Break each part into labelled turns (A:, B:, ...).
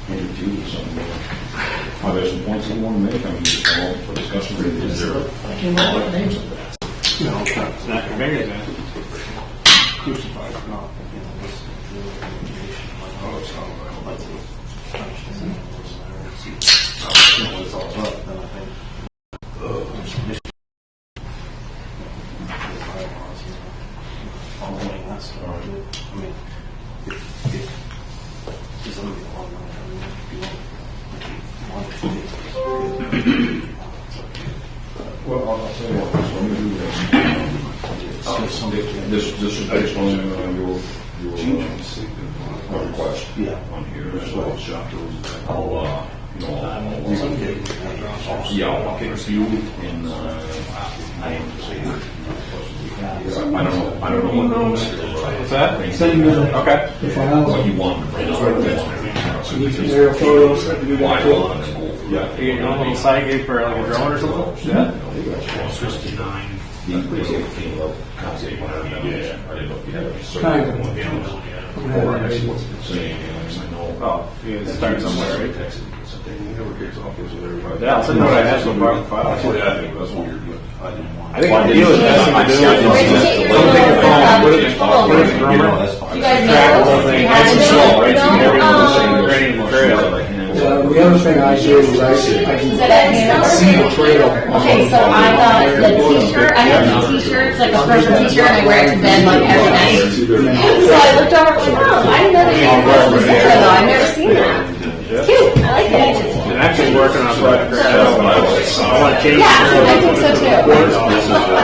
A: maybe to you or something. Are there some points that you want to make? I mean, just all for discussion. Is there?
B: I can't remember what names of that.
C: No, snap your fingers in. Crucified, no. This oh, it's all right. I'd like to understand what it's all about, then I think there's some issues. Following that stuff. I mean, if there's going to be a long run, I mean, if you want
A: Well, I'll tell you what, let me do this. This is based on your request.
C: Yeah.
A: On here, so I'll, I'll get to you in, I don't know what.
C: what's that?
B: Send me
C: Okay.
B: the files.
A: What you want to bring up.
B: So we can aerial photos that we got to.
A: Yeah.
C: You get a little side gig for like a drone or something? Yeah.
B: Kind of.
C: Oh, you guys start somewhere, right? Yeah, I'll send you what I have so far. I think the deal is best thing to do is don't take your phone, put it in the room, track the whole thing, nice and slow, right? So you never even grading the trail.
B: The other thing I do is I can see the trail.
D: Okay, so I got the t-shirt, I have two t-shirts, like a special t-shirt, and I wear it to bed like every night. So I looked over, like, oh, I didn't know they had a zipper though, I've never seen that. It's cute, I like it.
C: I'm actually working on a project right now. I want to change
D: Yeah, I think so too.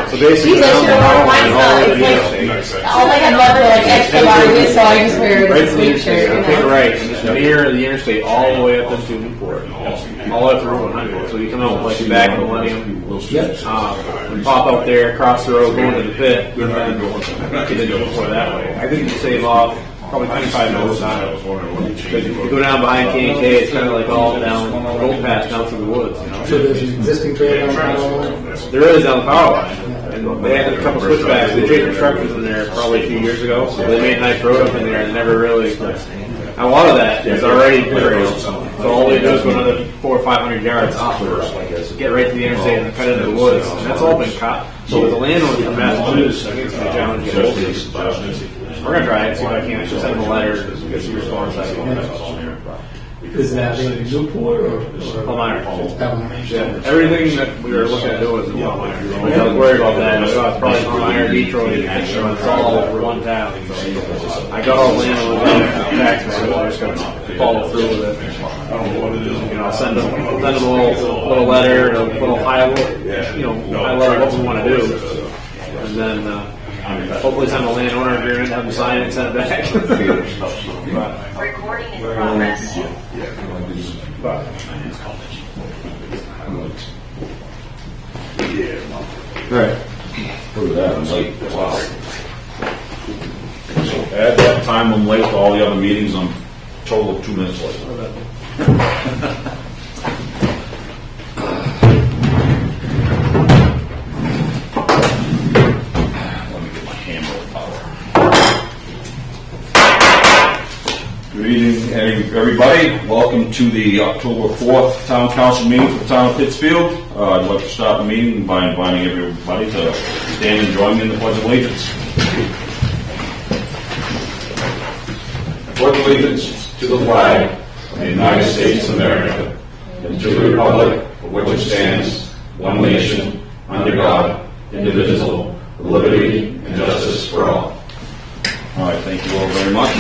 C: So basically,
D: Jesus, you know, mine's not, it's like, all like I love are like extra large, so I just wear it
C: right
D: as
C: to
D: a
C: the
D: sleep shirt,
C: interstate,
D: you
C: take a
D: know.
C: right, and just near the interstate all the way up into Newport, all the way through 100. So you come out like the back of Millennium, pop up there, cross the road, go into the pit, and then get into before that way. I think you save off probably 25 minutes time. Because if you go down behind K&K, it's kind of like all down, road path down through the woods, you know.
B: So there's an existing trail down power line.
C: There is down the power line. And they had a couple switchbacks. They changed the structures in there probably a few years ago. So they made a nice road up in there and never really. And a lot of that is already trailed. So all they do is go another 400 or 500 yards off first. Get right to the interstate and cut into the woods. And that's all been cut. So with the landowner from Massachusetts, I think it's going to be a challenge to get hold of these. We're going to try it, see if I can. I should send them a letter, get some response.
B: Is that in Newport or?
C: Palmyra.
B: Palmyra.
C: Yeah, everything that we were looking at doing is in Palmyra. I was worried about that. I thought probably Palmyra, Detroit, so it's all over one town. So I got all the land on the tax man, so I'm just going to follow through with it. You know, send them a little letter, a little highlight, highlight what we want to do, and then hopefully sign a landowner agreement, have them sign it, and send it back.
D: Recording in progress.
A: Right. Look at that, I'm late. Wow. So add that time I'm late to all the other meetings, I'm total of 2 minutes late. Let me get my hammer power. Good evening, everybody. Welcome to the October 4th Town Council meeting for the Town of Pittsfield. I'd like to start the meeting by inviting everybody to stand and join me in the Pledge of Allegiance. Pledge allegiance to the flag of the United States of America and to the republic for which it stands, one nation, under God, indivisible, with liberty and justice for all. All right, thank you all very much.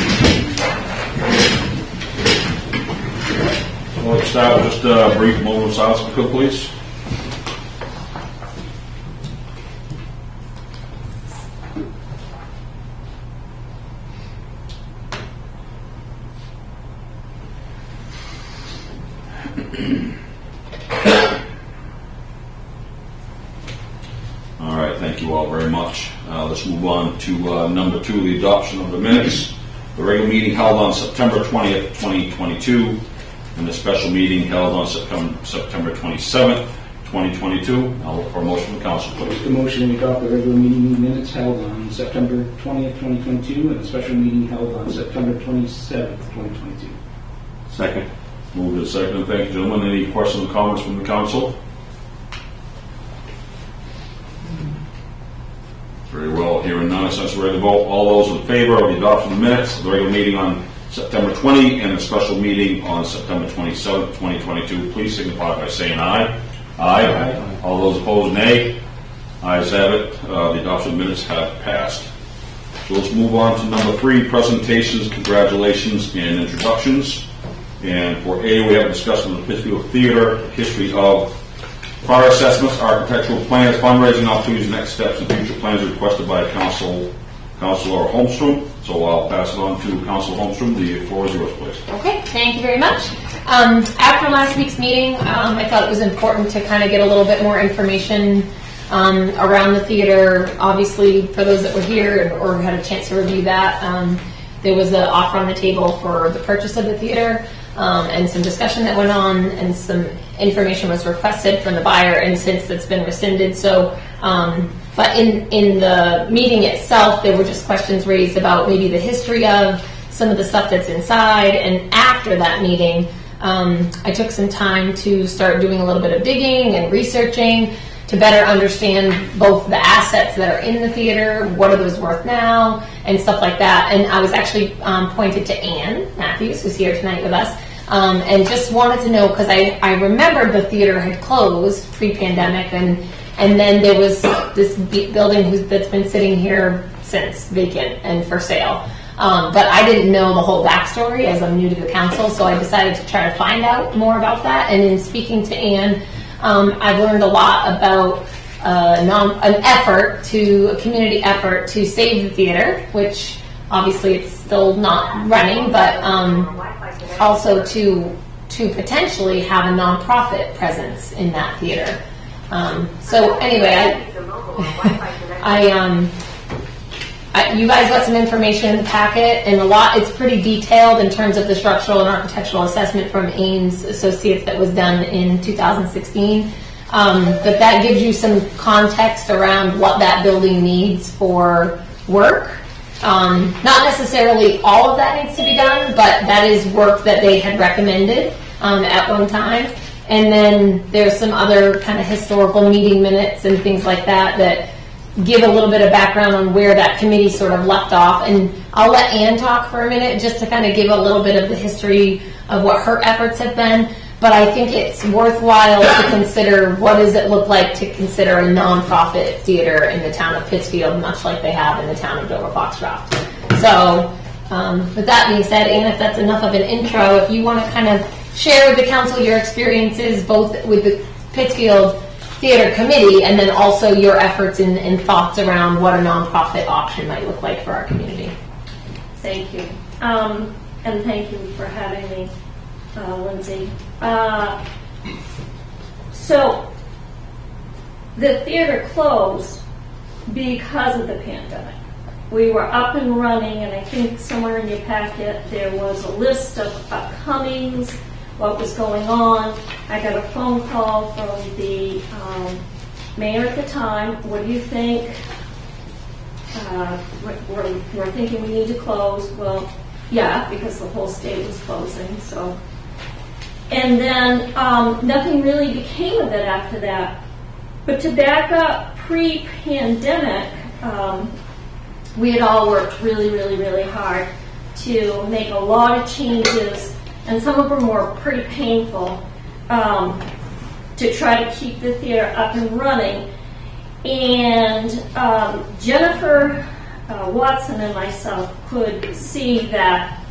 A: Let's start with just a brief moment of silence, if we could, please. All right, thank you all very much. Let's move on to number 2, the adoption of the minutes. The regular meeting held on September 20th, 2022, and the special meeting held on September 27th, 2022. I'll look for a motion from council, please.
B: The motion to adopt the regular meeting minutes held on September 20th, 2022, and the special meeting held on September 27th, 2022.
A: Second. Moved and seconded. Thank you, gentlemen. Any questions or comments from the council? Very well. Hearing none, since we're ready to vote, all those in favor of the adoption of the minutes of the regular meeting on September 20 and a special meeting on September 27, 2022, please signify by saying aye. Aye. All those opposed, nay. Ayes have it. The adoption of minutes have passed. So let's move on to number 3, presentations, congratulations, and introductions. And for A, we have a discussion of the Pittsfield Theater, history of prior assessments, architectural plans, fundraising opportunities, next steps, and future plans requested by Councilor Holmstrom. So I'll pass it on to Councilor Holmstrom. The floor is yours, please.
D: Okay, thank you very much. After last week's meeting, I thought it was important to kind of get a little bit more information around the theater. Obviously, for those that were here or had a chance to review that, there was an offer on the table for the purchase of the theater, and some discussion that went on, and some information was requested from the buyer, and since it's been rescinded. So, but in the meeting itself, there were just questions raised about maybe the history of some of the stuff that's inside. And after that meeting, I took some time to start doing a little bit of digging and researching to better understand both the assets that are in the theater, what are those worth now, and stuff like that. And I was actually pointed to Ann Matthews, who's here tonight with us, and just wanted to know, because I remembered the theater had closed pre-pandemic, and then there was this building that's been sitting here since, vacant and for sale. But I didn't know the whole backstory, as I'm new to the council, so I decided to try to find out more about that. And in speaking to Ann, I've learned a lot about a community effort to save the theater, which obviously it's still not running, but also to potentially have a nonprofit presence in that theater. So anyway, you guys got some information in the packet, and it's pretty detailed in terms of the structural and architectural assessment from Ames Associates that was done in 2016. But that gives you some context around what that building needs for work. Not necessarily all of that needs to be done, but that is work that they had recommended at one time. And then there's some other kind of historical meeting minutes and things like that give a little bit of background on where that committee sort of left off. And I'll let Ann talk for a minute just to kind of give a little bit of the history of what her efforts have been. But I think it's worthwhile to consider what does it look like to consider a nonprofit theater in the town of Pittsfield, much like they have in the town of Dover Foxcroft. So with that being said, Ann, if that's enough of an intro, if you want to kind of share with the council your experiences both with the Pittsfield Theater Committee and then also your efforts and thoughts around what a nonprofit option might look like for our community.
E: Thank you. And thank you for having me, Lindsay. So the theater closed because of the pandemic. We were up and running, and I think somewhere in your packet there was a list of upcomings, what was going on. I got a phone call from the mayor at the time. What do you think? We're thinking we need to close. Well, yeah, because the whole state was closing. So, and then nothing really became of it after that. But to back up, pre-pandemic, we had all worked really, really, really hard to make a lot of changes, and some of them were pretty painful, to try to keep the theater up and running. And Jennifer Watson and myself could see that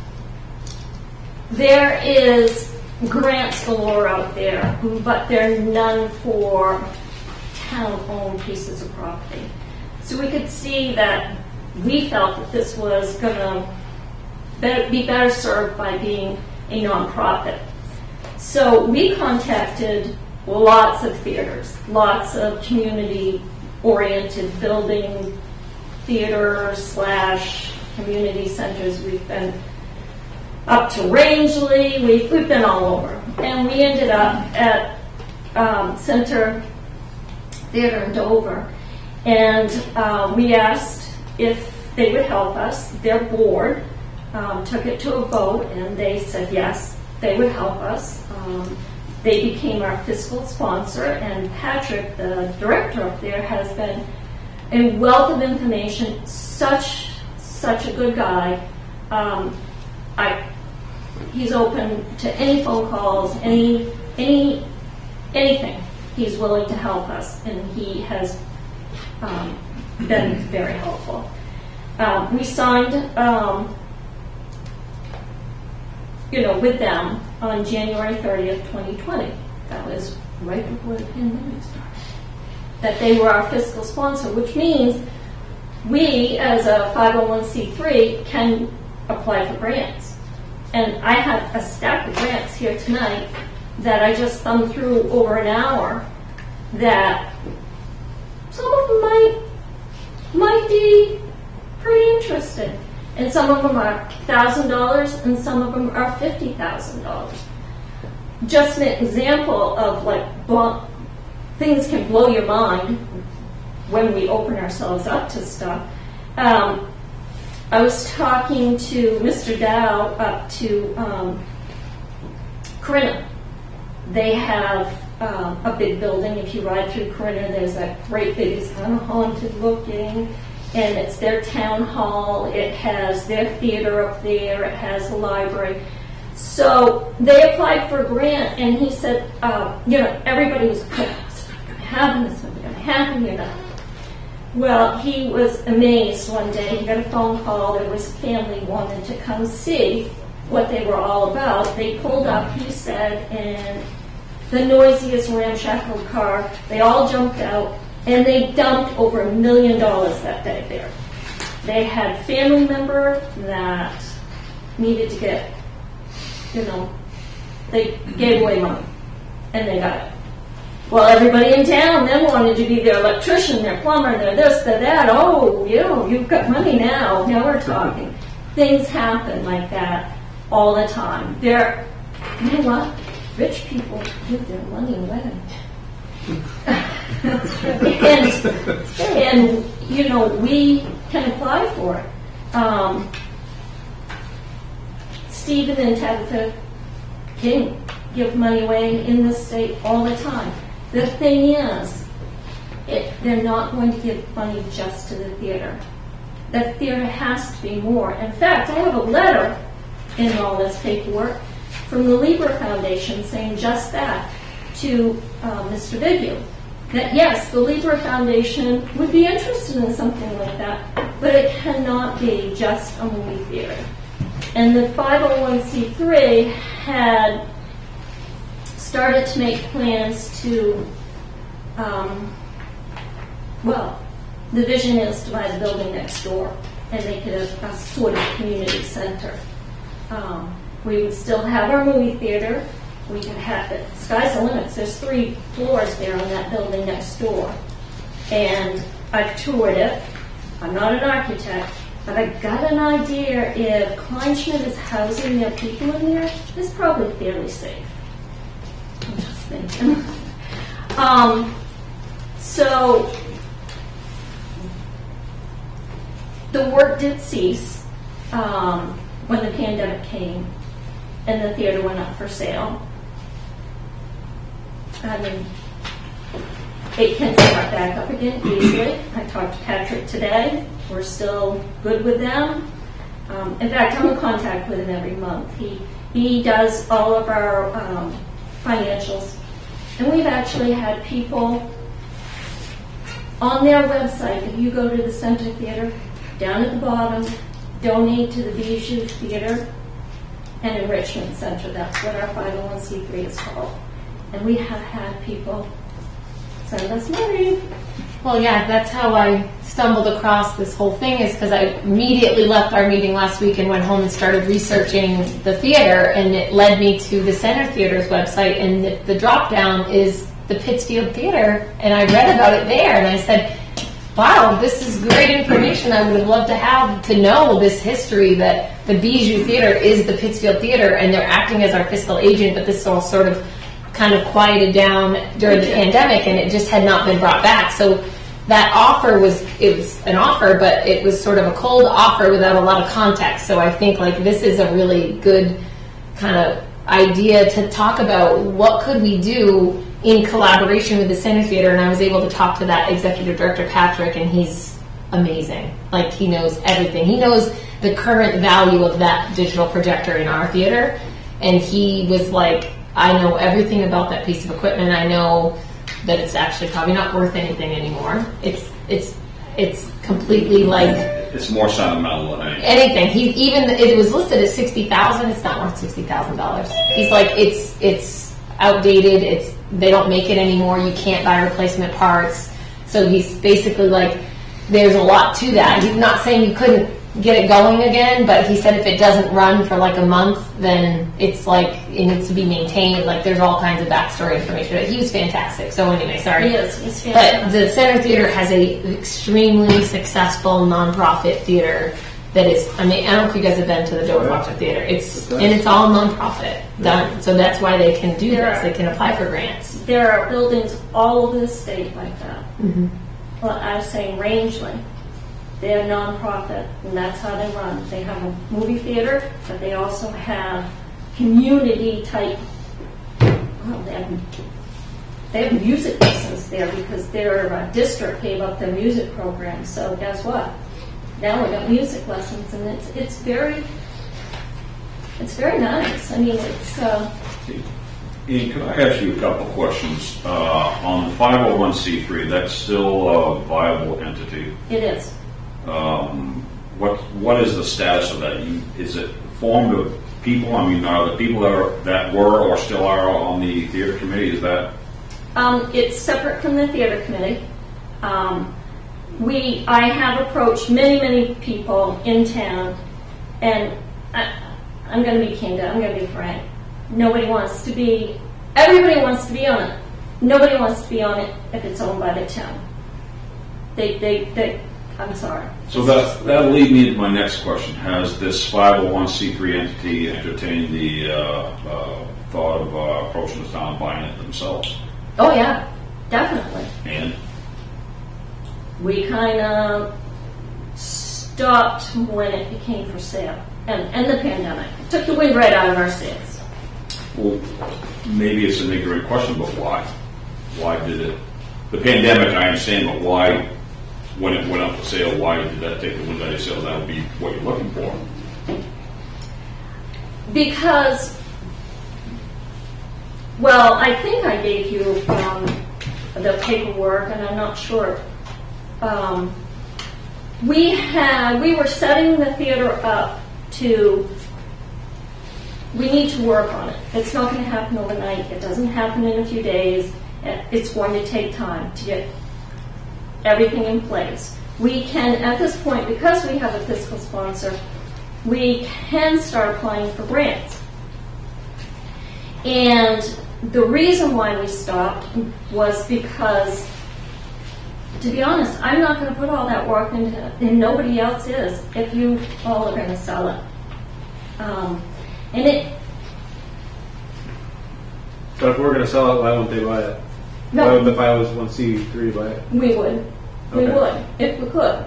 E: there is grants galore out there, but there are none for town-owned pieces of property. So we could see that we felt that this was going to be better served by being a nonprofit. So we contacted lots of theaters, lots of community-oriented building theaters / community centers. We've been up to Rangeley. We've been all over. And we ended up at Center Theater in Dover. And we asked if they would help us. Their board took it to a vote, and they said yes. they would help us. They became our fiscal sponsor, and Patrick, the director up there, has been a wealth of information. Such a good guy. He's open to any phone calls, anything. He's willing to help us, and he has been very helpful. We signed, with them on January 30th, 2020. That was right before the pandemic started. That they were our fiscal sponsor, which means we, as a 501c3, can apply for grants. And I have a stack of grants here tonight that I just thumbed through over an hour that some of them might be pretty interesting. And some of them are $1,000 and some of them are $50,000. Just an example of things can blow your mind when we open ourselves up to stuff. I was talking to Mr. Dow up to Corinna. They have a big building. If you ride through Corinna, there's that great big, it's kind of haunted looking, and it's their town hall. It has their theater up there. It has a library. So they applied for a grant, and he said, everybody was like, it's not going to happen, it's not going to happen, Well, he was amazed one day. He got a phone call. There was a family wanted to come see what they were all about. They pulled up, he said, and the noisiest ramshackle car. They all jumped out, and they dumped over $1 million that day there. They had a family member that needed to get, they gave away money, and they got it. Well, everybody in town then wanted to be their electrician, their plumber, their this, their that. Oh, you've got money now. Now we're talking. Things happen like that all the time. You know what? Rich people give their money away. and we can apply for it. Stephen and Tabitha King give money away in this state all the time. The thing is, they're not going to give money just to the theater. The theater has to be more. In fact, I have a letter in all this paperwork from the Libra Foundation saying just that to Mr. Biggie. That yes, the Libra Foundation would be interested in something like that, but it cannot be just a movie theater. And the 501c3 had started to make plans to, the vision is to buy the building next door and make it a sort of community center. We would still have our movie theater. We could have it. Sky's the limit. There's 3 floors there on that building next door. And I've toured it. I'm not an architect, but I got an idea if Kleinschmidt is housing their people in there, it's probably fairly safe. I'm just thinking. So the work did cease when the pandemic came and the theater went up for sale. I mean, it can start back up again easily. I talked to Patrick today. We're still good with them. In fact, I'm in contact with him every month. He does all of our financials. And we've actually had people on their website, if you go to the Center Theater, down at the bottom, donate to the Bijou Theater and Enrichment Center. That's what our 501c3 is called. And we have had people send us money.
D: Well, yeah, that's how I stumbled across this whole thing, is because I immediately left our meeting last week and went home and started researching the theater, and it led me to the Center Theater's website, and the drop-down is the Pittsfield Theater, and I read about it there, and I said, wow, this is great information. I would have loved to have to know this history that the Bijou Theater is the Pittsfield Theater, and they're acting as our fiscal agent, but this all sort of kind of quieted down during the pandemic, and it just had not been brought back. So that offer was an offer, but it was sort of a cold offer without a lot of context. So I think this is a really good kind of idea to talk about what could we do in collaboration with the Center Theater, and I was able to talk to that executive director, Patrick, and he's amazing. Like, he knows everything. He knows the current value of that digital projector in our theater, and he was like, I know everything about that piece of equipment. I know that it's actually probably not worth anything anymore. It's completely like
A: It's more sentimental than anything.
D: anything. It was listed at $60,000. It's not worth $60,000. He's like, it's outdated. They don't make it anymore. You can't buy replacement parts. So he's basically like, there's a lot to that. He's not saying you couldn't get it going again, but he said if it doesn't run for like a month, then it's like it needs to be maintained. Like, there's all kinds of backstory information. But he was fantastic. So anyway, sorry.
E: He is. He's
D: But
E: fantastic.
D: the Center Theater has a extremely successful nonprofit theater that is, I mean, I don't know if you guys have been to the Dover Project Theater. It's all nonprofit done. So that's why they can do this. They can apply for grants.
E: There are buildings all over the state like that. Well, I was saying Rangeley. They're nonprofit, and that's how they run. They have a movie theater, but they also have community type. Well, they have music lessons there because their district gave up their music program. So guess what? Now we got music lessons, and it's very nice. I mean, it's.
A: Ian, can I ask you a couple questions? On the 501c3, that's still a viable entity.
E: It is.
A: What is the status of that? Is it formed of people? I mean, are the people that were or still are on the theater committee? Is that?
E: It's separate from the theater committee. I have approached many people in town, and I'm going to be candid. I'm going to be frank. Everybody wants to be on it. Nobody wants to be on it if it's owned by the town. I'm sorry.
A: So that'll lead me to my next question. Has this 501c3 entity entertained the thought of approaching the town and buying it themselves?
E: Oh yeah, definitely.
A: And?
E: We kind of stopped when it became for sale, and the pandemic took the wind right out of our sails.
A: Well, maybe it's an ignorant question, but why? Why did it? The pandemic, I understand, but why? When it went up for sale, why did that take the wind out of your sails? That would be what you're looking for.
E: Because, well, I think I gave you the paperwork, and I'm not sure. We were setting the theater up to. We need to work on it. It's not going to happen overnight. It doesn't happen in a few days. It's going to take time to get everything in place. We can, at this point, because we have a fiscal sponsor, we can start applying for grants. And the reason why we stopped was because, to be honest, I'm not going to put all that work into it, and nobody else is, if you all are going to sell it.
C: But if we're going to sell it, why wouldn't they buy it?
E: No.
C: Why would the 501c3 buy it?
E: We would. We
C: Okay.
E: would, if we could.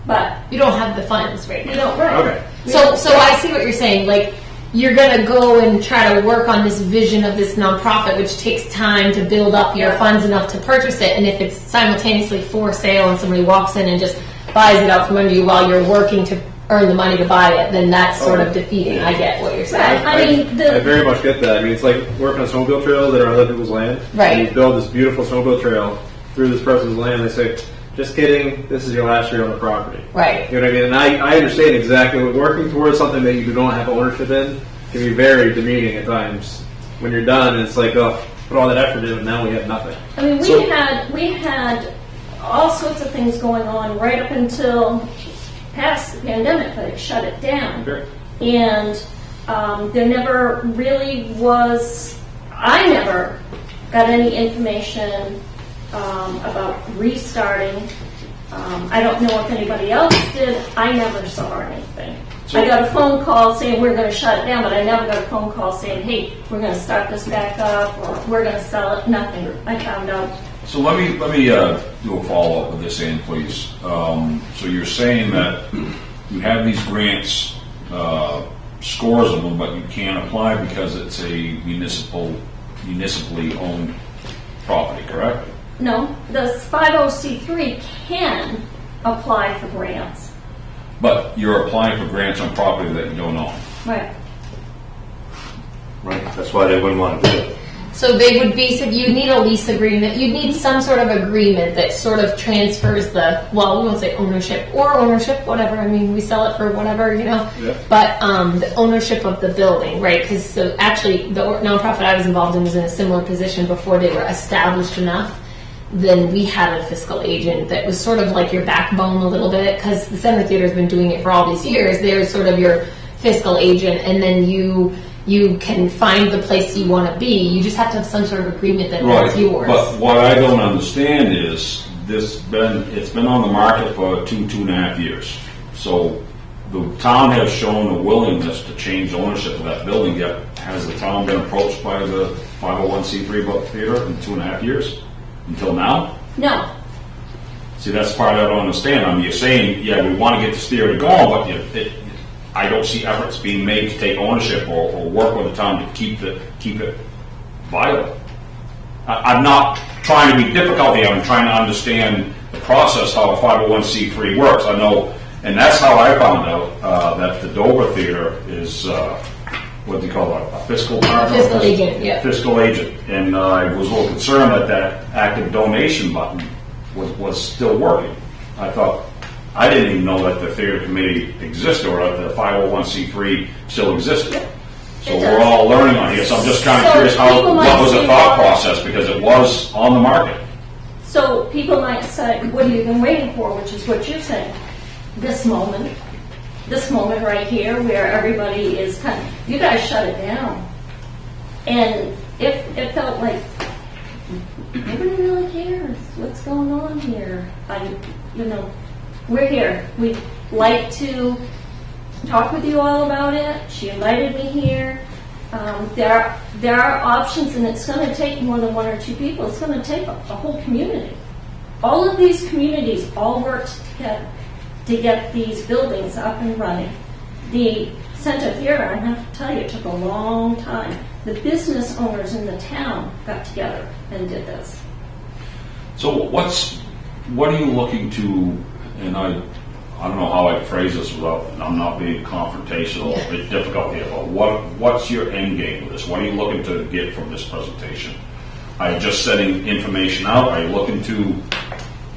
E: But
D: You don't have the funds right now.
E: you don't, right.
C: Okay.
D: So I see what you're saying. Like, you're gonna go and try to work on this vision of this nonprofit, which takes time to build up your funds enough to purchase it. And if it's simultaneously for sale and somebody walks in and just buys it out from under you while you're working to earn the money to buy it, then that's sort of defeating. I get what you're saying.
E: Right. I mean,
C: I very much get that. I mean, it's like working on snowmobile trails that are on other people's land.
D: Right.
C: And you build this beautiful snowmobile trail through this person's land. They say, just kidding, this is your last year on the property.
D: Right.
C: You know what I mean? And I understand exactly what working towards something that you don't have ownership in can be very demeaning at times. When you're done, and it's like, oh, put all that effort in, and now we have nothing.
E: I mean, we had all sorts of things going on right up until past the pandemic, but it shut it down.
C: Sure.
E: And there never really was, I never got any information about restarting. I don't know if anybody else did. I never saw anything. I got a phone call saying we're going to shut it down, but I never got a phone call saying, hey, we're going to start this back up, or we're going to sell it. Nothing. I found out.
A: So let me do a follow-up with this, Ann, please. So you're saying that you have these grants scores of them, but you can't apply because it's a municipally owned property, correct?
E: No, the 50C3 can apply for grants.
A: But you're applying for grants on property that you don't own.
E: Right.
F: Right, that's why they wouldn't want to do it.
D: So they would be, so you need a lease agreement, you'd need some sort of agreement that sort of transfers the, well, we won't say ownership, whatever, I mean, we sell it for whatever, you know?
C: Yeah.
D: But the ownership of the building, right? Because so actually, the nonprofit I was involved in was in a similar position before they were established enough. Then we had a fiscal agent that was sort of like your backbone a little bit, because the Center Theater's been doing it for all these years. They're sort of your fiscal agent, and then you can find the place you want to be. You just have to have some sort of agreement that that's yours.
A: But what I don't understand is it's been on the market for 2.5 years. So the town has shown a willingness to change ownership of that building, yet has the town been approached by the 501c3 about the theater in 2.5 years? Until now?
E: No,
A: See, that's the part I don't understand. I mean, you're saying, yeah, we want to get this theater going, but I don't see efforts being made to take ownership or work with the town to keep it viable. I'm not trying to be difficult here. I'm trying to understand the process, how a 501c3 works. I know, and that's how I found out that the Dover Theater is, what do you call it, a fiscal partner?
D: Fiscal agent, yeah.
A: Fiscal agent. And I was a little concerned that that active donation button was still working. I didn't even know that the theater committee existed or that the 501c3 still existed. So
E: It
A: we're
E: does.
A: all learning on here. So I'm just kind of
E: So
A: curious
E: people might
A: what was the
E: see
A: thought
E: that-
A: process, because it was on the market.
E: so people might say, what have you been waiting for, which is what you're saying. This moment right here where everybody is you guys shut it down. And it felt like nobody really cares what's going on here. We're here. We'd like to talk with you all about it. She invited me here. There are options, and it's going to take more than one or two people. It's going to take a whole community. All of these communities all worked together to get these buildings up and running. The Center Theater, I have to tell you, it took a long time. The business owners in the town got together and did this.
A: So what are you looking to, and I don't know how I phrase this without, I'm not being confrontational, a bit difficult here, but what's your end game with this? What are you looking to get from this presentation? Are you just setting information out? Are you looking to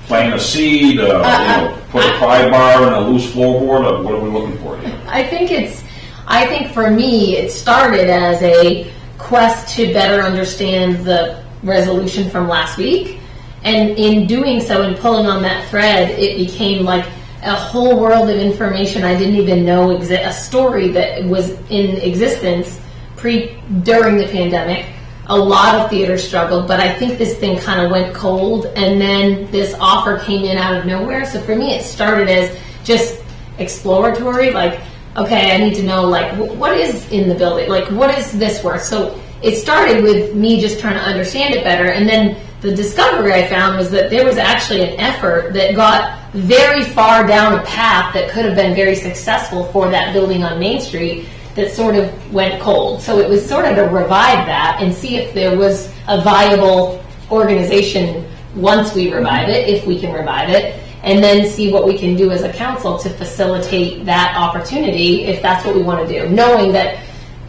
A: plant a seed, put a pry bar in a loose floorboard, or what are we looking for here?
D: I think for me, it started as a quest to better understand the resolution from last week. And in doing so and pulling on that thread, it became like a whole world of information I didn't even know a story that was in existence during the pandemic. A lot of theaters struggled, but I think this thing kind of went cold, and then this offer came in out of nowhere. So for me, it started as just exploratory, like, okay, I need to know, like, what is in the building? Like, what is this worth? So it started with me just trying to understand it better, and then the discovery I found was that there was actually an effort that got very far down a path that could have been very successful for that building on Main Street that sort of went cold. So it was sort of to revive that and see if there was a viable organization once we revive it, if we can revive it, and then see what we can do as a council to facilitate that opportunity if that's what we want to do. Knowing that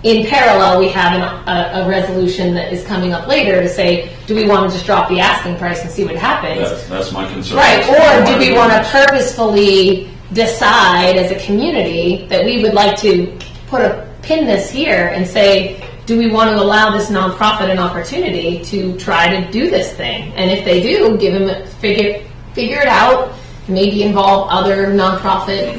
D: in parallel we have a resolution that is coming up later to say, do we want to just drop the asking price and see what happens?
A: That's my concern.
D: Right, or do we want to purposefully decide as a community that we would like to pin this here and say, do we want to allow this nonprofit an opportunity to try to do this thing? And if they do, give them figure it out, maybe involve other nonprofit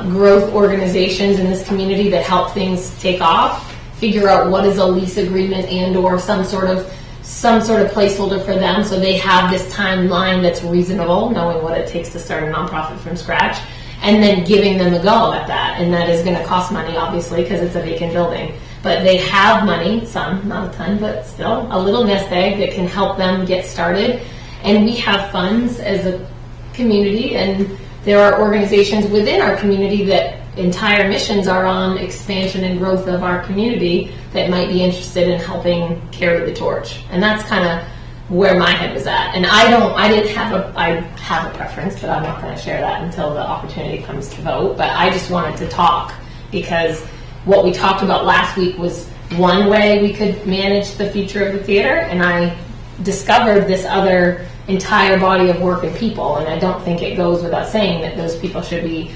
D: growth organizations in this community that help things take off, figure out what is a lease agreement and or some sort of placeholder for them so they have this timeline that's reasonable, knowing what it takes to start a nonprofit from scratch, and then giving them a go at that. And that is going to cost money, obviously, because it's a vacant building. But they have money, some, not a ton, but still, a little nest egg that can help them get started. And we have funds as a community, and there are organizations within our community that entire missions are on expansion and growth of our community that might be interested in helping carry the torch. And that's kind of where my head was at. And I have a preference, but I'm not going to share that until the opportunity comes to vote. But I just wanted to talk because what we talked about last week was one way we could manage the future of the theater, and I discovered this other entire body of work and people, and I don't think it goes without saying that those people should be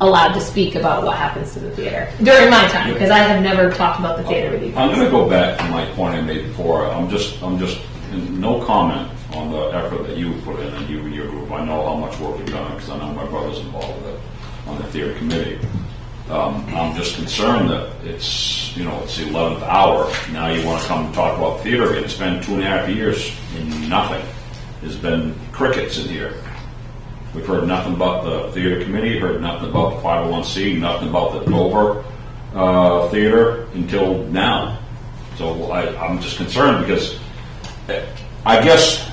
D: allowed to speak about what happens to the theater during my time, because I have never talked about the theater with you.
A: I'm going to go back to my point I made before. I'm just no comment on the effort that you put in and you and your group. I know how much work you've done because I know my brother's involved with it on the theater committee. I'm just concerned that it's the 11th hour. Now you want to come and talk about theater again. It's been 2.5 years and nothing. There's been crickets in here. We've heard nothing about the theater committee, heard nothing about the 501c, nothing about the Dover theater until now. So I'm just concerned because I guess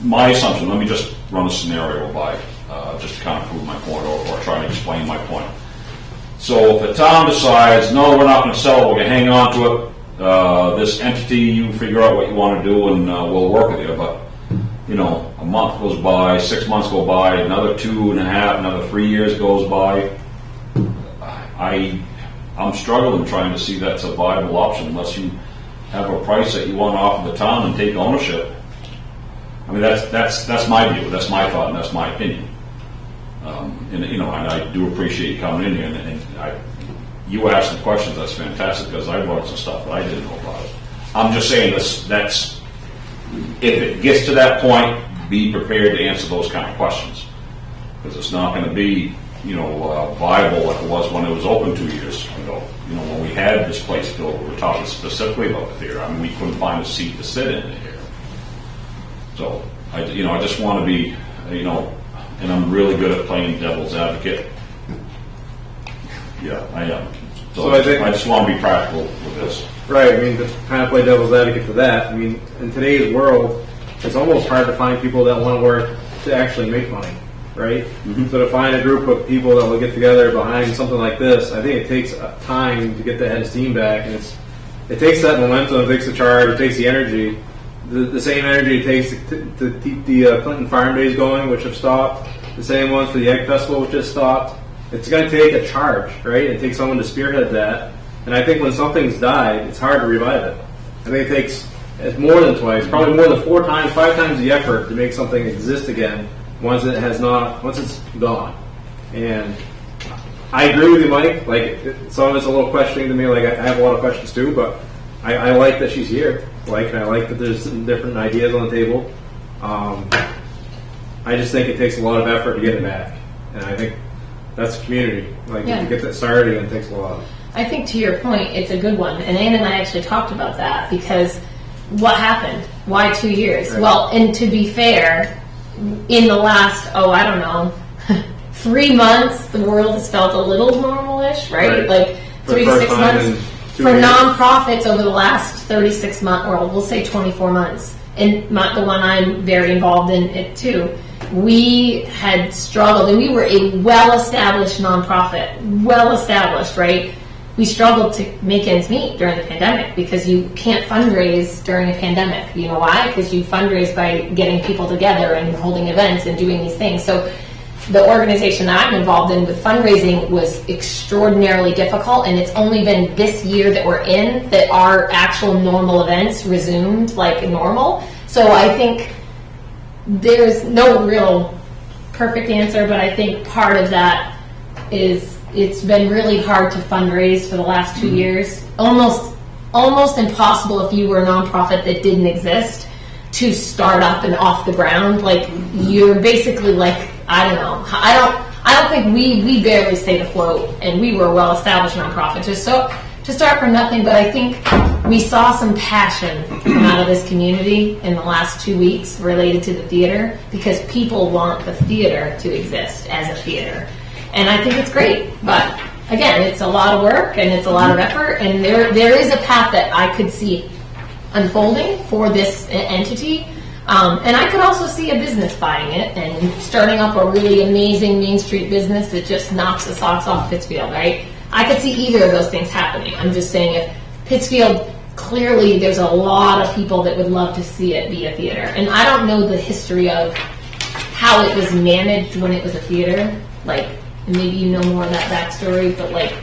A: my assumption, let me just run a scenario by just to kind of prove my point or try to explain my point. So if the town decides, no, we're not going to sell it, we're going to hang on to it, this entity, you figure out what you want to do and we'll work with you. But, a month goes by, 6 months go by, another 2.5, another 3 years goes by. I'm struggling trying to see that's a viable option unless you have a price that you want to offer the town and take ownership. I mean, that's my view, that's my thought, and that's my opinion. And I do appreciate you coming in here, and you asked the questions. That's fantastic because I brought some stuff that I didn't know about it. I'm just saying that's if it gets to that point, be prepared to answer those kind of questions because it's not going to be viable like it was when it was open 2 years ago. When we had this place built, we were talking specifically about the theater. I mean, we couldn't find a seat to sit in here. So I just want to be and I'm really good at playing devil's advocate. Yeah, I am. So I just want to be practical with this.
C: Right, I mean, to kind of play devil's advocate for that, I mean, in today's world, it's almost hard to find people that want to work to actually make money, right? Mm-hmm. So to find a group of people that will get together behind something like this, I think it takes time to get the head of steam back, and it takes that momentum, it takes the charge, it takes the energy, the same energy it takes to keep the Clinton Farm Days going, which have stopped, the same ones for the Egg Festival, which has stopped. It's going to take a charge, right? It takes someone to spearhead that. And I think when something's died, it's hard to revive it. I think it's more than twice, probably more than 4 times, 5 times the effort to make something exist again once it's gone. And I agree with you, Mike. Like, some of it's a little questioning to me. Like, I have a lot of questions too, but I like that she's here. And I like that there's some different ideas on the table. I just think it takes a lot of effort to get it back. And I think that's community. To get that started again, it takes a lot.
D: I think to your point, it's a good one. And Ann and I actually talked about that because what happened? Why 2 years? Right. Well, and to be fair, in the last, 3 months, the world has felt a little normal-ish, right? Like 3 to 6 months. For nonprofits over the last 36 months, or we'll say 24 months, and the one I'm very involved in it too, we had struggled, and we were a well-established nonprofit, right? We struggled to make ends meet during the pandemic because you can't fundraise during a pandemic. You know why? Because you fundraise by getting people together and holding events and doing these things. So the organization that I'm involved in with fundraising was extraordinarily difficult, and it's only been this year that we're in that our actual normal events resumed like normal. So I think there's no real perfect answer, but I think part of that is it's been really hard to fundraise for the last 2 years. Almost impossible if you were a nonprofit that didn't exist to start up and off the ground. Like, you're basically like, I don't know. I don't think we barely stayed afloat, and we were a well-established nonprofit to start from nothing. But I think we saw some passion come out of this community in the last 2 weeks related to the theater because people want the theater to exist as a theater. And I think it's great, but again, it's a lot of work and it's a lot of effort, and there is a path that I could see unfolding for this entity. And I could also see a business buying it and starting up a really amazing Main Street business that just knocks the socks off Pittsfield, right? I could see either of those things happening. I'm just saying if Pittsfield, clearly there's a lot of people that would love to see it be a theater. And I don't know the history of how it was managed when it was a theater. Like, maybe you know more of that backstory, but like,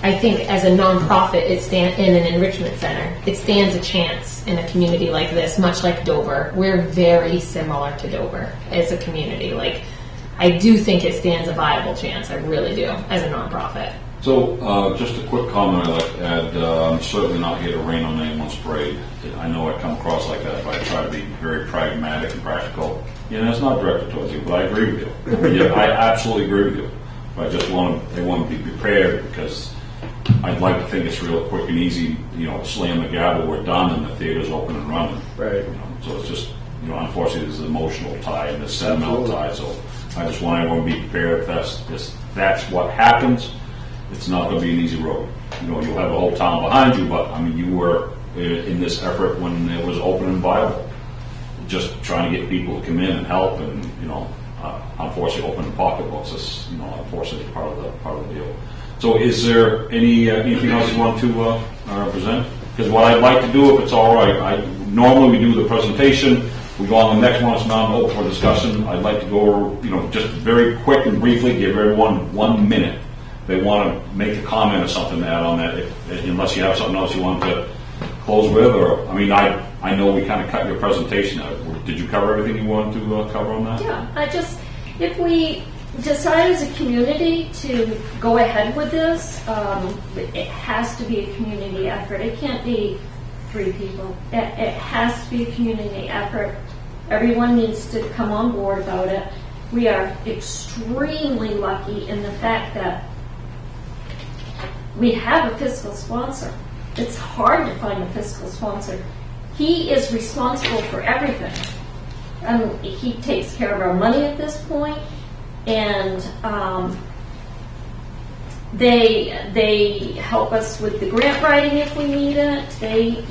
D: I think as a nonprofit, it stands in an enrichment center. It stands a chance in a community like this, much like Dover. We're very similar to Dover as a community. Like, I do think it stands a viable chance. I really do, as a nonprofit.
A: So, just a quick comment I'd like to add. I'm certainly not here to rain on anyone's parade. I know I come across like that, but I try to be very pragmatic and practical. You know, it's not directed towards you, but I agree with you. Yeah, I absolutely agree with you. But I just they want to be prepared because I'd like to think it's real quick and easy. You know, slam the gavel, we're done, and the theater's open and running.
C: Right.
A: You know, so it's just, you know, unfortunately, there's an emotional tie and this sentimental tie. So I just want everyone to be prepared. If that's what happens, it's not going to be an easy road. You know, you'll have the whole town behind you, but I mean, you were in this effort when it was open and viable, just trying to get people to come in and help, and you know, unfortunately, open the pocketbooks is, you know, unfortunately part of the deal. So, is there anything else you want to present? Because what I'd like to do, if it's all right, normally we do the presentation. We go on the next one. It's not open for discussion. I'd like to go, you know, just very quick and briefly give everyone 1 minute. They want to make a comment or something to add on that, unless you have something else you want to close with, or, I mean, I know we kind of cut your presentation out. Did you cover everything you wanted to cover on that?
E: Yeah, if we decide as a community to go ahead with this, it has to be a community effort. It can't be 3 people. It has to be a community effort. Everyone needs to come on board about it. We are extremely lucky in the fact that we have a fiscal sponsor. It's hard to find a fiscal sponsor. He is responsible for everything. He takes care of our money at this point, and they help us with the grant writing if we need it.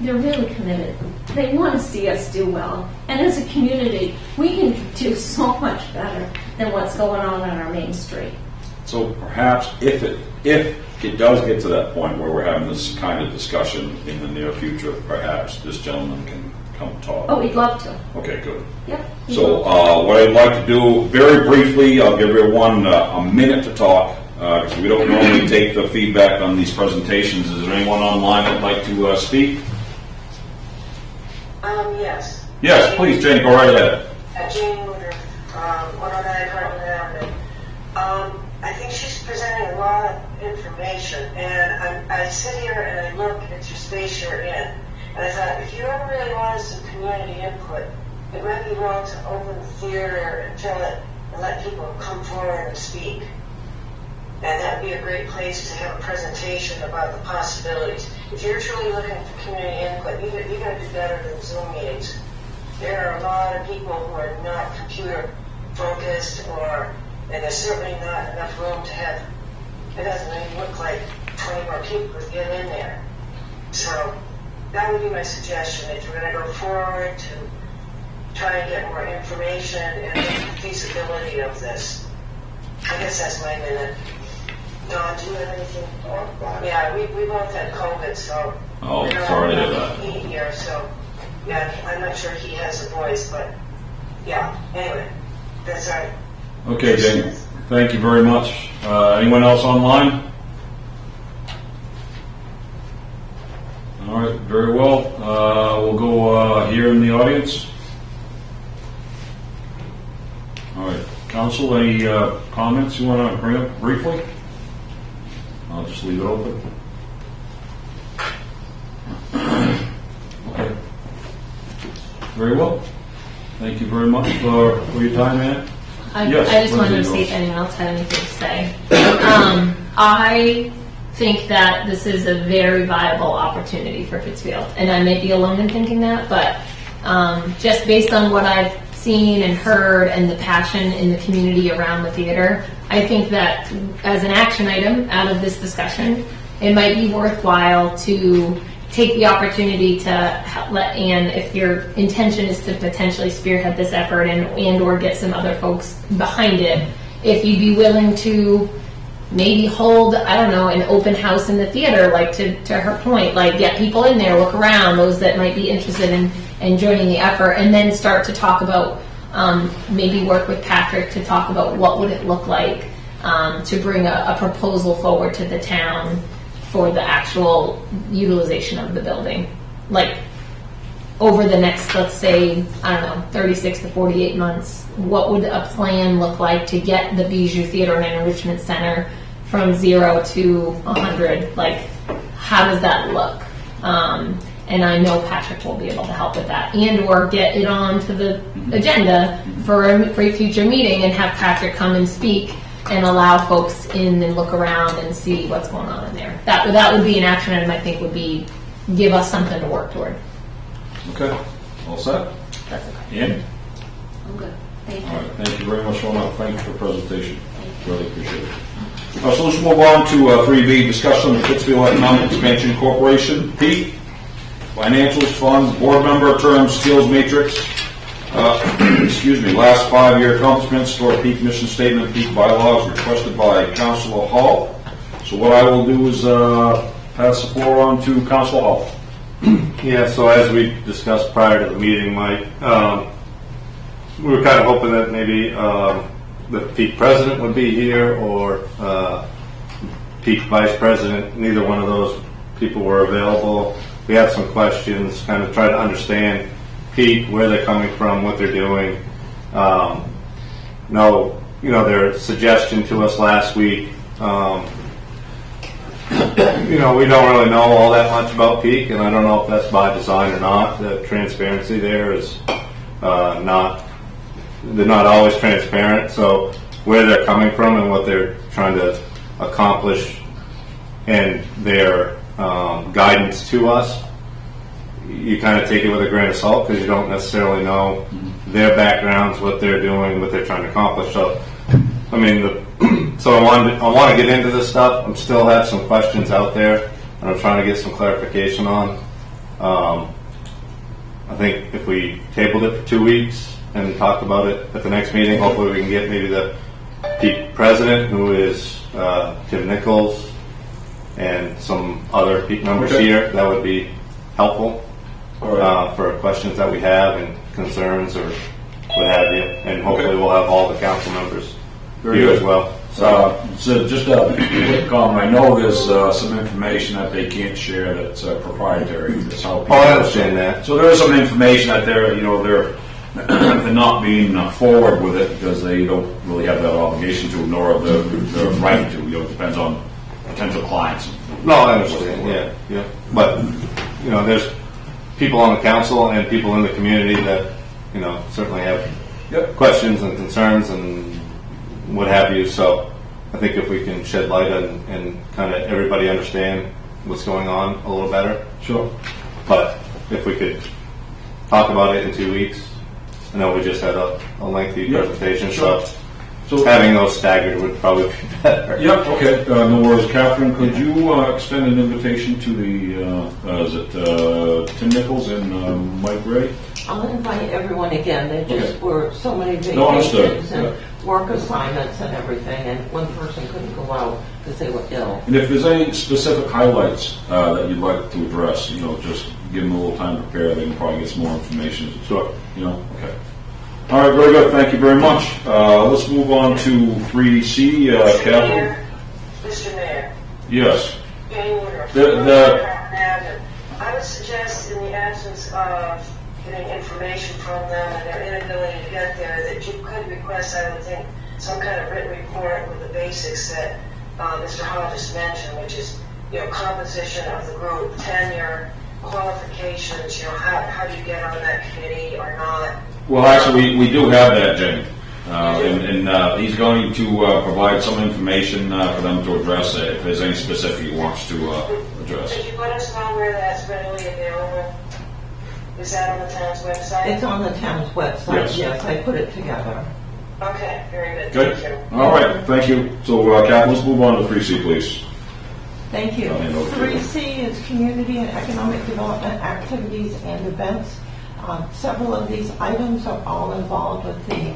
E: They're really committed. They want to see us do well. And as a community, we can do so much better than what's going on our Main Street.
A: So perhaps if it does get to that point where we're having this kind of discussion in the near future, perhaps this gentleman can come talk.
E: Oh, we'd love to.
A: Okay, good.
E: Yep.
A: So what I'd like to do, very briefly, I'll give everyone a minute to talk, because we don't normally take the feedback on these presentations. Is there anyone online that'd like to speak?
G: Yes.
A: Yes, please, Jane, go right ahead.
G: Jane Woodruff, 109 Hartland Avenue. I think she's presenting a lot of information, and I sit here and I look at your space you're in, and I thought, if you ever really wanted some community input, it might be wrong to open the theater and fill it and let people come forward and speak. And that would be a great place to have a presentation about the possibilities. If you're truly looking for community input, you're going to do better than Zoom meetings. There are a lot of people who are not computer focused, and there's certainly not enough room to have, it doesn't even look like 20 more people could get in there. So that would be my suggestion, if you're going to go forward to try and get more information and the feasibility of this. I guess that's my minute. Don, do you have anything? Yeah, we both had COVID, so.
A: Oh, sorry to hear that.
G: He here, so, yeah, I'm not sure he has a voice, but, yeah, anyway, that's all right.
A: Okay, Jane, thank you very much. Anyone else online? All right, very well. We'll go here in the audience. All right, Council, any comments you want to bring up briefly? I'll just leave it open. Okay. Very well. Thank you very much for your time, Ann. Yes,
D: I just wanted to
A: Lindsay,
D: see if anyone else had anything to say. I think that this is a very viable opportunity for Pittsfield, and I may be alone in thinking that, but just based on what I've seen and heard and the passion in the community around the theater, I think that as an action item out of this discussion, it might be worthwhile to take the opportunity to let Ann, if your intention is to potentially spearhead this effort and or get some other folks behind it, if you'd be willing to maybe hold, I don't know, an open house in the theater, like to her point, like get people in there, look around, those that might be interested in joining the effort, and then start to talk about, maybe work with Patrick to talk about what would it look like to bring a proposal forward to the town for the actual utilization of the building. Like over the next, let's say, I don't know, 36 to 48 months, what would a plan look like to get the Bijou Theater and Enrichment Center from 0 to 100? Like, how does that look? And I know Patrick will be able to help with that, and or get it onto the agenda for a future meeting and have Patrick come and speak and allow folks in and look around and see what's going on in there. That would be an action item I think would be give us something to work toward.
A: Okay, all set?
D: That's okay.
A: Ian?
E: I'm good. Thank
A: All
E: you.
A: right, thank you very much, Shona. Thank you for the presentation. Really appreciate it. So let's move on to 3B, discussion of the Pittsfield Economic Expansion Corporation. Pete, financials, funds, board member terms, skills matrix, excuse me, last 5-year accomplishments for peak mission statement, peak bylaws requested by Councilor Hall. So what I will do is pass the floor on to Councilor Hall.
F: Yeah, so as we discussed prior to the meeting, Mike, we were kind of hoping that maybe the peak president would be here or peak vice president. Neither one of those people were available. We had some questions, kind of try to understand peak, where they're coming from, what they're doing. Their suggestion to us last week, we don't really know all that much about peak, and I don't know if that's by design or not. The transparency there is they're not always transparent, so where they're coming from and what they're trying to accomplish and their guidance to us, you kind of take it with a grain of salt because you don't necessarily know their backgrounds, what they're doing, what they're trying to accomplish. So, I mean, so I want to get into this stuff. I still have some questions out there, and I'm trying to get some clarification on. I think if we tabled it for 2 weeks and talked about it at the next meeting, hopefully we can get maybe the peak president, who is Tim Nichols, and some other peak members here. That would be helpful for questions that we have and concerns or what have you. And hopefully we'll have all the council members here as well.
A: So just a quick comment. I know there's some information that they can't share that's proprietary. That's how people
F: I understand that.
A: So there is some information that they're not being forward with it because they don't really have that obligation to, nor the right to. It depends on potential clients.
F: No, I understand. Yeah. But there's people on the council and people in the community that certainly have questions and concerns and what have you. So I think if we can shed light and kind of everybody understand what's going on a little better.
A: Sure.
F: But if we could talk about it in 2 weeks. I know we just had a lengthy presentation,
A: sure.
F: So having those staggered would probably be better.
A: Yep, okay. No worries. Catherine, could you extend an invitation to the, Tim Nichols and Mike Gray?
H: I'll invite everyone again. There just were so many
A: No, understood.
H: vacations and work assignments and everything, and one person couldn't go out because they were ill.
A: And if there's any specific highlights that you'd like to address, just give them a little time to prepare. They can probably get some more information.
F: Sure.
A: Okay. All right, very good. Thank you very much. Let's move on to 3C, Catherine.
G: Mr. Mayor.
A: Yes.
G: In order. I would suggest, in the absence of getting information from them and their inability to get there, that you could request, I would think, some kind of written report with the basics that Mr. Hall just mentioned, which is, composition of the group, tenure, qualifications, how do you get on that committee or not?
A: Well, actually, we do have that, Jane. And he's going to provide some information for them to address it, if there's any specific he wants to address.
G: Could you let us know where that's readily available? Is that on the town's website?
H: It's on the town's website.
A: Yes.
H: I put it together.
G: Okay, very good.
A: Good.
G: Thank you.
A: All right, thank you. So, Catherine, let's move on to 3C, please.
H: Thank you.
A: I'll hand over to you.
H: 3C is community and economic development activities and events. Several of these items are all involved with the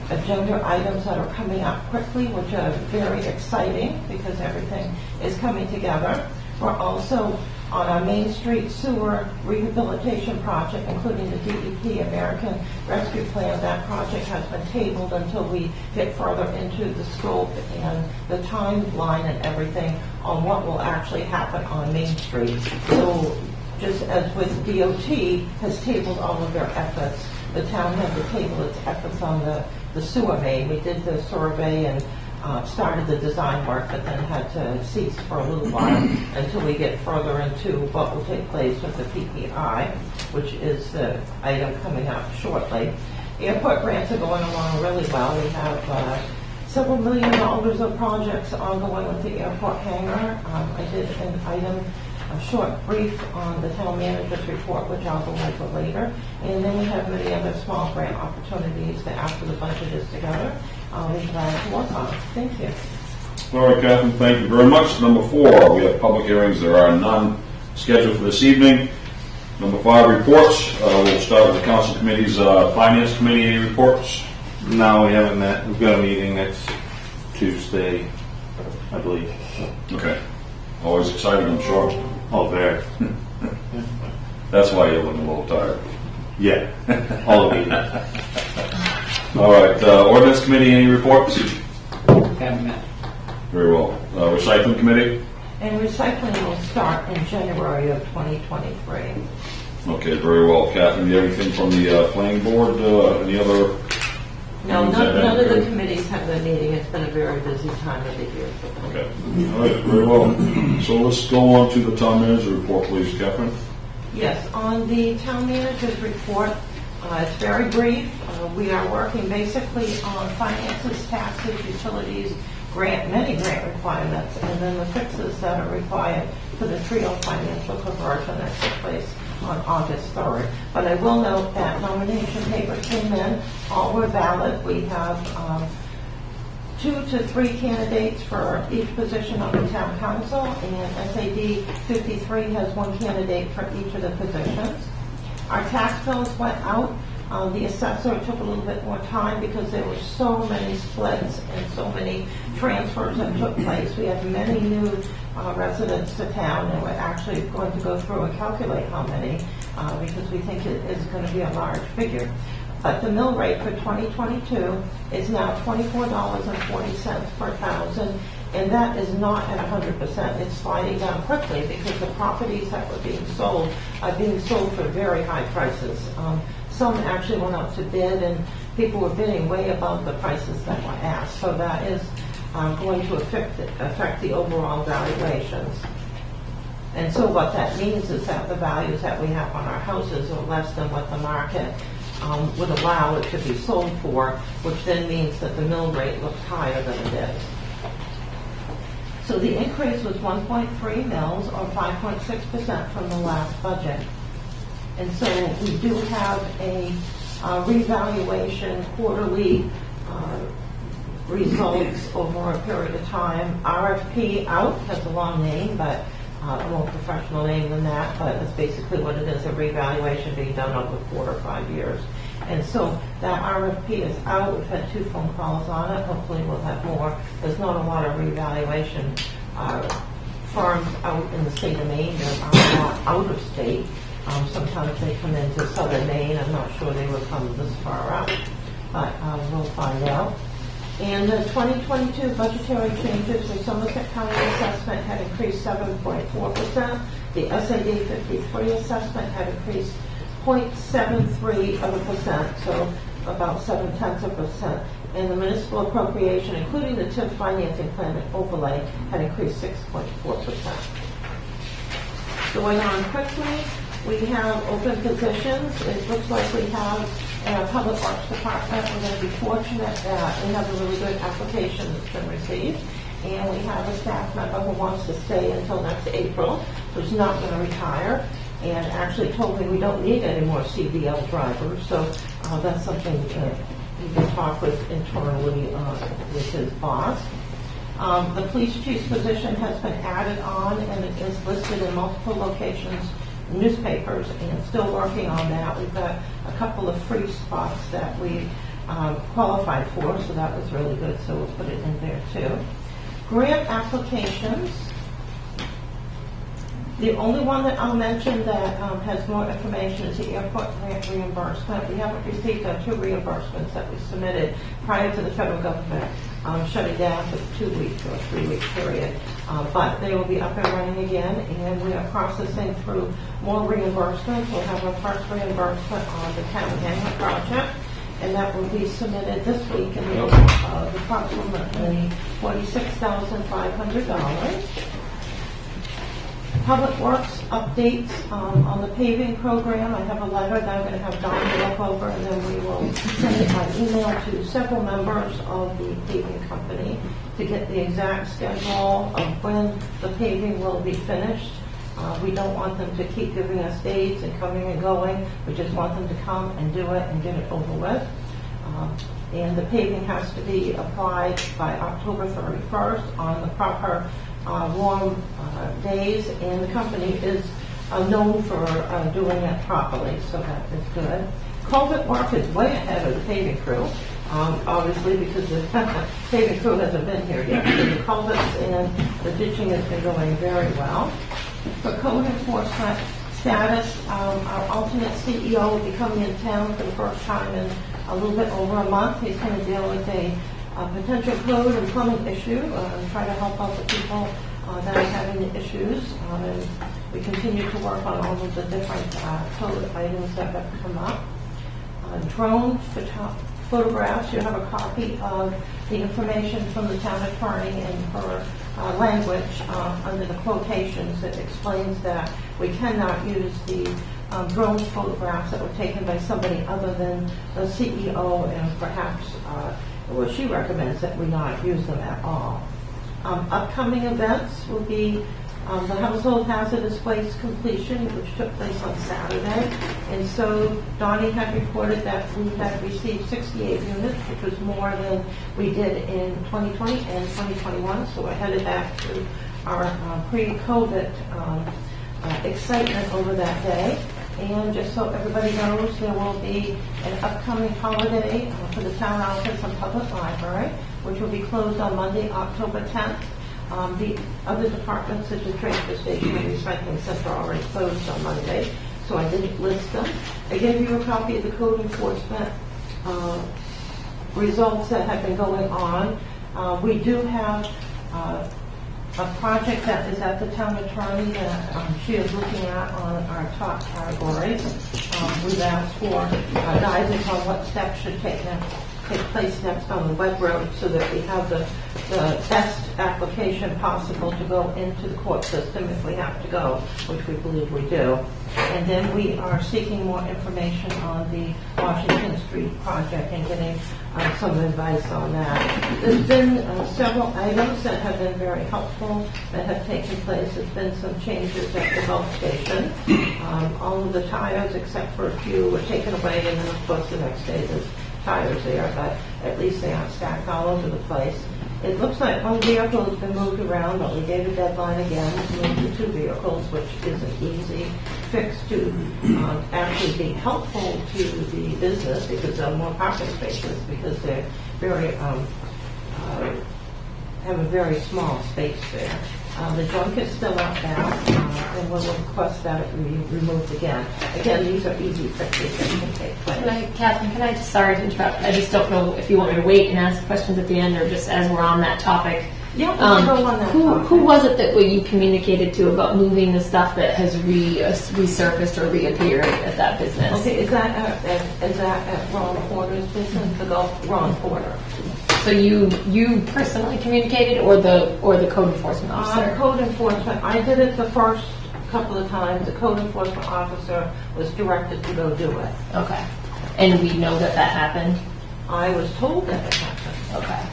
H: agenda items that are coming up quickly, which are very exciting because everything is coming together. We're also on our Main Street sewer rehabilitation project, including the DEP American Rescue Plan. That project has been tabled until we get further into the scope and the timeline and everything on what will actually happen on Main Street. So just as with DOT has tabled all of their efforts, the town had to table its efforts on the sewer main. We did the survey and started the design work, but then had to cease for a little while until we get further into what will take place with the PPI, which is the item coming up shortly. Airport grants are going along really well. We have several $1 million of projects ongoing with the airport hangar. I did an item, a short brief on the town manager's report, which I'll go over later. And then we have many other small grant opportunities that after the budget is together, we're glad to work on. Thank you.
A: All right, Catherine, thank you very much. Number 4, we have public hearings. There are none scheduled for this evening. Number 5, reports. We'll start with the council committee's finance committee. Any reports?
F: No, we haven't met. We've got a meeting next Tuesday, I believe.
A: Okay. Always exciting, I'm sure.
F: Oh, very.
A: That's why you're looking a little tired.
F: Yeah, all the meetings.
A: All right, ordinance committee, any reports?
B: Haven't met.
A: Very well. Recycling committee?
H: And recycling will start in January of 2023.
A: Okay, very well. Catherine, do you have anything from the planning board? Any other?
H: No, none of the committees have been meeting. It's been a very busy time of the year for them.
A: Okay. All right, very well. So let's go on to the town manager report, please, Catherine.
H: Yes, on the town manager's report, it's very brief. We are working basically on finances, taxes, utilities, many grant requirements, and then the fixes that are required for the TRIO financial conversion that took place on August 3rd. But I will note that nomination papers came in, all were valid. We have 2 to 3 candidates for each position on the town council, and SAD 53 has 1 candidate for each of the positions. Our tax bills went out. The assessor took a little bit more time because there were so many splits and so many transfers that took place. We have many new residents to town, and we're actually going to go through and calculate how many because we think it is going to be a large figure. But the mill rate for 2022 is now $24.40 per thousand, and that is not at 100%. It's sliding down quickly because the properties that were being sold are being sold for very high prices. Some actually went out to bid, and people were bidding way above the prices that were asked. So that is going to affect the overall valuations. And so what that means is that the values that we have on our houses are less than what the market would allow it to be sold for, which then means that the mill rate looks higher than it is. So the increase was 1.3 mils, or 5.6% from the last budget. And so we do have a revaluation quarterly results over a period of time. RFP out has a long name, but a more professional name than that, but it's basically what it is, a revaluation being done over 4 or 5 years. And so that RFP is out. We've had 2 phone calls on it. Hopefully we'll have more. There's not a lot of revaluation firms out in the state of Maine. There are a lot out of state. Sometimes they come into southern Maine. I'm not sure they would come this far out, but we'll find out. And the 2022 budgetary changes, the Somerset County assessment had increased 7.4%. The SAD 53 assessment had increased 0.73%, so about 0.7%. And the municipal appropriation, including the TIF financing plan and overlay, had increased 6.4%. Going on quickly, we have open positions. It looks like we have in our Public Works Department, we're going to be fortunate that we have a really good application that's been received. And we have a staff member who wants to stay until next April, who's not going to retire, and actually told me we don't need any more CDL drivers. So that's something you can talk with internally with his boss. The police chief's position has been added on and it is listed in multiple locations, newspapers, and still working on that. We've got a couple of free spots that we qualified for, so that was really good, so we'll put it in there too. Grant applications. The only one that I'll mention that has more information is the airport grant reimbursement. We haven't received our 2 reimbursements that we submitted prior to the federal government shutting down for the 2-week or 3-week period. But they will be up and running again, and we are processing through more reimbursements. We'll have our first reimbursement on the town hangar project, and that will be submitted this week in the approximately $46,500. Public Works updates on the paving program. I have a letter that I'm going to have Don look over, and then we will send it by email to several members of the paving company to get the exact schedule of when the paving will be finished. We don't want them to keep giving us dates and coming and going. We just want them to come and do it and get it over with. And the paving has to be applied by October 31st on the proper warm days, and the company is known for doing it properly, so that is good. Culvert work is way ahead of the paving crew, obviously because the paving crew hasn't been here yet. So the culverts and the ditching has been going very well. For code enforcement status, our alternate CEO will be coming in town for the first time in a little bit over a month. He's going to deal with a potential code and plumbing issue and try to help out the people that are having the issues. And we continue to work on all of the different code items that have come up. Drone photographs, you have a copy of the information from the town attorney in her language under the quotations that explains that we cannot use the drone photographs that were taken by somebody other than the CEO, and perhaps well, she recommends that we not use them at all. Upcoming events will be the household hazardous waste completion, which took place on Saturday. And so Donnie had reported that we had received 68 units, which was more than we did in 2020 and 2021. So we're headed back to our pre-COVID excitement over that day. And just so everybody knows, there will be an upcoming holiday for the town office and public library, which will be closed on Monday, October 10th. The other departments, such as transfer station and recycling center, are already closed on Monday, so I didn't list them. I gave you a copy of the code enforcement results that have been going on. We do have a project that is at the town attorney that she is looking at on our top categories. We've asked for guidance on what steps should take place next on the web road so that we have the best application possible to go into the court system if we have to go, which we believe we do. And then we are seeking more information on the Washington Street project and getting some advice on that. There's been several items that have been very helpful that have taken place. There's been some changes at the Gulf Station. All of the tires, except for a few, were taken away, and then of course the next day there's tires there, but at least they aren't stacked all over the place. It looks like one vehicle has been moved around, but we gave a deadline again to move to 2 vehicles, which is an easy fix to actually be helpful to the business because there are more parking spaces because they're very have a very small space there. The junk is still out now, and we'll request that it be removed again. Again, these are easy fixes that can take place.
D: Catherine, can I just, sorry to interrupt, I just don't know if you want me to wait and ask questions at the end or just as we're on that topic.
H: Yeah, we can go on that topic.
D: Who was it that you communicated to about moving the stuff that has resurfaced or reappeared at that business?
H: Okay, is that at Ron Porter's business, the Gulf Ron Porter?
D: So you personally communicated, or the code enforcement officer?
H: Code enforcement. I did it the first couple of times. The code enforcement officer was directed to go do it.
D: Okay. And we know that happened?
H: I was told that it happened.
D: Okay.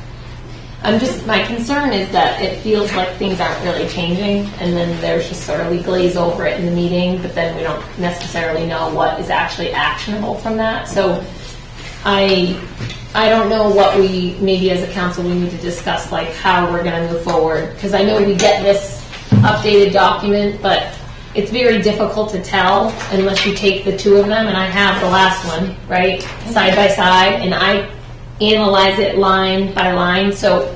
D: My concern is that it feels like things aren't really changing, and then there's just sort of, we glaze over it in the meeting, but then we don't necessarily know what is actually actionable from that. So I don't know what we, maybe as a council, we need to discuss, like, how we're gonna move forward. Because I know we get this updated document, but it's very difficult to tell unless you take the two of them, and I have the last one, right, side by side, and I analyze it line by line, so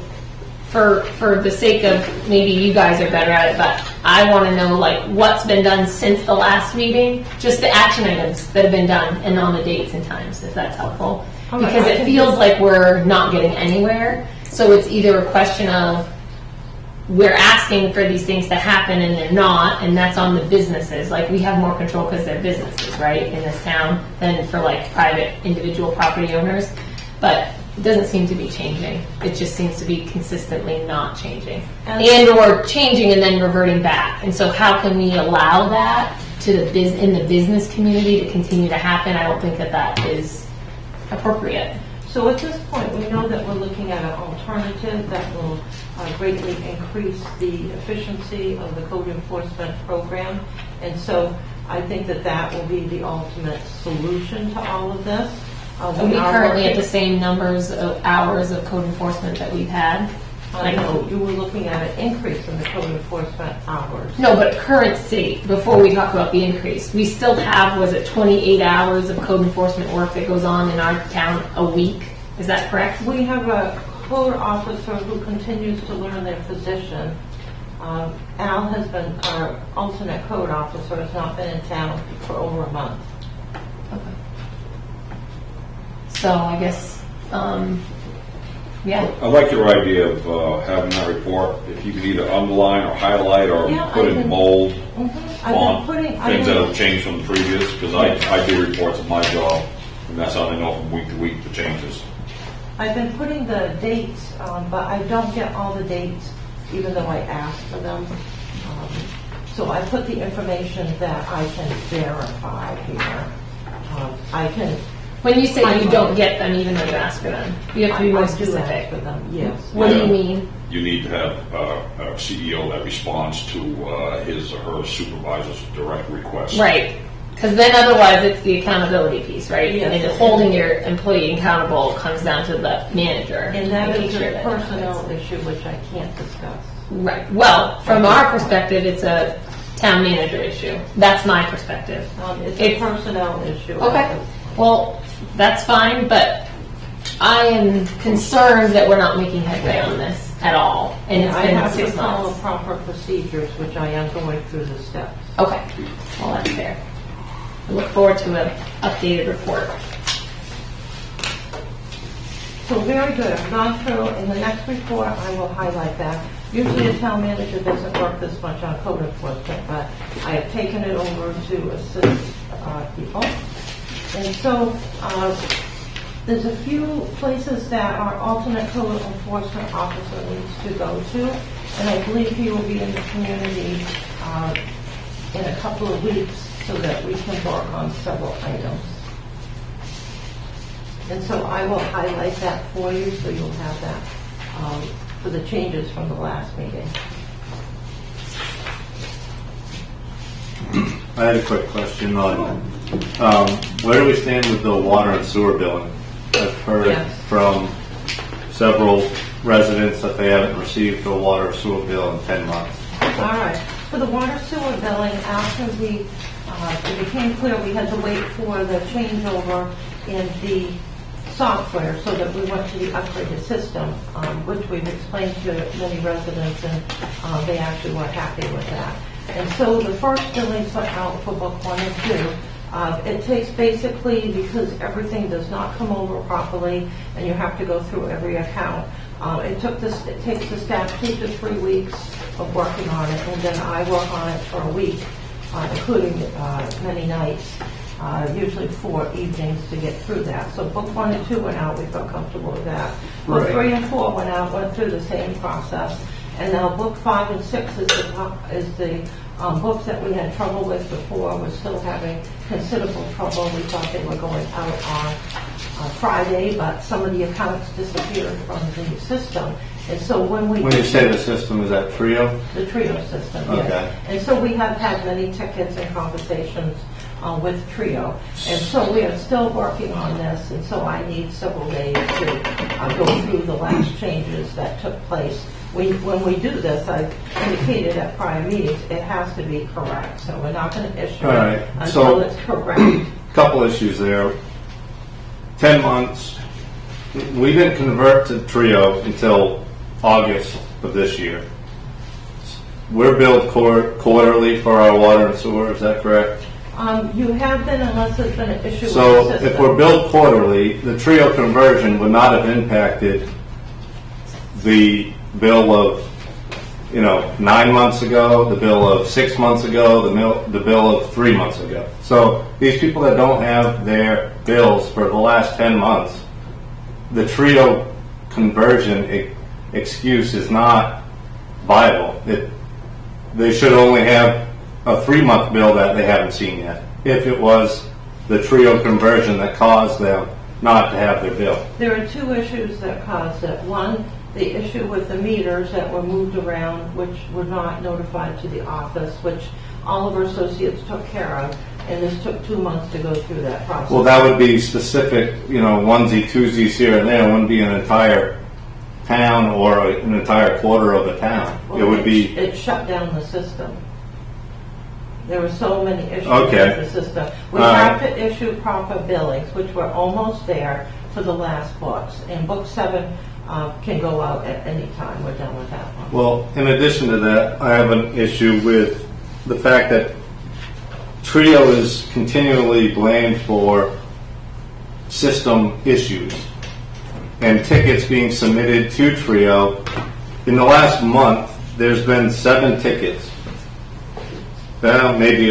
D: for the sake of, maybe you guys are better at it, but I want to know, like, what's been done since the last meeting, just the action items that have been done, and on the dates and times, if that's helpful.
H: Okay,
D: Because
H: I
D: it
H: can
D: feels
H: just-
D: like we're not getting anywhere, so it's either a question of we're asking for these things to happen and they're not, and that's on the businesses. Like, we have more control because they're businesses, right, in this town than for, like, private individual property owners. But it doesn't seem to be changing. It just seems to be consistently not changing. And or changing and then reverting back. And so how can we allow that to in the business community to continue to happen? I don't think that is appropriate.
H: So at this point, we know that we're looking at an alternative that will greatly increase the efficiency of the code enforcement program. And so I think that will be the ultimate solution to all of this.
D: Are we currently at the same numbers of hours of code enforcement that we've had?
H: No, you were looking at an increase in the code enforcement hours.
D: No, but current state, before we talk about the increase, we still have, was it 28 hours of code enforcement work that goes on in our town a week? Is that correct?
H: We have a code officer who continues to learn their position. Al has been our alternate code officer, has not been in town for over a month.
D: So I guess, yeah.
A: I like your idea of having that report, if you could either underline or highlight or
H: Yeah,
A: put
H: I
A: in
H: can-
A: bold
H: I've
A: font,
H: been
A: things that have changed from the previous, because I do reports of my job, and that's how I know from week to week the changes.
H: I've been putting the dates, but I don't get all the dates, even though I ask for them. So I put the information that I can verify here. I can.
D: When you say you don't get them, even though you ask for them, you have to be more
H: I do ask
D: specific.
H: for them, yes.
D: What do you mean?
A: You need to have a CEO that responds to his or her supervisor's direct request.
D: Right. Because then otherwise it's the accountability piece, right?
H: Yes.
D: And holding your employee accountable comes down to the manager.
H: And that
D: making
H: is
D: sure
H: a
D: that
H: personnel
D: happens.
H: issue, which I can't discuss.
D: Right. Well, from our perspective, it's a town manager issue. That's my perspective.
H: It's a
D: It's-
H: personnel issue.
D: Okay. Well, that's fine, but I am concerned that we're not making headway on this at all. And it's
H: I
D: been
H: have to
D: 6
H: follow
D: months.
H: proper procedures, which I am going through the steps.
D: Okay. Well, that's fair. I look forward to an updated report.
H: So very good. I've gone through, in the next report, I will highlight that. Usually a town manager doesn't work this much on code enforcement, but I have taken it over to assist people. And so there's a few places that our alternate code enforcement officer needs to go to, and I believe he will be in the community in a couple of weeks so that we can work on several items. And so I will highlight that for you, so you'll have that for the changes from the last meeting.
F: I had a quick question on, where do we stand with the water and sewer billing? I've heard
H: Yes.
F: from several residents that they haven't received a water or sewer bill in 10 months.
H: All right. For the water sewer billing, after it became clear we had to wait for the changeover in the software so that we went to the upgraded system, which we've explained to many residents, and they actually were happy with that. And so the first billings went out for book 1 and 2. It takes basically, because everything does not come over properly and you have to go through every account, it takes the staff 2 to 3 weeks of working on it, and then I work on it for a week, including many nights, usually 4 evenings to get through that. So book 1 and 2 went out, we felt comfortable with that. Book
F: Right.
H: 3 and 4 went out, went through the same process. And now book 5 and 6 is the books that we had trouble with before. We're still having considerable trouble. We thought they were going out on Friday, but some of the accounts disappeared from the system. And so when
F: When you say the system, is that Trio?
H: the Trio system,
F: Okay.
H: yes. And so we have had many tickets and conversations with Trio. And so we are still working on this, and so I need several days to go through the last changes that took place. When we do this, I've indicated at prior meetings, it has to be correct. So we're not going to issue
F: All right,
H: it until
F: so-
H: it's correct.
F: Couple issues there. 10 months. We didn't convert to Trio until August of this year. We're billed quarterly for our water and sewer, is that correct?
H: You have been, unless there's been an issue with
F: So
H: the system.
F: if we're billed quarterly, the Trio conversion would not have impacted the bill of, 9 months ago, the bill of 6 months ago, the bill of 3 months ago. So these people that don't have their bills for the last 10 months, the Trio conversion excuse is not viable. They should only have a 3-month bill that they haven't seen yet, if it was the Trio conversion that caused them not to have their bill.
H: There are two issues that caused it. One, the issue with the meters that were moved around, which were not notified to the office, which all of our associates took care of, and this took 2 months to go through that process.
F: Well, that would be specific, onesie, twosies here and there. It wouldn't be an entire town or an entire quarter of a town.
H: Well,
F: It would be,
H: It shut down the system. There were so many issues
F: Okay.
H: with the system. We
F: All
H: have
F: right.
H: to issue proper billings, which we're almost there for the last books. And book 7 can go out at any time. We're done with that one.
F: well, in addition to that, I have an issue with the fact that Trio is continually blamed for system issues and tickets being submitted to Trio. In the last month, there's been 7 tickets. Maybe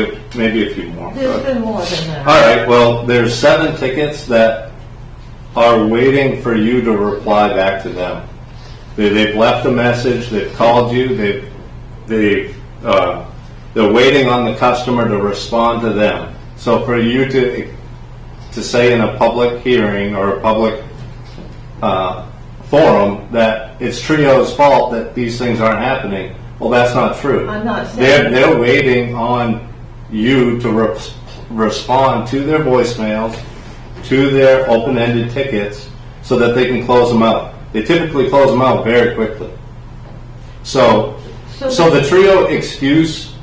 F: a few more.
H: There's
F: but-
H: been more than that.
F: All right, well, there's 7 tickets that are waiting for you to reply back to them. They've left a message, they've called you, they're waiting on the customer to respond to them. So for you to say in a public hearing or a public forum that it's Trio's fault that these things aren't happening, well, that's not true.
H: I'm not saying-
F: They're waiting on you to respond to their voicemails, to their open-ended tickets, so that they can close them out. They typically close them out very quickly. So the Trio excuse,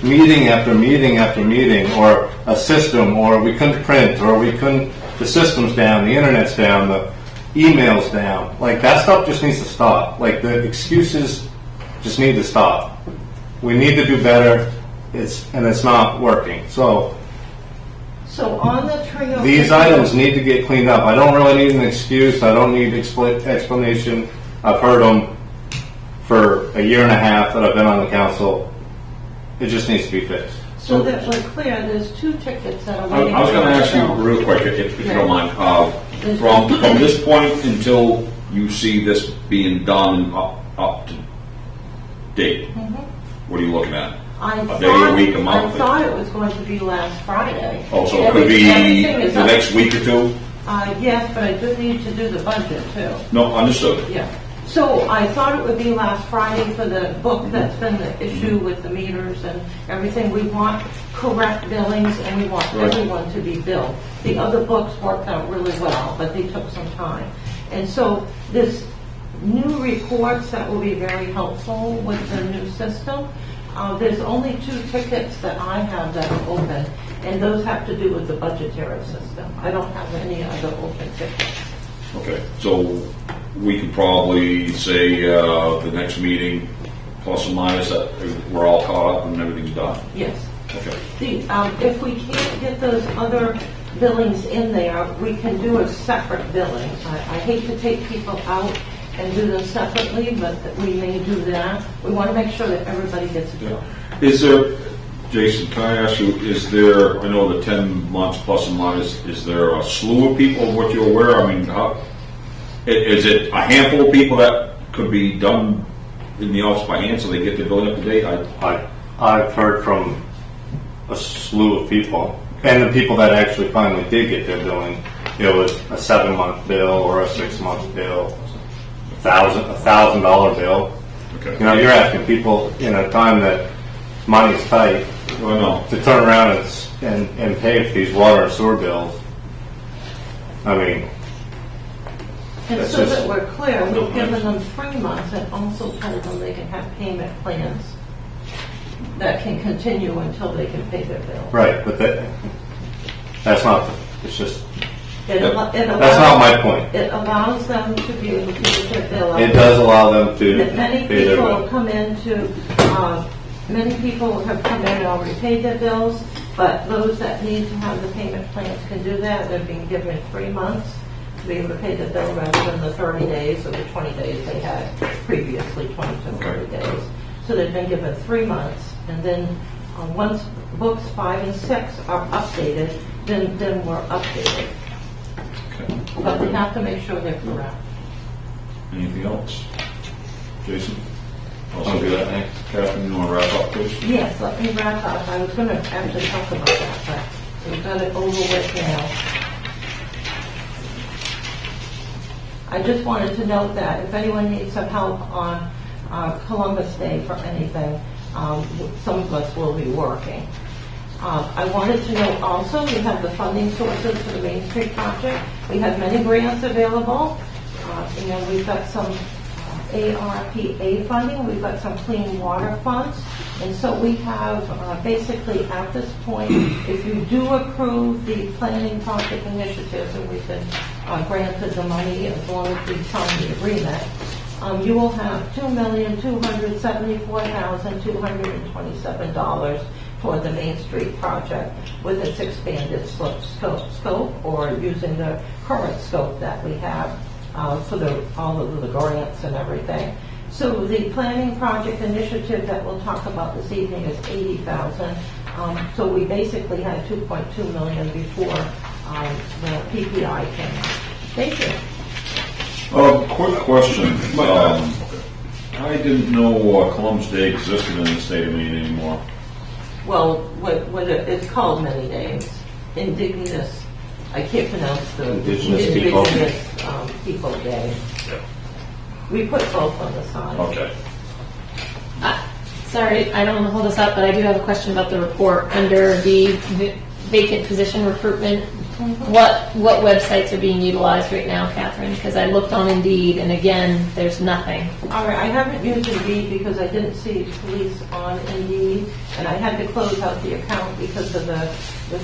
F: meeting after meeting after meeting, or a system, or we couldn't print, or the system's down, the internet's down, the email's down, like that stuff just needs to stop. Like the excuses just need to stop. We need to do better, and it's not working. So
H: on the Trio...
F: these items need to get cleaned up. I don't really need an excuse. I don't need explanation. I've heard them for a year and a half that I've been on the council. It just needs to be fixed.
H: So that we're clear, there's 2 tickets that are
A: I
H: waiting.
A: was going to
H: for
A: ask you
H: us.
A: real quick, if you don't mind,
H: There's
A: from
H: one-
A: this point until you see this being done up to date, what are you looking at?
H: I
A: A day, a week, a month?
H: I thought it was going to be last Friday.
A: Oh, so it could be
H: Everything is
A: the
H: up.
A: next week or two?
H: Yes, but I do need to do the budget too.
A: No, understood.
H: Yeah. So I thought it would be last Friday for the book that's been the issue with the meters and everything. We want correct billings and we want
A: Right.
H: everyone to be billed. The other books worked out really well, but they took some time. And so this new reports that will be very helpful with the new system. There's only 2 tickets that I have that are open, and those have to do with the budgetary system. I don't have any other open tickets.
A: Okay, so we could probably say the next meeting, plus or minus, that we're all caught up and everything's done.
H: Yes.
A: Okay.
H: If we can't get those other billings in there, we can do a separate billing. I hate to take people out and do them separately, but we may do that. We want to make sure that everybody gets a bill.
A: Is there, Jason, can I ask you, is there, I know the 10 months plus or minus, is there a slew of people of what you're aware? I mean, is it a handful of people that could be done in the office by hand so they get their billing up to date?
F: I've heard from a slew of people, and the people that actually finally did get their billing, it was a 7-month bill or a 6-month bill, $1,000 bill.
A: Okay.
F: You're asking people in a time that money's tight
A: Well, no.
F: to turn around and and pay for these water and sewer bills. I mean,
H: And
F: That's
H: so
F: just-
H: that we're clear, we've given them 3 months and also told them they can have payment plans that can continue until they can pay their bill.
F: right, but that's not, it's just,
H: It al- it
F: that's not
H: allows-
F: my point.
H: It allows them to be able to get their bill out.
F: It does allow them to
H: That many
F: pay their
H: people
F: bill.
H: come into, many people have come in and already paid their bills, but those that need to have the payment plans can do that. They're being given 3 months to be able to pay the bill rather than the 30 days or the 20 days they had previously, 20 to 30 days. So they've been given 3 months, and then once books 5 and 6 are updated, then we're updated.
A: Okay.
H: But we have to make sure they're correct.
A: Anything else? Jason? Also do that. Catherine, you want to wrap up, please?
H: Yes, let me wrap up. I was going to actually talk about that, but we've got it over with now. I just wanted to note that if anyone needs some help on Columbus Day for anything, some of us will be working. I wanted to note also, we have the funding sources for the Main Street project. We have many grants available, and we've got some ARPA funding, we've got some clean water funds, and so we have basically at this point, if you do approve the planning project initiatives, and we've been granted the money as long as we sign the agreement, you will have $2,274,227 for the Main Street project with its expanded scope, or using the current scope that we have for all of the grants and everything. So the planning project initiative that we'll talk about this evening is $80,000. So we basically had $2.2 million before the PPI came out. Thank you.
A: Quick question. I didn't know Columbus Day existed in the state of Maine anymore.
H: Well, it's called many names. Indigenous, I can't pronounce the
F: Indigenous people.
H: People Day. We put both on the side.
A: Okay.
D: Sorry, I don't want to hold us up, but I do have a question about the report under the vacant position recruitment. What websites are being utilized right now, Catherine? Because I looked on Indeed, and again, there's nothing.
H: All right, I haven't used Indeed because I didn't see police on Indeed, and I had to close out the account because of the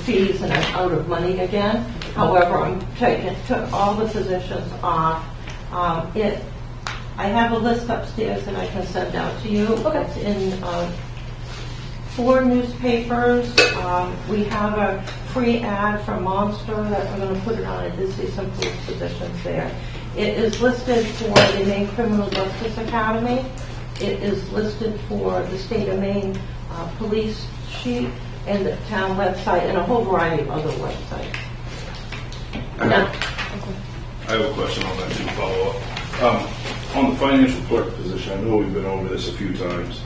H: fees, and I'm out of money again. However, I'm took all the positions off. I have a list upstairs that I can send out to you. It's in 4 newspapers. We have a free ad for Monster that we're going to put it on. I did see some police positions there. It is listed for the Maine Criminal Justice Academy. It is listed for the state of Maine police sheet and the town website and a whole variety of other websites.
D: No.
I: I have a question on that too, follow up. On the financial clerk position, I know we've been over this a few times.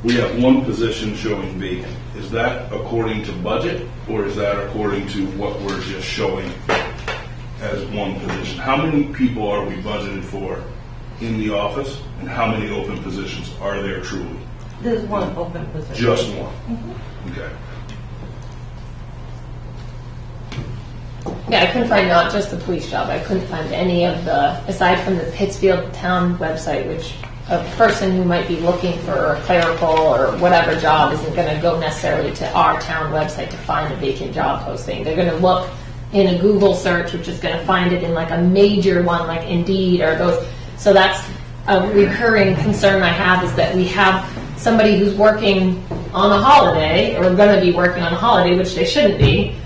I: We have one position showing vacant. Is that according to budget, or is that according to what we're just showing as one position? How many people are we budgeted for in the office, and how many open positions are there truly?
H: There's one open position.
I: Just one? Okay.
D: Yeah, I couldn't find not just the police job. I couldn't find any of the, aside from the Pittsfield town website, which a person who might be looking for a clerical or whatever job isn't going to go necessarily to our town website to find a vacant job posting. They're going to look in a Google search, which is going to find it in like a major one like Indeed or those. So that's a recurring concern I have, is that we have somebody who's working on a holiday or going to be working on a holiday, which they shouldn't be,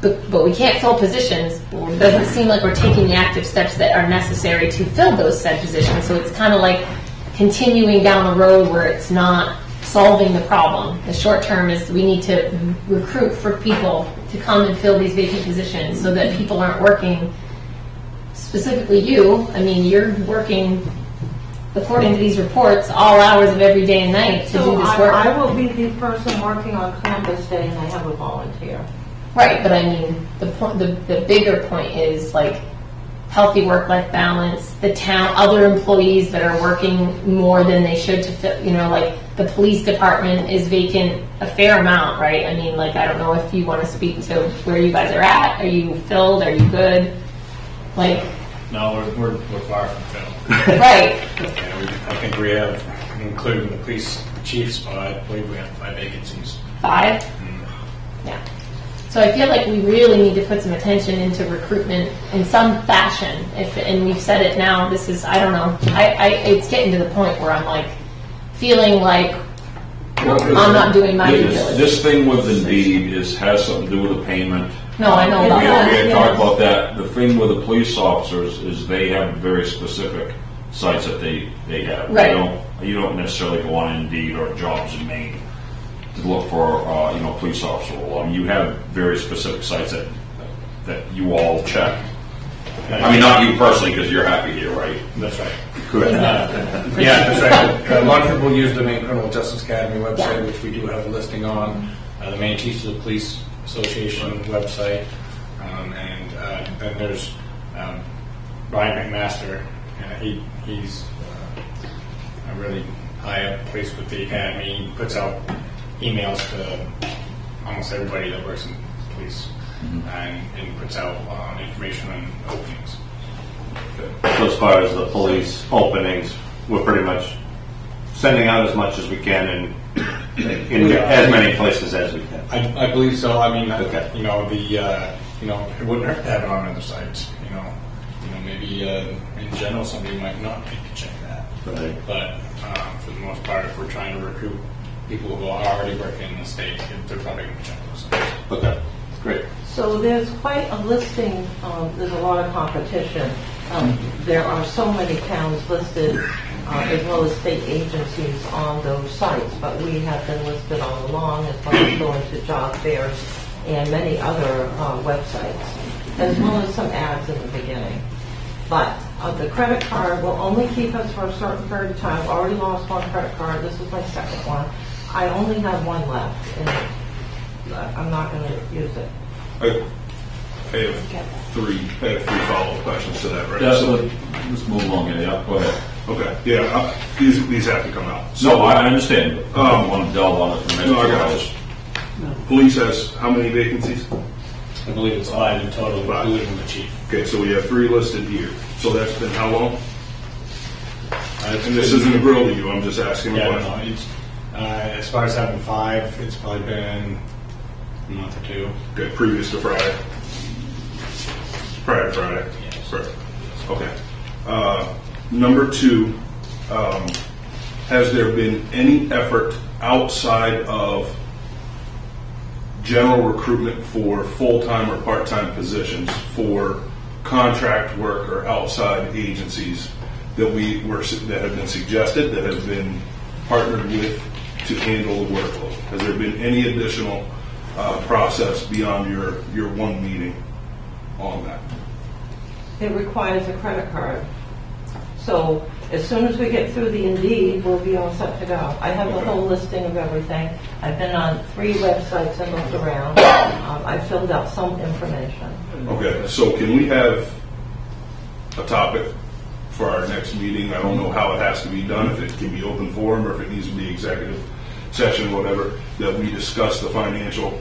D: but we can't fill positions. It doesn't seem like we're taking the active steps that are necessary to fill those said positions. So it's kind of like continuing down a road where it's not solving the problem. The short term is we need to recruit for people to come and fill these vacant positions so that people aren't working, specifically you. I mean, you're working, according to these reports, all hours of every day and night to do this work.
H: I will be the person working on Columbus Day, and I have a volunteer.
D: Right, but I mean, the bigger point is, like, healthy work-life balance, the town, other employees that are working more than they should to fit, like the police department is vacant a fair amount, right? I mean, like, I don't know if you want to speak to where you guys are at. Are you filled? Are you good? Like,
J: No, we're far from filled.
D: right.
J: I think we have, including the police chief spot, I believe we have 5 vacancies.
D: 5? Yeah. So I feel like we really need to put some attention into recruitment in some fashion. And we've said it now, this is, I don't know, it's getting to the point where I'm like, feeling like I'm not doing my due diligence.
A: This thing with Indeed has something to do with the payment.
D: No, I know
A: We
D: about that.
A: had talked about that. The thing with the police officers is they have very specific sites that they have.
D: Right.
A: You don't necessarily go on Indeed or Jobs in Maine to look for, police officer role. I mean, you have very specific sites that you all check. I mean, not you personally, because you're happy here, right?
J: That's right.
F: Correct.
J: Yeah, that's right. A lot of people use the Maine Criminal Justice Academy website,
D: Yeah.
J: which we do have a listing on, the Maine Teachers of Police Association website, and then there's Brian McMaster. He's a really high up place with the academy. He puts out emails to almost everybody that works in police, and puts out information on openings.
F: So as far as the police openings, we're pretty much sending out as much as we can in as many places as we can.
J: I believe so. I mean,
F: Okay.
J: it wouldn't hurt to have it on other sites. Maybe in general somebody might not need to check that.
F: Right.
J: But for the most part, if we're trying to recruit people who are already working in the state, they're probably going to check those sites.
F: Okay, great.
H: So there's quite a listing, there's a lot of competition. There are so many towns listed, as well as state agencies on those sites, but we have been listed all along, as well as going to job fairs and many other websites, as well as some ads in the beginning. But the credit card will only keep us for a certain period of time. I've already lost one credit card. This is my second one. I only have one left, and I'm not going to use it.
I: I have three follow-up questions to that, right?
A: Yeah, so let's move along here, yeah, go ahead.
I: Okay, yeah, these have to come out.
A: No, I understand, but I don't want to delve on it for a minute.
I: No, I got it. Police has how many vacancies?
J: I believe it's 5 in total, including the chief.
I: Okay, so we have 3 listed here. So that's been how long? And this isn't a grill to you, I'm just asking a
J: Yeah,
I: question.
J: no, it's, as far as having 5, it's probably been a month or 2.
I: Okay, previous to Friday? Prior to Friday?
J: Yes.
I: Correct. Okay. Number 2, has there been any effort outside of general recruitment for full-time or part-time positions for contract work or outside agencies that that have been suggested, that have been partnered with to handle the workload? Has there been any additional process beyond your one meeting on that?
H: It requires a credit card. So as soon as we get through the Indeed, we'll be all set to go. I have the
I: Okay.
H: whole listing of everything. I've been on 3 websites and looked around. I filled out some information.
I: Okay, so can we have a topic for our next meeting? I don't know how it has to be done, if it can be open forum or if it needs to be executive session, whatever, that we discuss the financial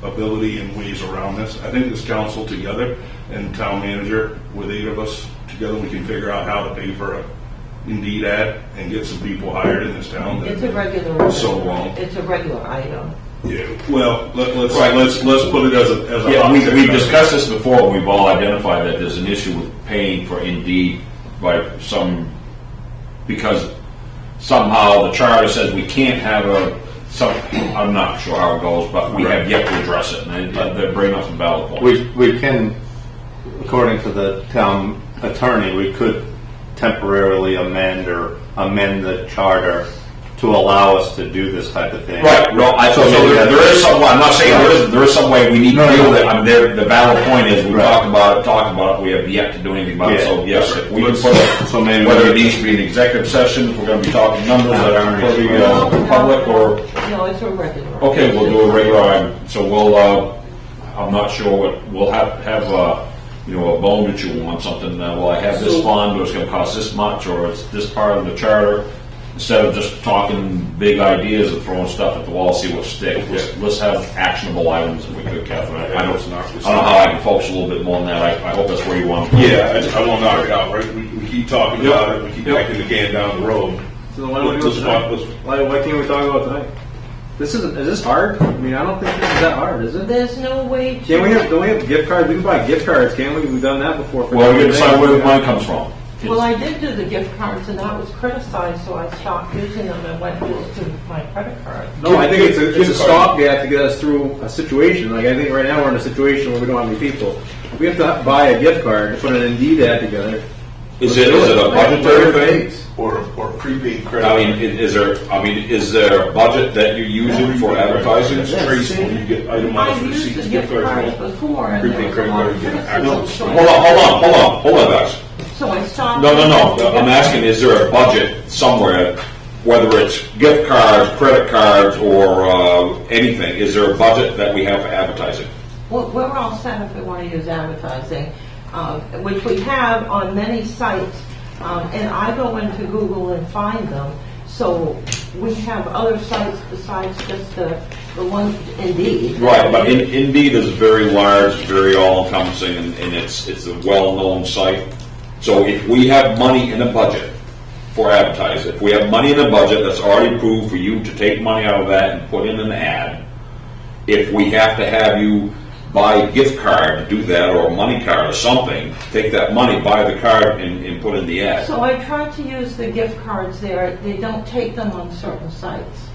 I: ability and ways around this. I think this council together and town manager, with 8 of us together, we can figure out how to pay for a Indeed ad and get some people hired in this town.
H: It's a regular.
I: So long.
H: It's a regular item.
I: Yeah, well, let's put it as a.
A: Yeah, we discussed this before, we've all identified that there's an issue with paying for Indeed by because somehow the charter says we can't have I'm not sure how it goes, but we have yet to address it, and they're bringing up some valid points.
F: We can, according to the town attorney, we could temporarily amend the charter to allow us to do this type of thing.
A: Right, well, so there is some, I'm not saying there is some way we need to deal with it. The valid point is, we talked about it, we have yet to do anything about it, so yes, if we can put it,
F: So maybe
A: whether it needs to be an executive session, if we're gonna be talking numbers that aren't for the public, or,
H: No, it's a regular.
A: okay, we'll do a regular item, so we'll, I'm not sure what, we'll have a bone to chew on, something, well, I have this fund, or it's gonna cost this much, or it's this part of the charter, instead of just talking big ideas and throwing stuff at the wall, see what sticks. Let's have actionable items if we could, Catherine. I don't know how I can focus a little bit more on that. I hope that's where you want to.
I: Yeah, I won't knock it out, right? We keep talking about it, we keep kicking the can down the road.
C: So why don't we do it tonight? Why can't we talk about it tonight? Is this hard? I mean, I don't think this is that hard, is it?
H: There's no way to.
C: Don't we have gift cards? We can buy gift cards, can't we? We've done that before.
A: Well, we can decide where the money comes from.
H: Well, I did do the gift cards, and that was criticized, so I stopped using them and went to my credit card.
C: No, I think it's a stopgap to get us through a situation. Like, I think right now we're in a situation where we don't have any people. We have to buy a gift card to put an Indeed ad together.
A: Is it a budgetary thing?
I: Or prepaid credit.
A: I mean, is there a budget that you're using for advertising?
I: It's crazy when you get
H: I've
I: itemized
H: used
I: receipts,
H: the
I: gift
H: gift
I: cards.
H: cards before, and there
I: Prepaid
H: was a
I: credit
H: lot
I: card,
H: of
I: you get
H: criticism,
I: access.
H: so
A: Hold on, guys.
H: So I stopped.
A: No. I'm asking, is there a budget somewhere, whether it's gift cards, credit cards, or anything? Is there a budget that we have for advertising?
H: Well, we're all set if we want to use advertising, which we have on many sites, and I go into Google and find them. So we have other sites besides just the one Indeed.
A: Right, but Indeed is very large, very all-encompassing, and it's a well-known site. So if we have money in a budget for advertising, if we have money in a budget that's already approved for you to take money out of that and put in an ad, if we have to have you buy a gift card to do that, or a money card or something, take that money, buy the card, and put in the ad.
H: So I tried to use the gift cards there. They don't take them on certain sites.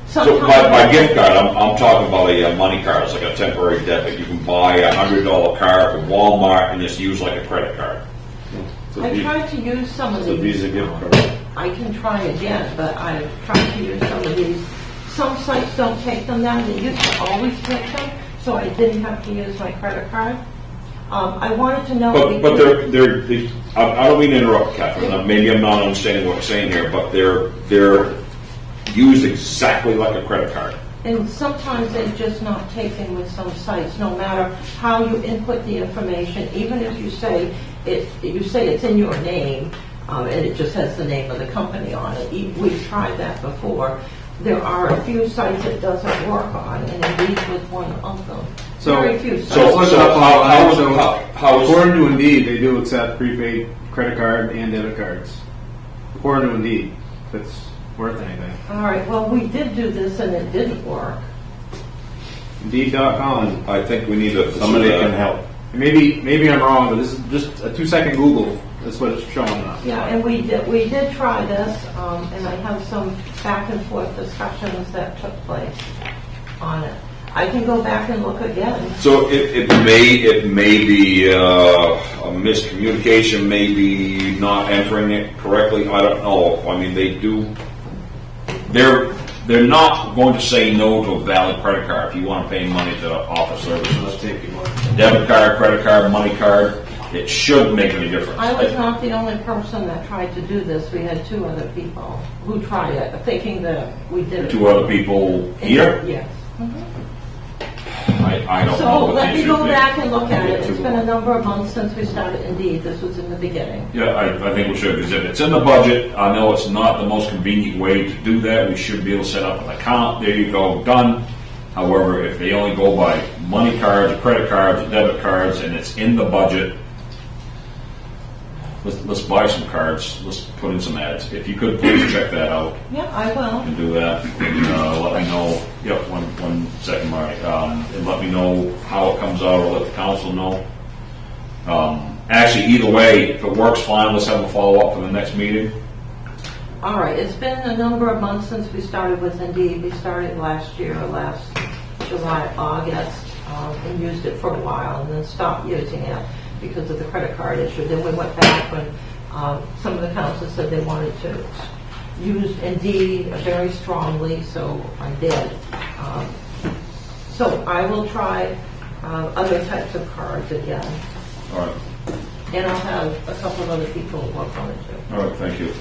A: So by gift card, I'm talking about a money card. It's like a temporary debit. You can buy $100 card from Walmart and just use like a credit card.
H: I tried to use some of these.
I: Visa gift card.
H: I can try again, but I've tried to use some of these. Some sites don't take them now. They used to always take them, so I didn't have to use my credit card. I wanted to know.
A: But I don't mean to interrupt, Catherine. Maybe I'm not understanding what you're saying here, but they're used exactly like a credit card.
H: And sometimes they're just not taken with some sites, no matter how you input the information, even if you say it's in your name, and it just has the name of the company on it. We've tried that before. There are a few sites it doesn't work on, and Indeed was one of them. Very few sites.
C: According to Indeed, they do accept prepaid credit card and debit cards. According to Indeed, that's worth anything.
H: All right, well, we did do this and it didn't work.
C: Indeed.com.
A: I think we need to.
F: Somebody can help.
C: Maybe I'm wrong, but this is just a 2-second Google. That's what it's showing up.
H: Yeah, and we did try this, and I have some back and forth discussions that took place on it. I can go back and look again.
A: So it may be a miscommunication, maybe not entering it correctly. I don't know. I mean, they do. They're not going to say no to a valid credit card if you want to pay money to offer services. Debit card, credit card, money card. It shouldn't make any difference.
H: I was not the only person that tried to do this. We had 2 other people who tried it, thinking that we did it.
A: 2 other people here?
H: Yes.
A: I don't know.
H: So
A: what
H: let
A: the
H: me go
A: issue is.
H: back and look at it. It's been a number of months since we started Indeed. This was in the beginning.
A: Yeah, I think we should, because if it's in the budget, I know it's not the most convenient way to do that. We should be able to set up an account. There you go, done. However, if they only go by money cards, credit cards, debit cards, and it's in the budget, let's buy some cards. Let's put in some ads. If you could please check that out
H: Yeah, I will.
A: and do that, and let me know. Yep, one second, Marty. And let me know how it comes out, or let the council know. Actually, either way, if it works fine, let's have a follow-up for the next meeting.
H: All right, it's been a number of months since we started with Indeed. We started last July, August, and used it for a while, and then stopped using it because of the credit card issue. Then we went back when some of the council said they wanted to use Indeed very strongly, so I did. So I will try other types of cards again,
A: All right.
H: and I'll have a couple of other people work on it too.
A: All right, thank you.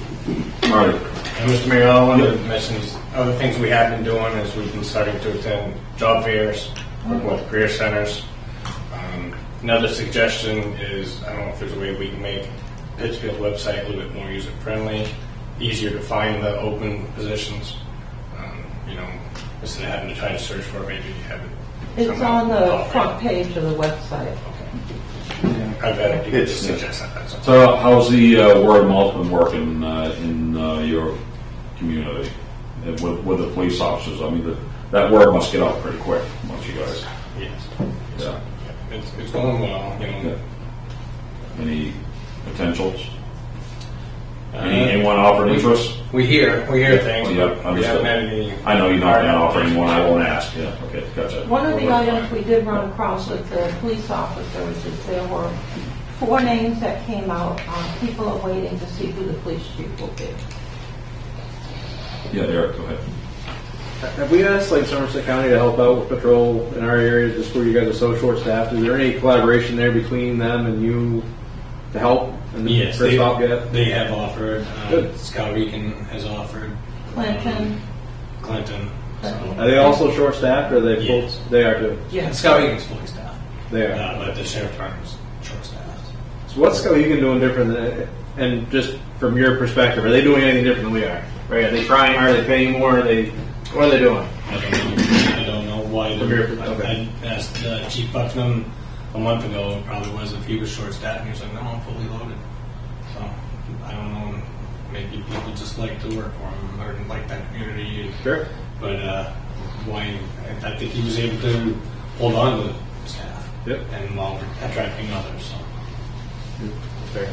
A: Marty.
J: And Mr. Mayor, I wanted to mention other things we have been doing is we've been starting to attend job fairs, work with career centers. Another suggestion is, I don't know if there's a way we can make Pittsfield website a little bit more user-friendly, easier to find the open positions. Instead of having to try to search for it, maybe you have it.
H: It's
J: somehow
H: on the
J: offered.
H: front page of the website.
J: I bet you could just suggest that. That's all.
A: So how's the word of mouth been working in your community with the police officers? I mean, that word must get out pretty quick amongst you guys.
J: Yes.
A: Yeah.
J: It's going well.
A: Yeah. Any potentials? Anyone offer interest?
J: We hear things.
A: Yeah,
J: but we
A: understood.
J: haven't had any.
A: I know you're not going to offer anyone. I won't ask. Yeah. Okay. Gotcha.
H: One of the items we did run across with the police officers is there were 4 names that came out. People are waiting to see who the police chief will be.
A: Yeah, Eric, go ahead.
C: Have we asked like Somerset County to help out with patrol in our areas just where you guys are so short staffed? Is there any collaboration there between them and you to help? And
J: Yes,
C: first stopgap?
J: they have offered.
C: Good.
J: Scott Regan has offered.
H: Clinton.
J: Clinton. So.
C: Are they also short staffed or are they full?
J: Yes.
C: They are too.
H: Yeah.
J: Scott Regan's fully staffed,
C: They are.
J: but the sheriff's department's short staffed.
C: So what's Skowhegan doing different than, and just from your perspective, are they doing anything different than we are? Right? Are they trying? Are they paying more? What are they doing?
J: I don't know why.
C: From your perspective.
J: I asked Chief Bucknam a month ago. It probably was if he was short staffed. And he was like, "No, I'm fully loaded." So I don't know. Maybe people just like to work for him or like that community.
C: Sure.
J: But why? I think he was able to hold on to the staff.
C: Yep.
J: And while attracting others. So.
C: Fair.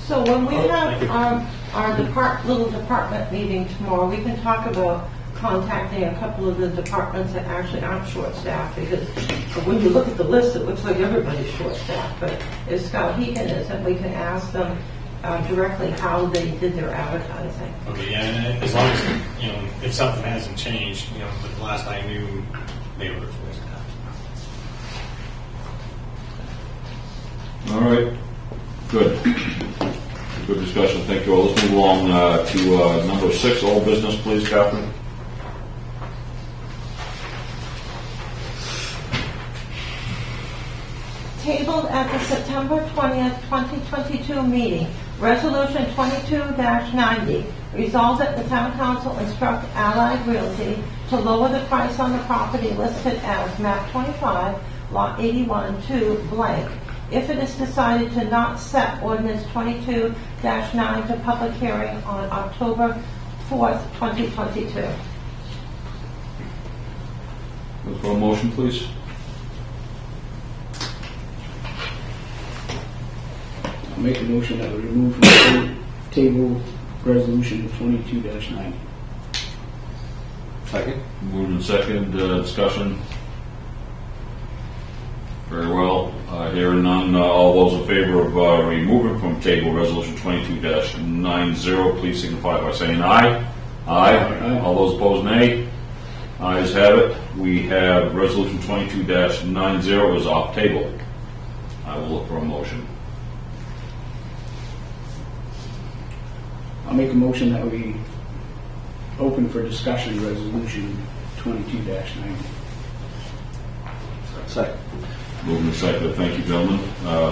H: So when we
J: thank you.
H: have our little department meeting tomorrow, we can talk about contacting a couple of the departments that actually aren't short-staffed, because when you look at the list, it looks like everybody's short-staffed, but if Skowhegan isn't, we can ask them directly how they did their advertising.
J: Okay, yeah, and as long as, if something hasn't changed, but the last I knew, they were fully staffed.
A: All right. Good. Good discussion. Thank you all. Let's move along to number 6, old business, please, Catherine.
H: Tabled at the September 20th, 2022 meeting, Resolution 22-90, resolved that the Town Council instruct Allied Realty to lower the price on the property listed as map 25, lot 81 to blank, if it is decided to not set ordinance 22-9 to public hearing on October 4th, 2022.
A: Look for a motion, please.
B: I'll make a motion that we remove from the table resolution 22-90.
C: Second.
A: Moved and second. Discussion. Very well. Hearing none. All those in favor of removing from table resolution 22-90, please signify by saying aye. Aye. All those opposed, nay. Ayes have it. We have resolution 22-90 is off table. I will look for a motion.
B: I'll make a motion that we open for discussion resolution 22-90.
C: Second.
A: Moved and seconded. Thank you, gentlemen.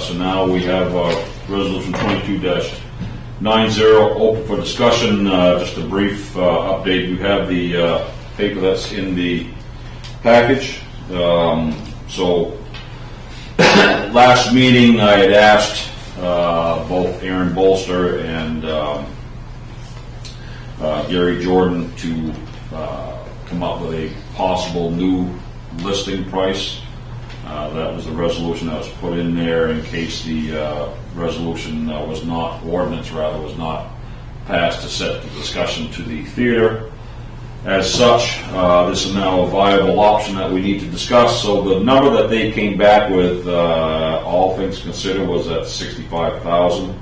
A: So now we have resolution 22-90 open for discussion. Just a brief update. You have the paper that's in the package. So last meeting I had asked both Aaron Bolster and Gary Jordan to come up with a possible new listing price. That was the resolution that was put in there in case the resolution ordinance was not passed to set the discussion to the theater. As such, this is now a viable option that we need to discuss. So the number that they came back with, all things considered, was at $65,000.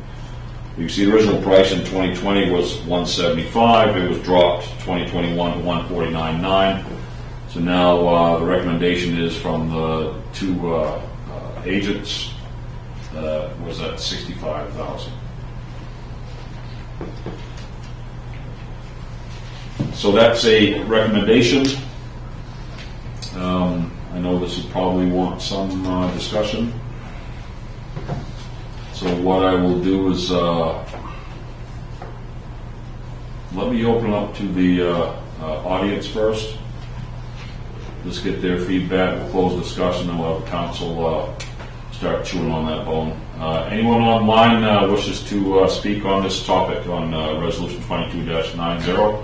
A: You see, the original price in 2020 was $175,000. It was dropped 2021 to $149,900. So now the recommendation is from the two agents was at $65,000. So that's a recommendation. I know this will probably want some discussion. So what I will do is, let me open up to the audience first. Let's get their feedback, we'll close discussion, and we'll have council start chewing on that bone. Anyone online wishes to speak on this topic on Resolution 22-90?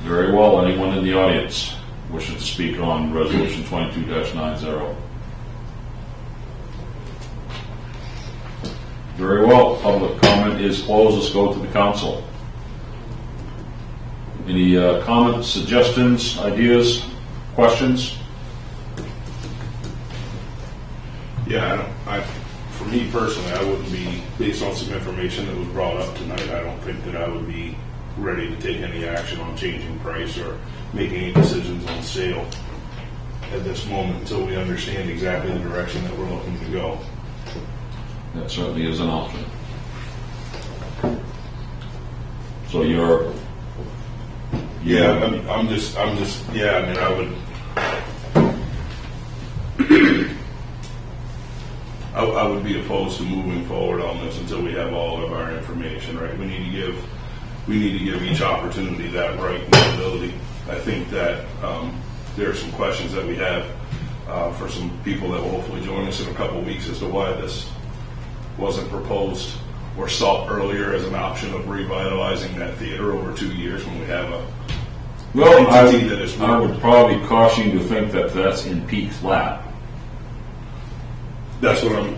A: Very well. Anyone in the audience wishing to speak on Resolution 22-90? Very well. Public comment is closed. Let's go to the council. Any comments, suggestions, ideas, questions?
I: Yeah, for me personally, I wouldn't be, based on some information that was brought up tonight, I don't think that I would be ready to take any action on changing price or making any decisions on sale at this moment until we understand exactly the direction that we're looking to go.
A: That certainly is an option. So you're...
I: Yeah, I'm just, yeah, I mean, I would, I would be opposed to moving forward on this until we have all of our information, right? We need to give each opportunity that right and ability. I think that there are some questions that we have for some people that will hopefully join us in a couple of weeks as to why this wasn't proposed or sought earlier as an option of revitalizing that theater over 2 years when we have a entity that is.
A: I would probably caution you to think that that's in Pete's lap.
I: That's what I'm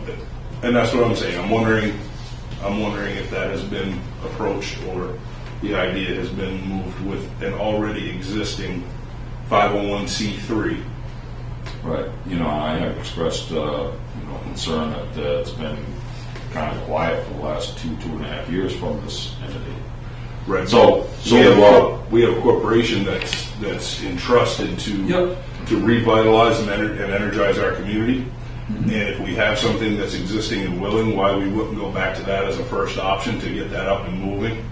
I: saying. I'm wondering if that has been approached or the idea has been moved with an already existing 501c3.
A: Right. I have expressed concern that it's been kind of quiet for the last 2.5 years from this entity.
I: Right.
A: So
I: we have a corporation that's entrusted to revitalize and energize our community. Mm-hmm. And if we have something that's existing and willing, why we wouldn't go back to that as a first option to get that up and moving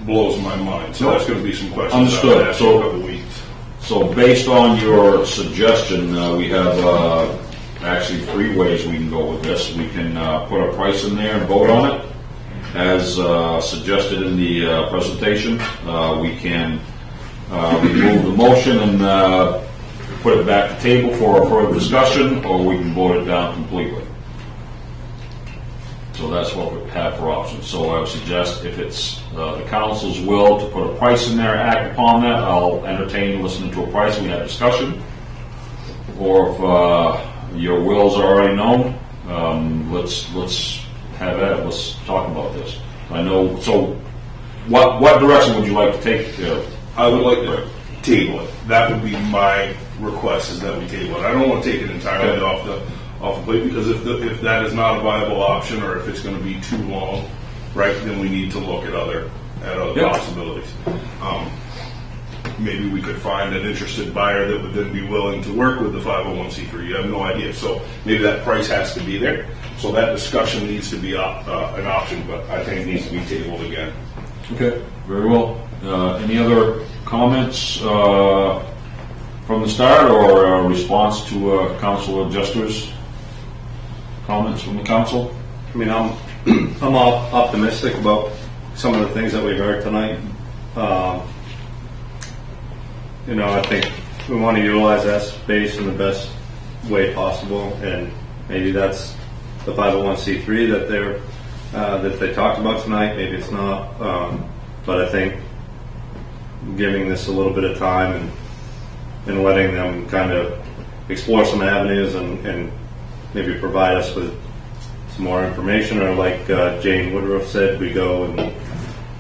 I: blows my mind. So that's going to be some questions.
A: Understood.
I: I'll ask in a couple of weeks.
A: So based on your suggestion, we have actually 3 ways we can go with this. We can put a price in there and vote on it, as suggested in the presentation. We can remove the motion and put it back to table for further discussion, or we can vote it down completely. So that's what we have for options. So I would suggest, if it's the council's will to put a price in there and act upon that, I'll entertain listening to a price and we have discussion. Or if your wills are already known, let's have that. Let's talk about this. I know. So, what direction would you like to take?
I: I would like to table it. That would be my request, is that we table it. I don't want to take it entirely off the plate, because if that is not a viable option, or if it's going to be too long, right, then we need to look at other possibilities. Maybe we could find an interested buyer that would then be willing to work with the 501c3. You have no idea. So maybe that price has to be there. So that discussion needs to be an option, but I think it needs to be tabled again.
A: Okay, very well. Any other comments from the start, or a response to Councilor Jester's comments from the council?
F: I mean, I'm optimistic about some of the things that we heard tonight. I think we want to utilize that space in the best way possible, and maybe that's the 501c3 that they talked about tonight. Maybe it's not, but I think giving this a little bit of time and letting them kind of explore some avenues and maybe provide us with some more information, or like Jane Woodruff said, we go and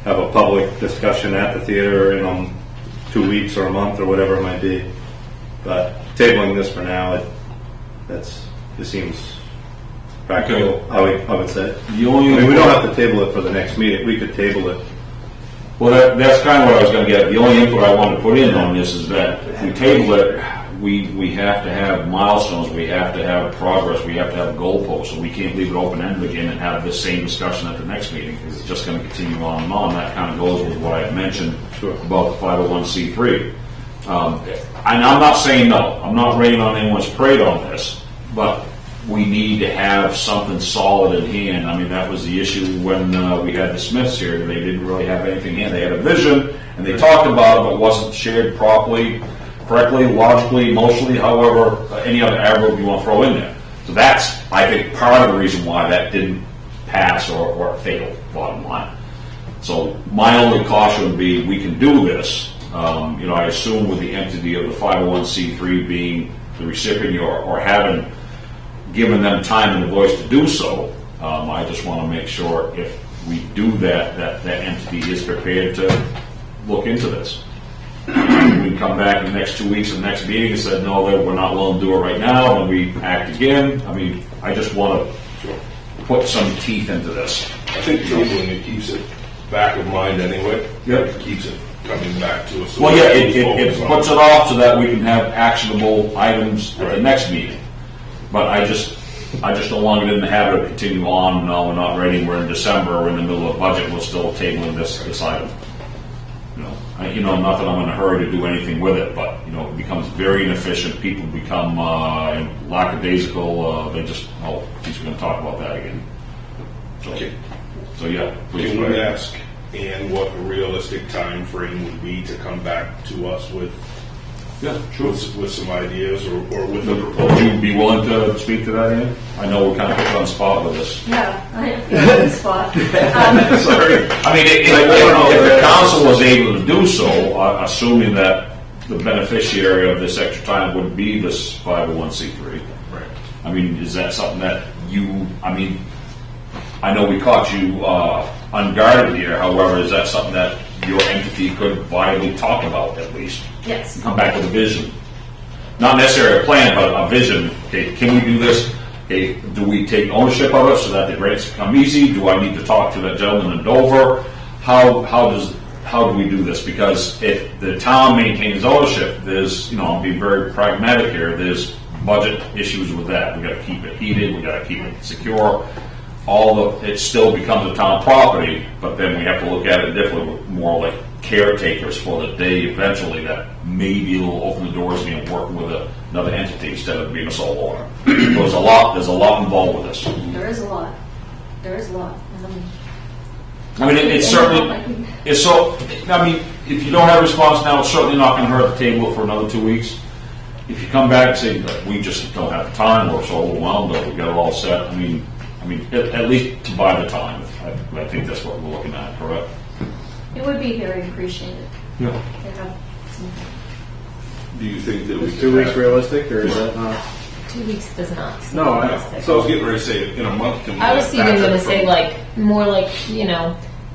F: have a public discussion at the theater in 2 weeks or a month or whatever it might be. But tabling this for now, it seems practical.
A: Okay.
F: I would say.
A: We don't
F: have to table it for the next meeting. We could table it.
A: Well, that's kind of what I was going to get. The only input I wanted to put in on this is that if we table it, we have to have milestones, we have to have progress, we have to have goalposts, so we can't leave it open-ended again and have this same discussion at the next meeting, because it's just gonna continue on and on. That kind of goes with what I had mentioned about the 501c3. And I'm not saying no, I'm not raining on anyone's parade on this, but we need to have something solid in hand. I mean, that was the issue when we had the Smiths here. They didn't really have anything in. They had a vision, and they talked about it, but it wasn't shared properly, correctly, logically, emotionally, however, any other adverb you want to throw in there. So that's, I think, part of the reason why that didn't pass or failed, bottom line. So my only caution would be, we can do this. I assume with the entity of the 501c3 being the recipient or having given them time and a voice to do so, I just want to make sure if we do that, that entity is prepared to look into this. We can come back in the next 2 weeks of the next meeting and say, no, we're not willing to do it right now, and we act again. I mean, I just want to put some teeth into this.
I: I think tabling it keeps it back of mind anyway.
A: Yep.
I: It keeps it coming back to us.
A: Well, yeah, it puts it off so that we can have actionable items at the next meeting. But I just don't want to get in the habit of continue on. No, we're not ready. We're in December. We're in the middle of budget. We're still tabling this item. Not that I'm in a hurry to do anything with it, but it becomes very inefficient. People become lackadaisical. They just, geez, we're going to talk about that again.
I: Okay.
A: So yeah, please.
I: Can we ask Ann what a realistic time frame would be to come back to us with?
A: Yeah, sure.
I: With some ideas or with a
A: Would
I: proposal?
A: you be willing to speak to that, Ian? I know we kind of put you on the spot with this.
E: Yeah, I am on the spot.
A: Sorry. I mean, if the council was able to do so, assuming that the beneficiary of this extra time would be this 501c3.
I: Right.
A: I mean, is that something that I know we caught you unguarded here, however, is that something that your entity could viably talk about at least?
E: Yes.
A: Come back with a vision. Not necessarily a plan, but a vision. Okay, can we do this? Okay, do we take ownership of it so that the grants become easy? Do I need to talk to that gentleman in Dover? How do we do this? Because if the town maintains ownership, there's, I'm being very pragmatic here, there's budget issues with that. We got to keep it heated, we got to keep it secure. It still becomes a town property, but then we have to look at it differently, more like caretakers for the day eventually that maybe will open the doors and work with another entity instead of being a sole owner. So there's a lot involved with this.
E: There is a lot.
A: I mean, it's so, I mean, if you don't have a response now, it's certainly not going to hurt the table for another 2 weeks. If you come back and say, we just don't have the time, we're so overwhelmed, or we got it all set, I mean, at least to buy the time. I think that's what we're looking at, correct?
E: It would be very appreciated.
A: Yeah.
E: To have some.
I: Do you think that we
C: Is
I: could
C: 2 weeks
I: have-
C: realistic, or is that not?
D: 2 weeks does not. seem
C: No,
D: realistic.
I: So I was getting ready to say, in a month, can we?
D: I was
I: have
D: even going to
I: Patrick
D: say
I: from-
D: more like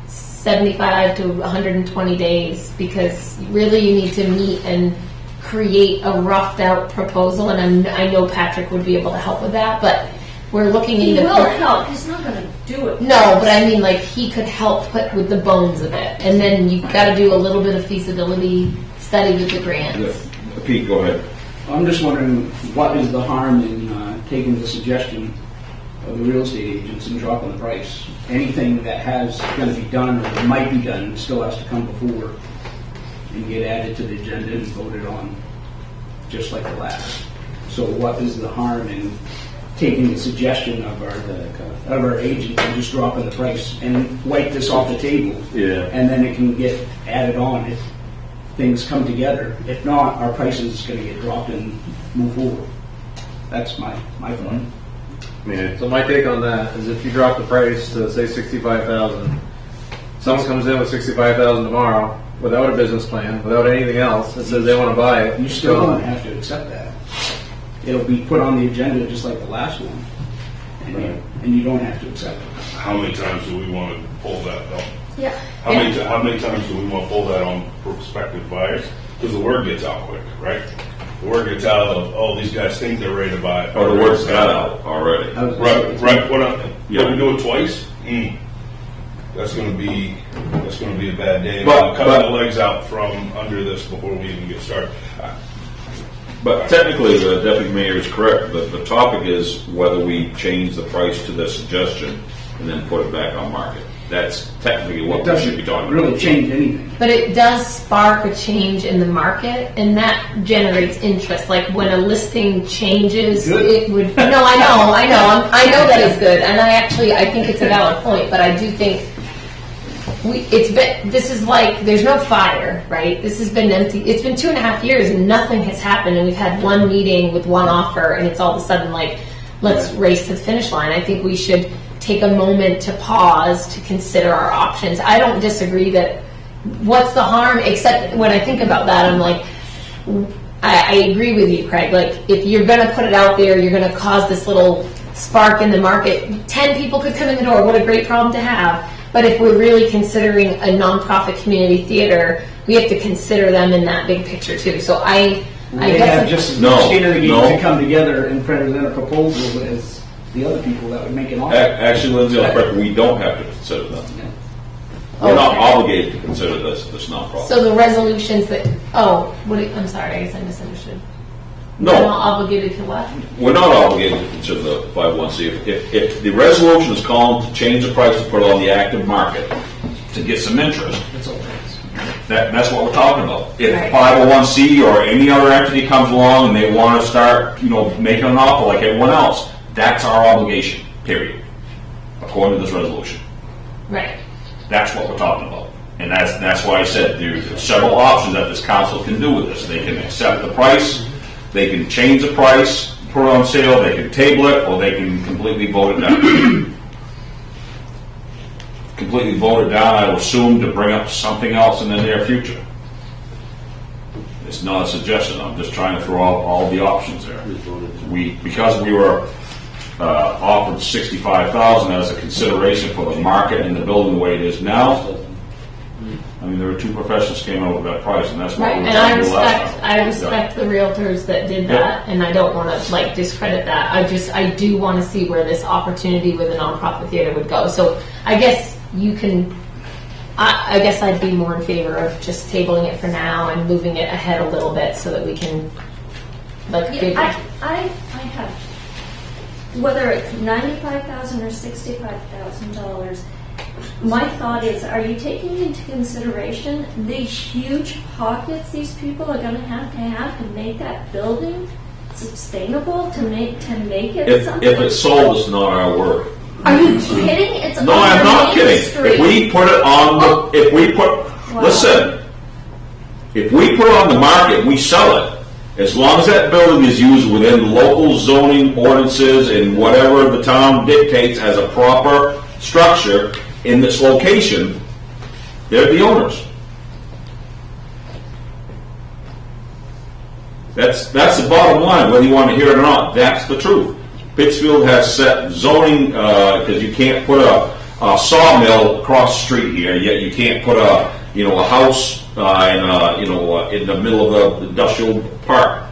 D: 75 to 120 days, because really you need to meet and create a roughed out proposal, and I know Patrick would be able to help with that, but we're looking
E: He
D: into.
E: will help. He's not going to do it.
D: No, but I mean, like, he could help put with the bones of it, and then you got to do a little bit of feasibility study with the grants.
A: Pete, go ahead.
B: I'm just wondering, what is the harm in taking the suggestion of the real estate agents and dropping the price? Anything that has going to be done or that might be done still has to come before and get added to the agenda and voted on, just like the last. So what is the harm in taking the suggestion of our agent and just dropping the price and wipe this off the table?
A: Yeah.
B: And then it can get added on if things come together. If not, our price is going to get dropped and move forward. That's my thought.
C: So my take on that is, if you drop the price to say 65,000, someone comes in with 65,000 tomorrow without a business plan, without anything else, that says they want to buy it.
B: You still don't have to accept that. It'll be put on the agenda just like the last one, and you don't have to accept it.
I: How many times do we want to pull that though?
E: Yeah.
I: How many times do we want to pull that on prospective buyers? Because the word gets out quick, right? The word gets out of, these guys think they're ready to buy it.
A: Or the word's got out already.
I: Right.
A: Yeah.
I: We do it twice. That's going to be a bad day.
A: But-
I: Cutting the legs out from under this before we even get started.
A: But technically, the deputy mayor is correct. The topic is whether we change the price to the suggestion and then put it back on market. That's technically what
B: It
A: we should be
B: doesn't
A: talking
B: really
A: about.
B: change anything.
D: But it does spark a change in the market, and that generates interest. Like when a listing changes,
B: Good.
D: it would. No, I know that is good, and I think it's a valid point. But I do think this is like there's no fire, right? This has been empty. It's been 2.5 years, and nothing has happened, and we've had one meeting with one offer, and it's all of a sudden like, let's race to the finish line. I think we should take a moment to pause to consider our options. I don't disagree that what's the harm, except when I think about that, I'm like, I agree with you, Craig. Like, if you're going to put it out there, you're going to cause this little spark in the market. 10 people could come in the door. What a great problem to have. But if we're really considering a nonprofit community theater, we have to consider them in that big picture too. So I
B: They
D: guess
B: have just as
A: No,
B: much skin in the game
A: no.
B: to come together and present a proposal as the other people that would make an offer.
A: Actually, Lindsay, on the record, we don't have to consider them. We're not
D: Okay.
A: obligated to consider this nonprofit.
D: so the resolutions that I'm sorry, I guess I misunderstood.
A: No.
D: We're not obligated to what?
A: We're not obligated to consider the 501c. If the resolution is calling to change the price to put it on the active market to get some interest,
B: That's all it is.
A: that's what we're talking about. If
D: Right.
A: 501c or any other entity comes along and they want to start, making an offer like everyone else, that's our obligation, period, according to this resolution.
D: Right.
A: That's what we're talking about. And that's why I said there's several options that this council can do with this. They can accept the price, they can change the price, put it on sale, they can table it, or they can completely vote it down. Completely vote it down, I would assume, to bring up something else in the near future. It's not a suggestion, I'm just trying to throw out all the options there. Because we were offered $65,000 as a consideration for the market and the building the way it is now. I mean, there were two professionals came up with that price, and that's what
D: Right,
A: we were
D: and I
A: trying to do last
D: respect,
A: time.
D: I respect the realtors that did that, and I don't want to discredit that. I do want to see where this opportunity with a nonprofit theater would go. So I guess you can, I guess I'd be more in favor of just tabling it for now and moving it ahead a little bit so that we can, figure.
E: I have, whether it's $95,000 or $65,000, my thought is, are you taking into consideration the huge pockets these people are going to have to make that building sustainable, to make it something?
A: If it's sold, it's not our word.
E: Are you kidding? It's
A: No,
E: on
A: I'm not
E: Main
A: kidding.
E: Street.
A: If we put it on listen, if we put it on the market, we sell it. As long as that building is used within local zoning ordinances and whatever the town dictates as a proper structure in this location, they're the owners. That's the bottom line, whether you want to hear it or not. That's the truth. Pittsfield has set zoning, because you can't put a sawmill across the street here, yet you can't put a house in the middle of the industrial park.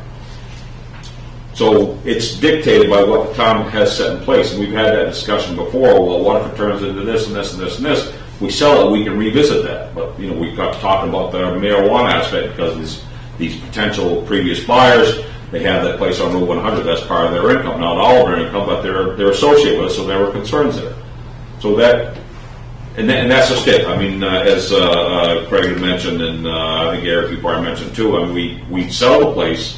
A: So it's dictated by what the town has set in place, and we've had that discussion before. Well, what if it turns into this and this and this and this? We sell it, we can revisit that. But we've got to talk about the marijuana aspect because these potential previous buyers, they have that place on Route 100. That's part of their income, not all of their income, but they're associated with it, so there were concerns there. So that. And that's just it. I mean, as Craig had mentioned, and I think Eric, you probably mentioned too, I mean, we sell the place.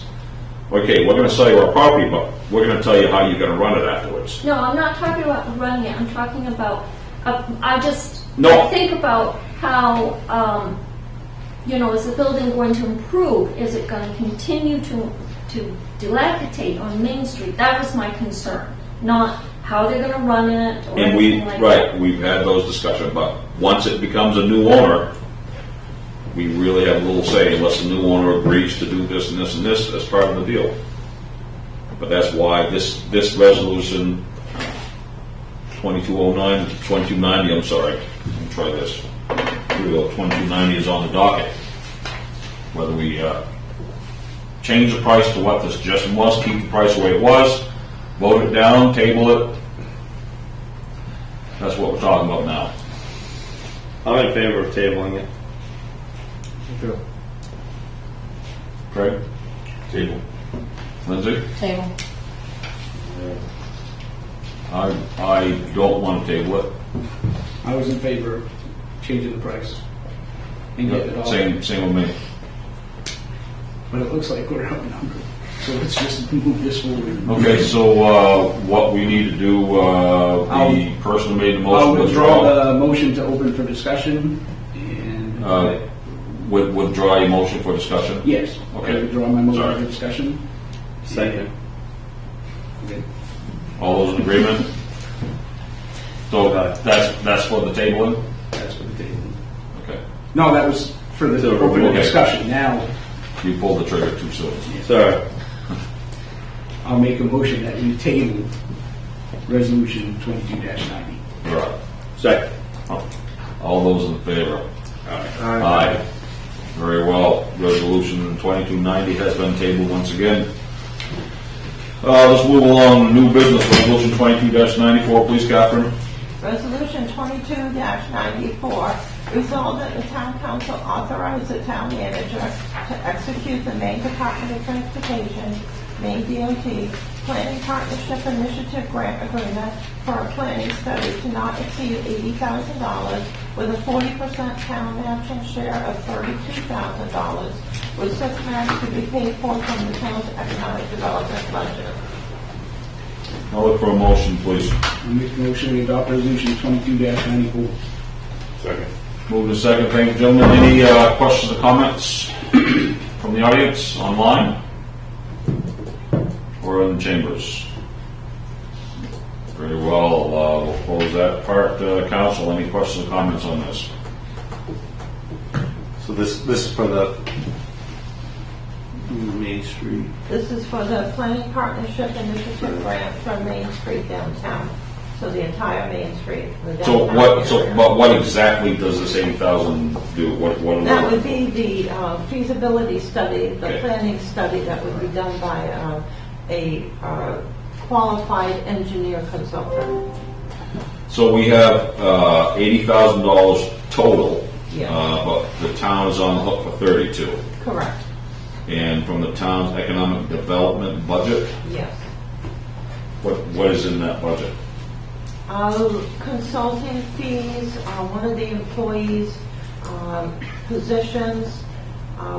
A: Okay, we're going to sell you our property, but we're going to tell you how you're going to run it afterwards.
E: No, I'm not talking about running it. I'm talking about, I think about how, is the building going to improve? Is it going to continue to dilapidate on Main Street? That was my concern, not how they're going to run it or
A: And
E: anything like that.
A: we've had those discussions, but once it becomes a new owner, we really have a little say unless the new owner agrees to do this and this and this as part of the deal. But that's why this resolution 2209, 2290, I'm sorry, let me try this. Here we go, 2290 is on the docket. Whether we change the price to what the suggestion was, keep the price the way it was, vote it down, table it. That's what we're talking about now.
F: I'm in favor of tabling it.
A: Craig? Table. Lindsay?
D: Table.
A: I don't want to table it.
B: I was in favor of changing the price and getting it all.
A: Same with me.
B: But it looks like we're outnumbered. So let's just move this forward.
A: Okay, so what we need to do, the person who made the motion
B: I'll withdraw
A: withdraw.
B: the motion to open for discussion and,
A: Withdraw your motion for discussion?
B: yes.
A: Okay.
B: I withdraw my motion
A: Sorry.
B: for discussion.
C: Second.
B: Okay.
A: All those in agreement? So that's for the tabling?
B: That's for the table.
A: Okay.
B: No, that was for the
C: So,
B: open
A: okay.
B: discussion. Now,
A: You pulled the trigger too soon.
C: Sorry.
B: I'll make a motion that we table resolution 22-90.
A: Right.
C: Second.
A: All those in favor? Aye. Very well. Resolution 2290 has been tabled once again. Let's move along. New business, resolution 22-94, please, Catherine.
H: Resolution 22-94, resolved that the town council authorize the town manager to execute the Maine Department of Transportation, Maine DOT, Planning Partnership Initiative Grant Agreement for a planning study to not exceed $80,000 with a 40% town matching share of $32,000, with such match to be paid for from the town's economic development budget.
A: I'll look for a motion, please.
B: I'll make a motion to adopt resolution 22-94.
I: Second.
A: Move to second. Thank you, gentlemen. Any questions or comments from the audience, online, or in the chambers? Very well. We'll close that part. Council, any questions or comments on this?
F: So this is for the Main Street.
H: This is for the Planning Partnership Initiative Grant from Main Street downtown. So the entire Main Street. the
A: So
H: downtown
A: what?
H: area.
A: But what exactly does this 80,000 do? What?
H: That would be the feasibility study, the
A: Okay.
H: planning study that would be done by a qualified engineer consultant.
A: So we have $80,000 total,
H: Yes.
A: but the town is on the hook for 32.
H: Correct.
A: And from the town's economic development budget,
H: Yes.
A: what is in that budget?
H: Consulting fees, one of the employees' positions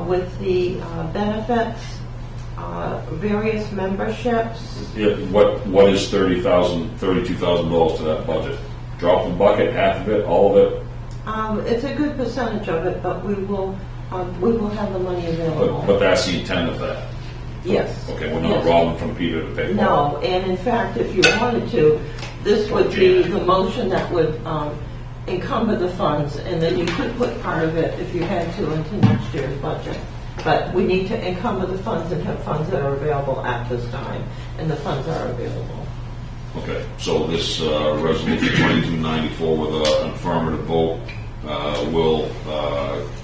H: with the benefits, various memberships.
A: What is $32,000 to that budget? Drop the bucket, half of it, all of it?
H: It's a good percentage of it, but we will have the money available.
A: But that's the intent of that?
H: Yes.
A: Okay, we're not
H: Yes.
A: robbing from Peter to pay Paul?
H: No, and in fact, if you wanted to, this would be the motion that would encumber the funds, and then you could put part of it, if you had to, into next year's budget. But we need to encumber the funds and have funds that are available at this time, and the funds are available.
A: Okay, so this resolution 2294 with an affirmative vote will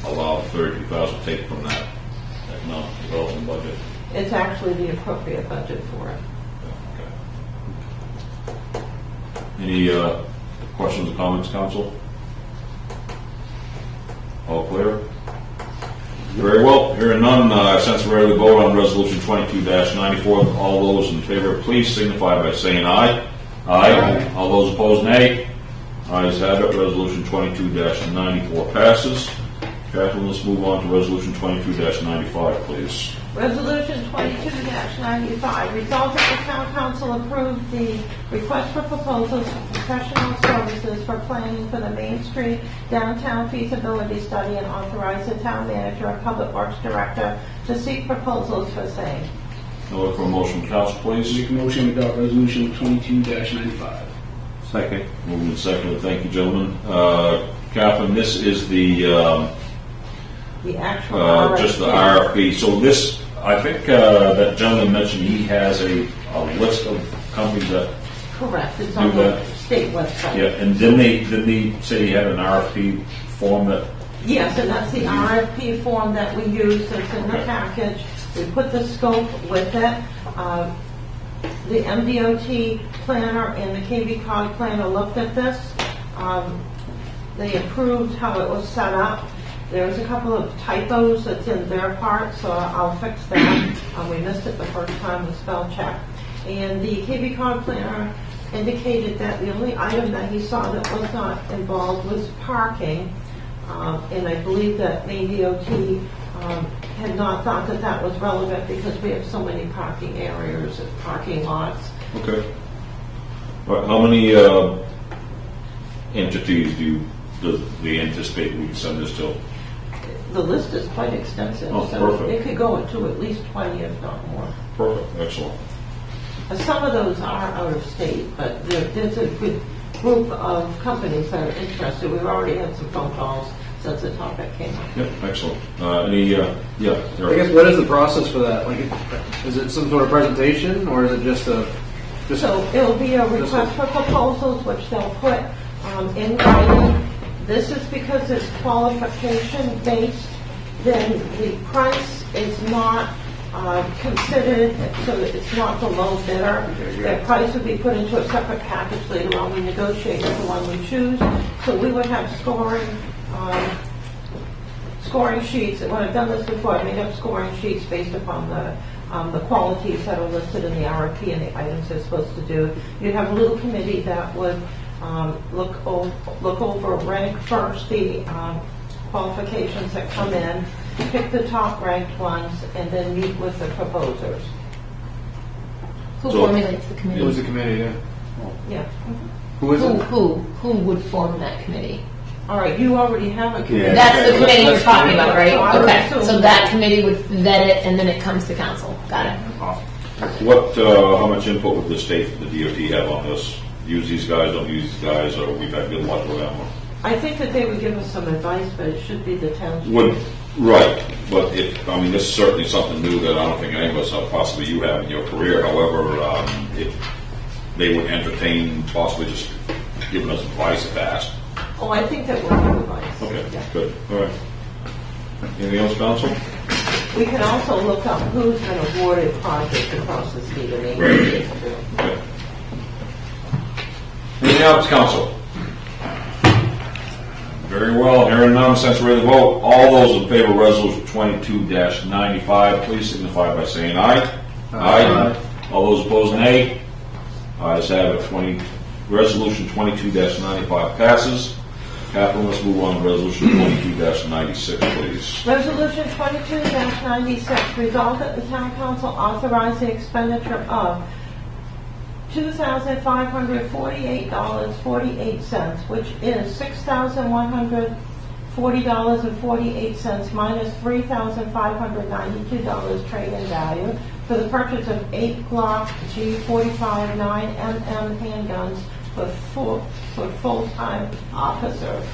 A: allow 32,000 to take from that economic development budget.
H: It's actually the appropriate budget for it.
A: Okay. Any questions or comments, council? All clear? Very well. Hearing none, since we're ready to vote on resolution 22-94, all those in favor, please signify by saying aye. Aye. All those opposed, nay. Ayes have it. Resolution 22-94 passes. Catherine, let's move on to resolution 22-95, please.
H: Resolution 22-95, resolved that the town council approved the request for proposals for professional services for planning for the Main Street downtown feasibility study and authorize the town manager and public works director to seek proposals for same.
A: I'll look for a motion, council, please.
B: Make a motion to adopt resolution 22-95.
F: Second.
A: Moving and seconded. Thank you, gentlemen. Catherine, this is the
H: The actual
A: just the
H: RFP.
A: RFP. So this, I think that gentleman mentioned he has a list of companies that,
H: Correct, it's
A: Do
H: on the
A: that.
H: state website.
A: yeah, and didn't he say he had an RFP form that,
H: Yes, and that's the RFP form that we use, that's in the
A: Okay.
H: package. We put the scope with it. The MDOT planner and the KV cog planner looked at this. They approved how it was set up. There's a couple of typos that's in their part, so I'll fix that. We missed it the first time with spell check. And the KB cog planner indicated that the only item that he saw that was not involved was parking. And I believe that Maine DOT had not thought that that was relevant because we have so many parking areas and parking lots.
A: Okay. All right, how many entities does they anticipate we can send this to?
H: The list is quite extensive,
A: Oh,
H: so
A: perfect.
H: it could go to at least 20, if not more.
A: Perfect, excellent.
H: Some of those are out of state, but there's a good group of companies that are interested. We've already had some phone calls since the topic came up.
A: Yep, excellent. Any, yeah,
C: I guess what is the process for that? Like, is it some sort of presentation, or is it just
H: So it'll be a request for proposals, which they'll put in writing. This is because it's qualification based, then the price is not considered, so that it's not the low bidder. That price would be put into a separate package later on. We negotiate with the one we choose. So we would have scoring sheets. When I've done this before, I made up scoring sheets based upon the qualities that are listed in the RFP and the items they're supposed to do. You'd have a little committee that would look over, rank first the qualifications that come in, pick the top ranked ones, and then meet with the proposers.
D: Who
A: So-
D: formulates the committee?
C: It was a committee, yeah.
H: Yeah.
C: Who is it?
D: Who would form that committee?
H: All right, you already have a committee.
F: Yeah.
D: That's the committee you're talking about, right?
H: So I would
D: Okay,
H: assume
D: so that committee would vet it and then it comes to council. Got it.
A: what, how much input would the state, the DOT have on this? Use these guys, don't use these guys, or we've had good luck with them?
H: I think that they would give us some advice, but it should be the town's.
A: Right, but if, I mean, this is certainly something new that I don't think any of us, possibly you have in your career. However, if they would entertain possibly just giving us advice if asked.
H: Oh, I think that we're good advice.
A: Okay,
H: Yeah.
A: good, all right. Anything else, council?
H: We can also look up who's been awarded projects across the state of Maine.
A: Right. Okay. Anything else, council? Very well, hearing none, since we're ready to vote, all those in favor of resolution 22-95, please signify by saying aye. Aye. All those opposed, nay. Ayes have it, resolution 22-95 passes. Catherine, let's move on to resolution 22-96, please.
H: Resolution 22-96, resolved that the town council authorize the expenditure of $2,548.48, which is $6,140.48 minus $3,592 trade-in value for the purchase of 8 Glock G45 9mm handguns for full-time officers.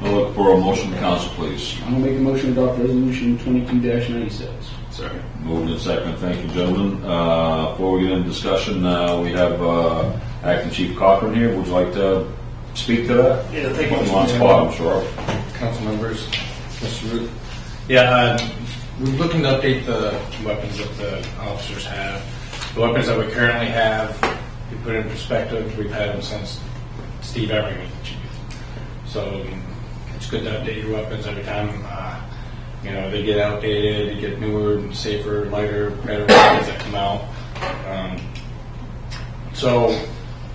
A: I'll look for a motion to council, please.
B: I'll make a motion to adopt resolution 22-96.
A: Second. Moved and second. Thank you, gentlemen. Before we get into discussion, we have Acting Chief Cochran here. Would you like to speak to that?
J: Yeah, thank you,
A: Put
J: Mr.
A: on
J: Chairman.
A: spot, I'm sure.
J: Council members, Mr. Root. Yeah, we're looking to update the weapons that the officers have. The weapons that we currently have, to put it in perspective, we've had them since Steve Evering was the chief. So it's good to update your weapons every time. They get outdated, they get newer, safer, lighter, better weapons that come out. So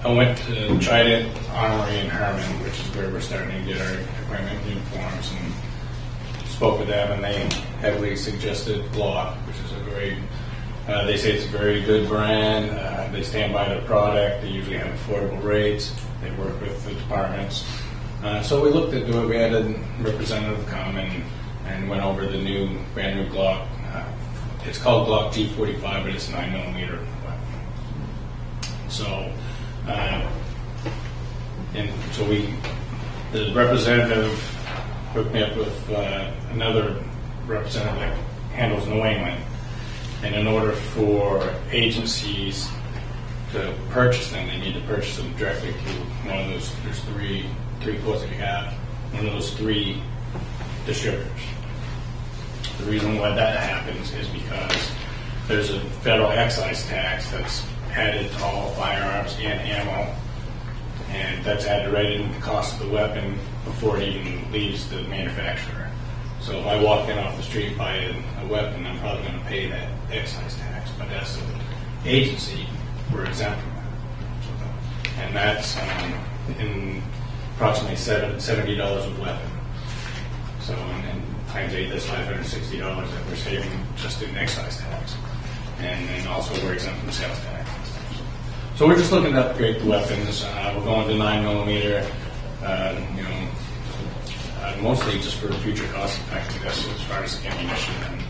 J: I went to Trident Armory in Herman, which is where we're starting to get our equipment, uniforms, and spoke with them, and they heavily suggested Glock, which is a very, they say it's a very good brand. They stand by their product. They usually have affordable rates. They work with the departments. So we looked into it. We had a representative come and went over the brand new Glock. It's called Glock G45, but it's a 9mm weapon. So, the representative hooked me up with another representative that handles New England. And in order for agencies to purchase them, they need to purchase them directly through one of those. There's three quotes that we have. One of those 3 distributors. The reason why that happens is because there's a federal excise tax that's added to all firearms and ammo, and that's added right into the cost of the weapon before it even leaves the manufacturer. So if I walk in off the street, buy a weapon, I'm probably going to pay that excise tax. But as an agency, we're exempt from that. And that's in approximately $70 a weapon. So and times 8, that's $560 that we're saving just in excise tax. And then also we're exempt from sales tax and stuff. So we're just looking to upgrade the weapons. We're going to 9mm, mostly just for future cost effectiveness as far as ammunition and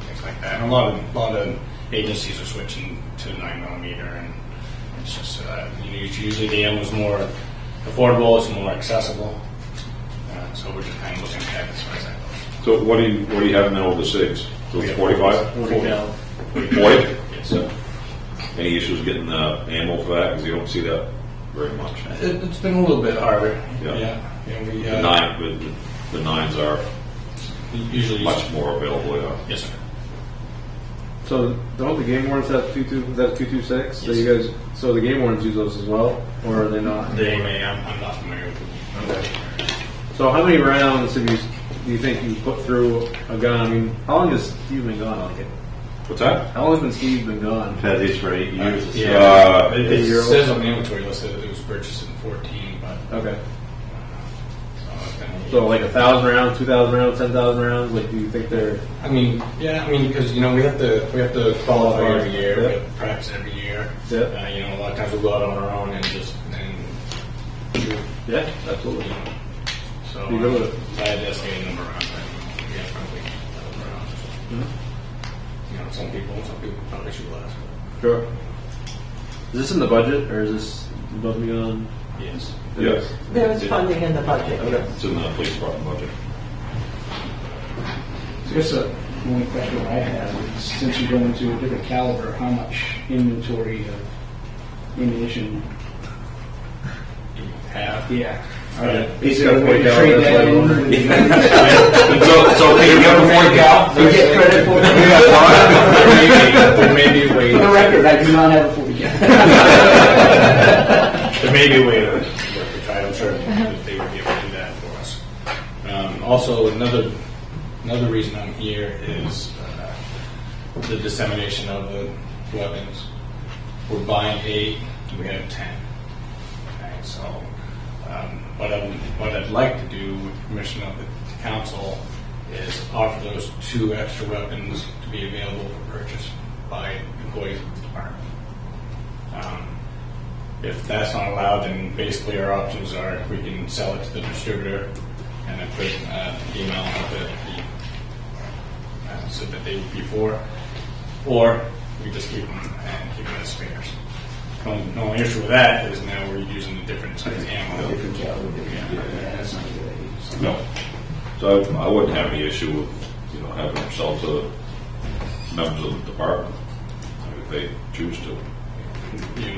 J: things like that. And a lot of agencies are switching to 9mm, and it's just usually the ammo is more affordable, it's more accessible. So we're just kind of looking at it as far as that goes.
A: So what do you have now with the SIGs? So it's 45?
J: 40.
A: 40?
J: Yes.
A: Any issues getting the ammo for that? Because you don't see that very much.
J: It's been a little bit harder.
A: Yeah.
J: We,
A: The 9s are
J: usually
A: much more available. Yeah.
J: Yes, sir.
C: So don't the game wardens have 226? So you guys, so the game wardens use those as well, or are they not?
J: They may. I'm not familiar with them.
C: Okay. So how many rounds do you think you put through a gun? I mean, how long has Steve been gone? Like,
A: What's that?
C: how long has been been gone?
F: I've had these for 8 years.
J: Yeah. It
C: 8 year old?
J: says on the inventory list that it was purchased in 14, but
C: Okay.
J: it's been
C: So like 1,000 rounds, 2,000 rounds, 10,000 rounds. Like, do you think they're?
J: I mean, because we have to qualify every year,
C: Yeah.
J: we have to practice every year.
C: Yeah.
J: A lot of times we'll go out on our own and just shoot.
C: Yeah, absolutely.
J: So
C: You go with it.
J: I had to estimate a number of rounds. We have probably 1,000 rounds.
C: Mm-hmm.
J: Some people probably shoot less.
C: Sure. Is this in the budget, or is this above me on?
J: Yes.
A: Yes.
H: There's funding in the budget.
C: Okay.
A: It's in the police department budget.
B: So I guess the only question I have is, since you're going to a different caliber, how much inventory of ammunition?
J: Have.
B: Yeah.
C: He's
B: Is
C: got
B: there a way to
C: 40
B: trade that in?
C: caliber.
A: So can you have a 40 cal?
B: Do you get credit for it?
J: There may be a way.
B: For the record, I do not have a 40 cal.
J: There may be a way to work with it. I'm sure that they would be able to do that for us. Also, another reason I'm here is the dissemination of the weapons. We're buying 8, we have 10. Okay, so what I'd like to do with permission of the council is offer those 2 extra weapons to be available for purchase by employees of the department. If that's not allowed, then basically our options are we can sell it to the distributor and then put the amount that said that they would be for, or we just keep them and keep them as spares. The only issue with that is now we're using a different size ammo.
B: Different caliber, different. Yeah, that's not a good idea.
A: No. So I wouldn't have any issue with having them sell to members of the department if they choose to.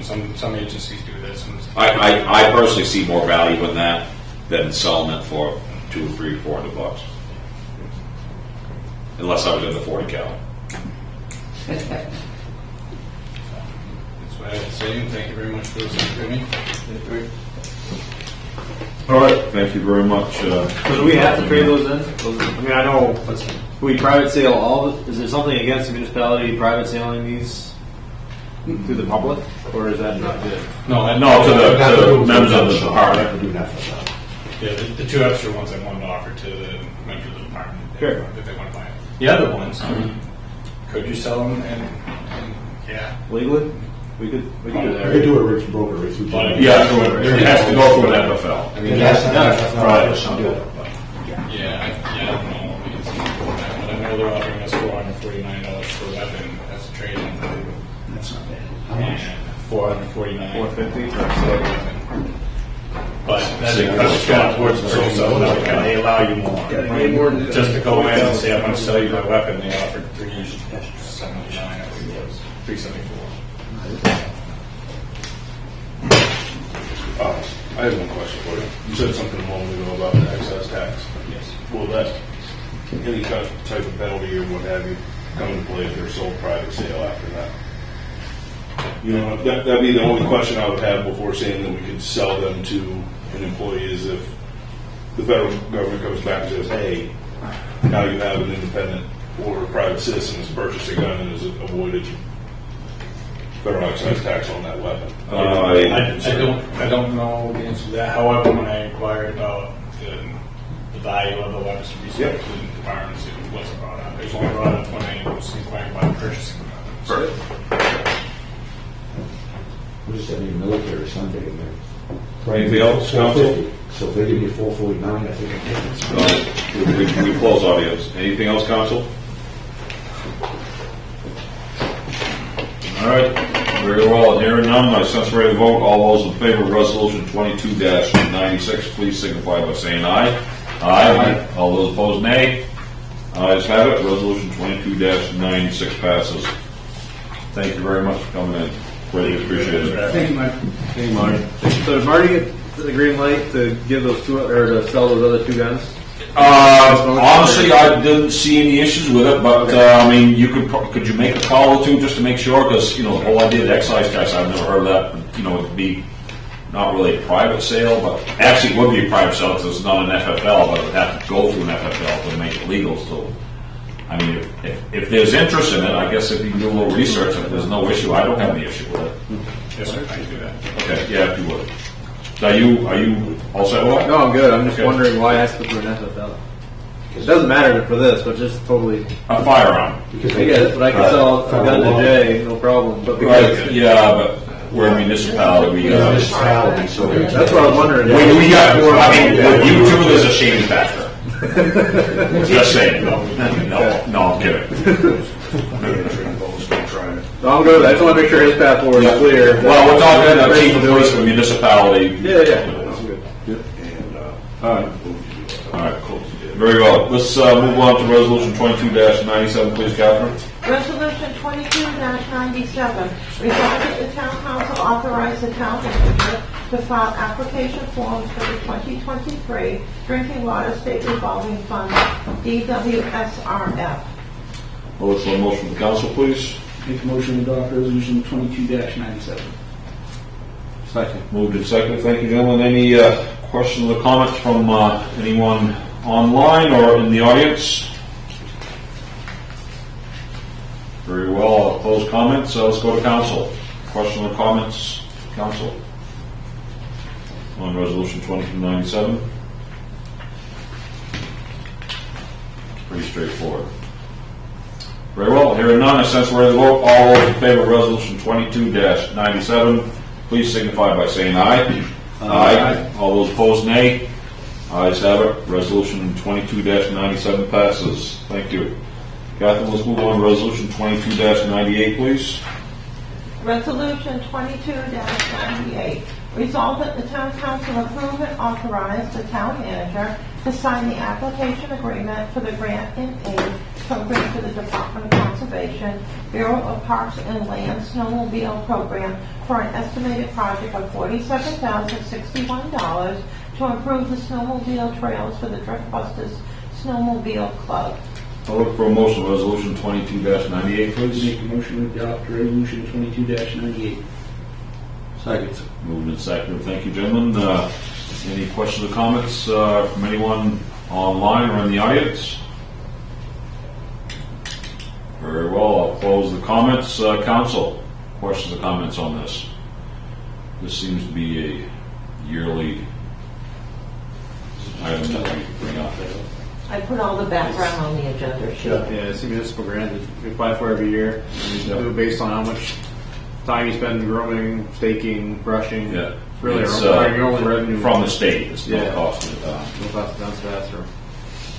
J: Some agencies do this.
A: I personally see more value in that than selling it for $200, $300, $400. Unless I was in the 40 cal.
J: That's what I have to say, and thank you very much for listening to me.
A: All right. Thank you very much.
C: So do we have to trade those in? I mean, I know. We private sale all of it. Is there something against the municipality private selling these to the public, or is that not good?
J: No,
A: to the members of the department.
J: Yeah, the 2 extra ones I wanted to offer to the members of the department
C: Sure.
J: if they want to buy it. The other ones, could you sell them? And yeah,
C: Legally, we could do that.
K: They do a rich broker race.
J: But-
A: Yeah, it has to go through an FFL.
J: I mean, I don't know. But I know they're offering us $449 for a weapon as a trade-in.
B: That's not bad.
J: And $449.
C: $450.
J: But that's kind of towards the social, they allow you more. Just to go in and say, I'm going to sell you my weapon, they offered $379, I believe it was, $374.
I: I have one question for you. You said something a moment ago about the excise tax.
J: Yes.
I: Will that, any type of penalty or what have you, come into play if they're sold private sale after that? That'd be the only question I would have before saying that we could sell them to an employee is if the federal government comes back and says, hey, now you have an independent or a private citizen is purchasing a gun and has avoided federal excise tax on that weapon.
J: I don't know the answer to that. However, when I inquired about the value of the weapons to be sold to the departments, it wasn't brought up. It was only brought up when I was inquiring about purchasing weapons.
K: We just had a military Sunday in there.
A: Anything else, council?
K: So if they give me 449, I think I can take it.
A: We close audience. Anything else, council? All right, very well. Hearing none, I sense ready to vote. All those in favor of resolution 22-96, please signify by saying aye. Aye. All those opposed, nay. Ayes have it. Resolution 22-96 passes. Thank you very much for coming in. Greatly appreciate it.
B: Thank you, Mike.
C: Hey, Marty. So did Marty get the green light to give those two, or to sell those other two guns?
A: Honestly, I didn't see any issues with it, but I mean, you could you make a call or two just to make sure? Because the whole idea of the excise tax, I've never heard of that. It'd be not really a private sale, but actually it would be a private sale because it's not an FFL, but it would have to go through an FFL to make it legal. So, I mean, if there's interest in it, I guess if you can do a little research, if there's no issue, I don't have any issue with it.
J: Yes, sir. I can do that.
A: Okay, yeah, if you would. So are you all set with that?
C: No, I'm good. I'm just
A: Okay.
C: wondering why it has to go through an FFL. It doesn't matter for this, but just totally.
A: A firearm.
C: I get it, but I can sell a gun to Jay, no problem. But because
A: Right, yeah, but we're a municipality, we got.
K: Municipality, so
C: that's what I was wondering.
A: We got, I mean, with you two, there's a shady factor. Just saying. No, I'm kidding.
C: So I'm good. I just want to make sure his path forward is clear.
A: Well, we're talking about chief of police of a municipality.
C: Yeah. I'm good.
A: All right, cool. Very well. Let's move on to resolution 22-97, please, Catherine.
H: Resolution 22-97, resolved that the town council authorize the town manager to file application forms for the 2023 Drinking Water State Revolving Fund, DWSRF.
A: Well, let's have a motion from the council, please.
B: Make a motion to adopt resolution 22-97.
C: Second.
A: Moved and seconded. Thank you, gentlemen. Any questions or comments from anyone online or in the audience? Very well. I'll close comments. Let's go to council. Questions or comments, council? On resolution 2297? Pretty straightforward. Very well. Hearing none, I sense we're ready to vote. All those in favor of resolution 22-97, please signify by saying aye. Aye. All those opposed, nay. Ayes have it. Resolution 22-97 passes. Thank you. Catherine, let's move on to resolution 22-98, please.
H: Resolution 22-98, resolved that the town council approve and authorize the town manager to sign the application agreement for the grant and aid program for the Department of Conservation, Bureau of Parks and Land Snowmobile Program for an estimated project of $47,061 to improve the snowmobile trails for the Driftbusters Snowmobile Club.
A: I'll look for a motion on resolution 22-98, please.
B: Make a motion to adopt resolution 22-98.
C: Second.
A: Moved and seconded. Thank you, gentlemen. Any questions or comments from anyone online or in the audience? Very well. I'll close the comments. Council, questions or comments on this? This seems to be a yearly item that we bring up.
H: I put all the background on the agenda sheet.
C: Yeah, it's a municipal grant that we apply for every year. We do it based on how much time you spend grooming, staking, brushing.
A: Yeah.
C: It's really
A: It's,
C: your only revenue.
A: from the state. It's no
C: Yeah.
A: cost to the town.
C: No cost to downstairs or.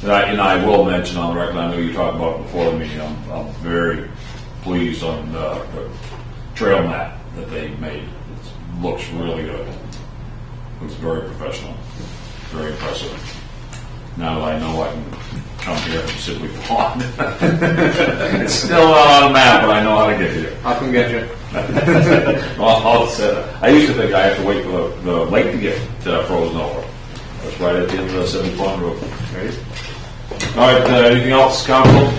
A: And I will mention on the record, I know you talked about it before the meeting, I'm very pleased on the trail map that they made. It looks really good. Looks very professional, very impressive. Now that I know I can come here from Sibley Pond. It's still not on the map, but I know how to get here.
C: I'll come get you.
A: Well, I used to think I have to wait for the lake to get frozen over. That's right at the end of the Sibley Pond Road.
C: Ready?
A: All right, anything else, council?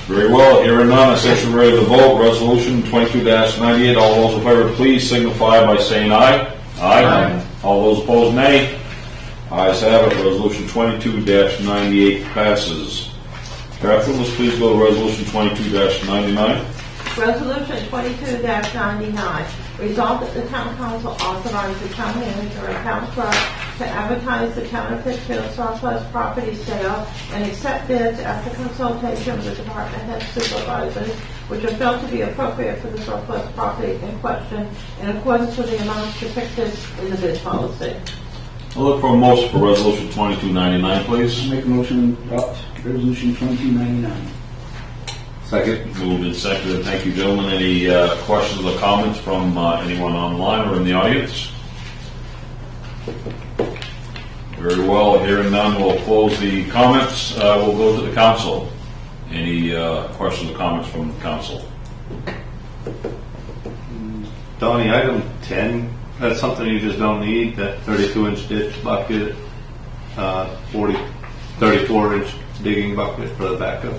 A: Very well, hearing none, I say we're ready to vote. Resolution 22-98, all those in favor, please signify by saying aye. Aye. All those opposed, nay. Ayes have it, resolution 22-98 passes. Catherine, let's please go to resolution 22-99.
H: Resolution 22-99, resolved that the town council authorize the town manager and town clerk to advertise the town of Pittsfield surplus property sale and accept bids after consultation with the department head supervisors, which are felt to be appropriate for the surplus property in question in accordance with the amounts depicted in the bid policy.
A: I'll look for a motion for resolution 2299, please.
B: Make a motion to adopt resolution 2299.
F: Second.
A: Moved and seconded. Thank you, gentlemen. Any questions or comments from anyone online or in the audience? Very well. Hearing none, we'll close the comments. We'll go to the council. Any questions or comments from the council?
F: Donnie, item 10, that's something you just don't need, that 32-inch ditch bucket, 34-inch digging bucket for the backhoe.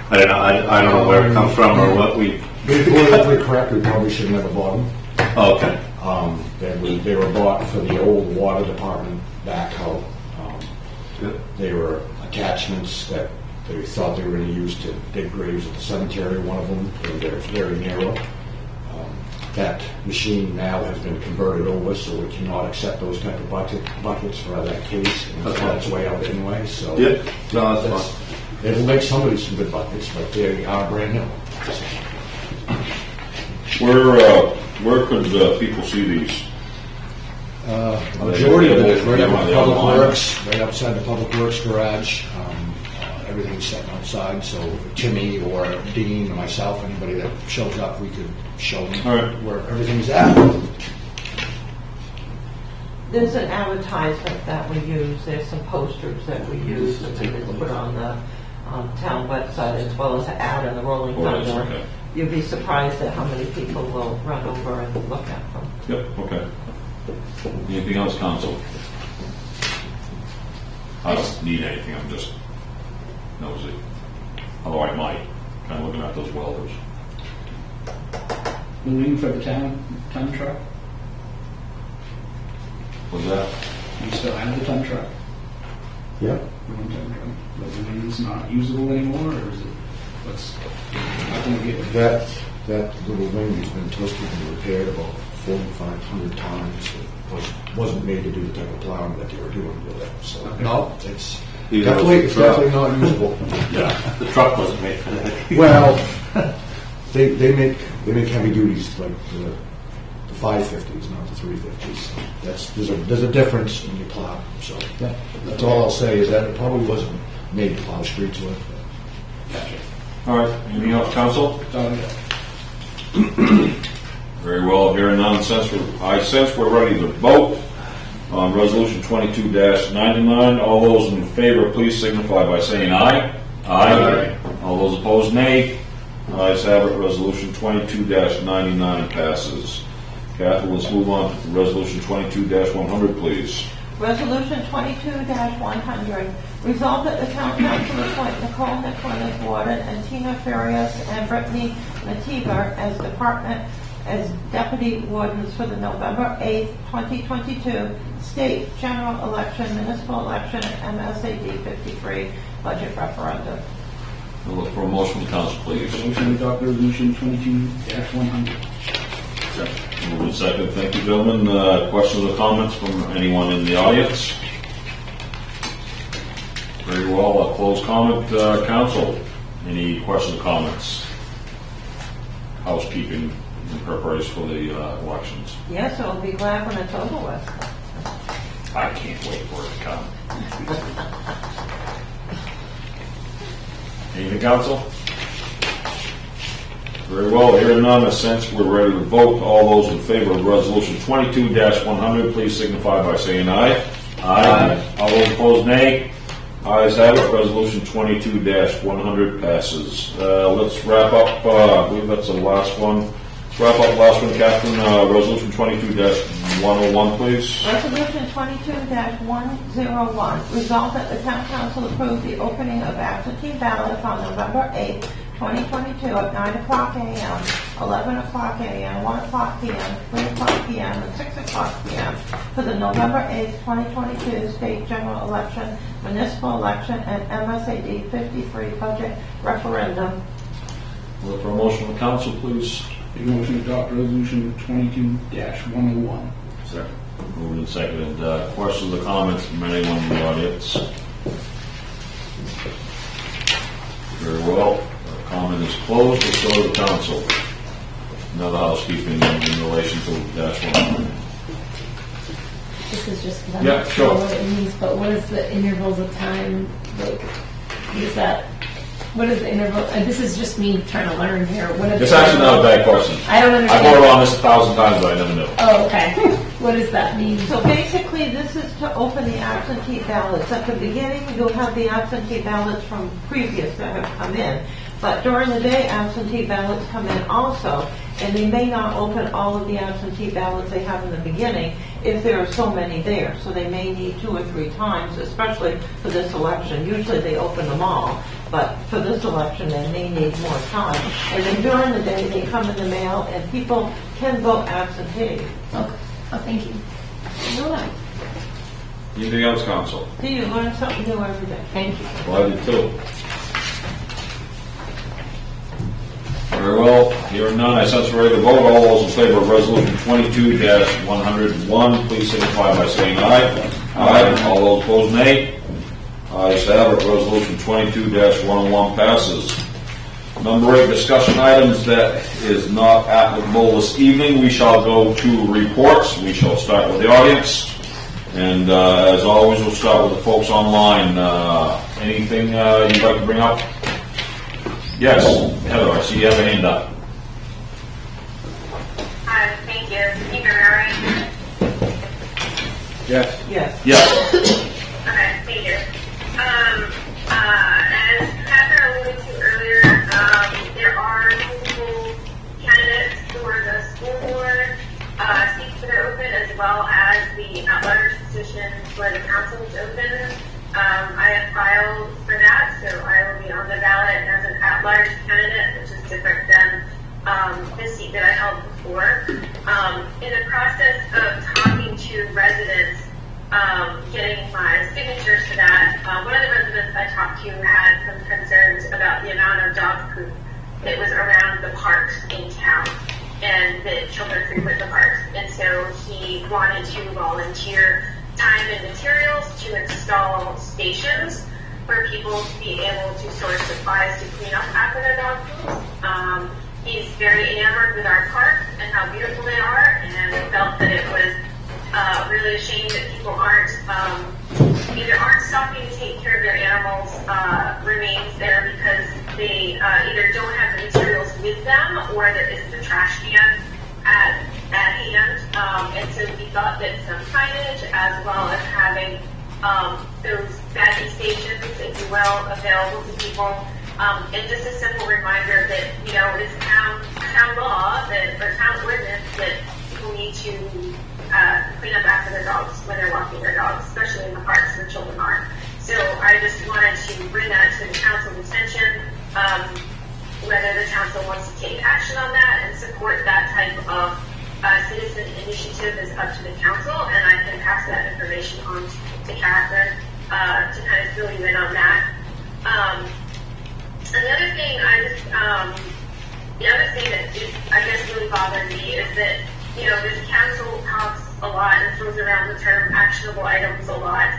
F: I don't know where it comes from or what we...
K: Politically correct, we probably should never bought them.
F: Oh, okay.
K: They were bought for the old water department backhoe.
F: Good.
K: They were attachments that they thought they were going to use to dig graves at the cemetery, one of them, and they're very narrow. That machine now has been converted over, so we cannot accept those type of buckets for that case, and it's on its way out anyway, so.
F: Yep. No, that's fine.
K: It'll make somebody some good buckets, but they are brand new.
A: Where could people see these?
K: Majority of it is right up on Public Works, right outside the Public Works garage. Everything's set outside, so Timmy or Dean or myself, anybody that shows up, we could show them
A: All right.
K: where everything's at.
H: There's an advertisement that we use, there's some posters that we use that we put on the town website as well as an ad in the Rolling Thunder.
A: Okay.
H: You'd be surprised at how many people will run over and look at them.
A: Yep, okay. Anything else, council? I don't need anything, I'm just nosy. Although I might, kind of looking at those welders.
B: Moving for the town truck?
A: What's that?
B: You still have the ton truck?
K: Yep.
B: The one ton truck. But it's not usable anymore, or is it, how can we get it?
K: That little wing has been twisted and repaired about 4,500 times. It wasn't made to do the type of plowing that they were doing with it. So no, it's definitely not usable.
F: Yeah, the truck wasn't made for that.
K: Well, they make heavy duties like the 550s, not the 350s. There's a difference when you plow. So that's all I'll say is that it probably wasn't made to plow streets with.
B: Gotcha.
A: All right, anything else, council?
B: That's all I got.
A: Very well, hearing none, I sense we're ready to vote on resolution 22-99. All those in favor, please signify by saying aye. Aye. All those opposed, nay. Ayes have it, resolution 22-99 passes. Catherine, let's move on to resolution 22-100, please.
H: Resolution 22-100, resolved that the town council appoint Nicole Nicklin as warden and Tina Farias and Brittany Matiba as deputy wardens for the November 8th, 2022 state general election, municipal election, and MSAD 53 budget referendum.
A: I'll look for a motion from the council, please.
B: Motion to adopt resolution 22-100.
A: Moved and second. Thank you, gentlemen. Questions or comments from anyone in the audience? Very well. I'll close comment. Council, any questions or comments? Housekeeping in preparation for the elections.
H: Yes, I'll be glad when it's over with.
A: I can't wait for it to come. Anything, council? Very well. Hearing none, since we're ready to vote, all those in favor of resolution 22-100, please signify by saying aye. Aye. All those opposed, nay. Ayes have it. Resolution 22-100 passes. Let's wrap up. I believe that's the last one. Let's wrap up the last one, Catherine. Resolution 22-101, please.
H: Resolution 22-101, resolved that the town council approve the opening of absentee ballots on November 8th, 2022 at 9 o'clock a.m., 11 o'clock a.m., 1 o'clock p.m., 3 o'clock p.m., and 6 o'clock p.m. for the November 8th, 2022 state general election, municipal election, and MSAD 53 budget referendum.
A: Look for a motion from the council, please.
B: Make a motion to adopt resolution 22-101.
A: Second. Moved and seconded. Questions or comments from anyone in the audience? Very well. The comment is closed. Let's go to the council. Another housekeeping in relation to -100.
D: This is just because I
A: Yeah,
D: don't
A: sure.
D: know what it means, but what is the intervals of time? Like, is that, what is the interval? This is just me trying to learn here. What is
A: It's
D: the
A: actually not a
D: interval?
A: bad question.
D: I don't
A: I
D: understand.
A: voted on this 1,000 times, but I never knew.
D: Oh, okay. What does that mean?
H: So basically, this is to open the absentee ballots. At the beginning, you'll have the absentee ballots from previous that have come in. But during the day, absentee ballots come in also, and they may not open all of the absentee ballots they have in the beginning if there are so many there. So they may need 2 or 3 times, especially for this election. Usually they open them all, but for this election, they may need more time. And then during the day, they come in the mail, and people can vote absentee.
D: Okay. Oh, thank you. All right.
A: Anything else, council?
H: Do you learn something new every day?
D: Thank you.
A: Well, I did too. Very well. Hearing none, I sense we're ready to vote. All those in favor of resolution 22-101, please signify by saying aye. Aye. All those opposed, nay. Ayes have it. Resolution 22-101 passes. Number 8, discussion items that is not applicable this evening. We shall go to reports. We shall start with the audience. And as always, we'll start with the folks online. Anything you'd like to bring up? Yes, Heather, I see you have a hand up.
G: Hi, thank you. Can you hear me all right?
C: Yes.
H: Yes.
A: Yes.
G: Okay, thank you. As Catherine alluded to earlier, there are multiple candidates for the school board seats that are open, as well as the at-large position for the council is open. I have filed for that, so I will be on the ballot as an at-large candidate, which is different than the seat that I held before. In the process of talking to residents, getting my signatures to that, one of the residents I talked to had some concerns about the amount of dog poop that was around the parks in town, and that children frequent the parks. And so he wanted to volunteer time and materials to install stations for people to be able to source supplies to clean up after their dog poops. He's very enamored with our parks and how beautiful they are, and felt that it was really a shame that people either aren't stopping to take care of their animals remains there because they either don't have the materials with them or there isn't a trash can at hand. And so we thought that some signage, as well as having those bagging stations, if you will, available to people, and just a simple reminder that, you know, it's town law that, or town ordinance that people need to clean up after their dogs when they're walking their dogs, especially in the parks where children are. So I just wanted to bring that to the council's attention. Whether the council wants to take action on that and support that type of citizen initiative is up to the council, and I can pass that information on to Catherine to kind of fill you in on that. And the other thing that is, I guess, really bothering me is that, you know, this council talks a lot and throws around the term actionable items a lot,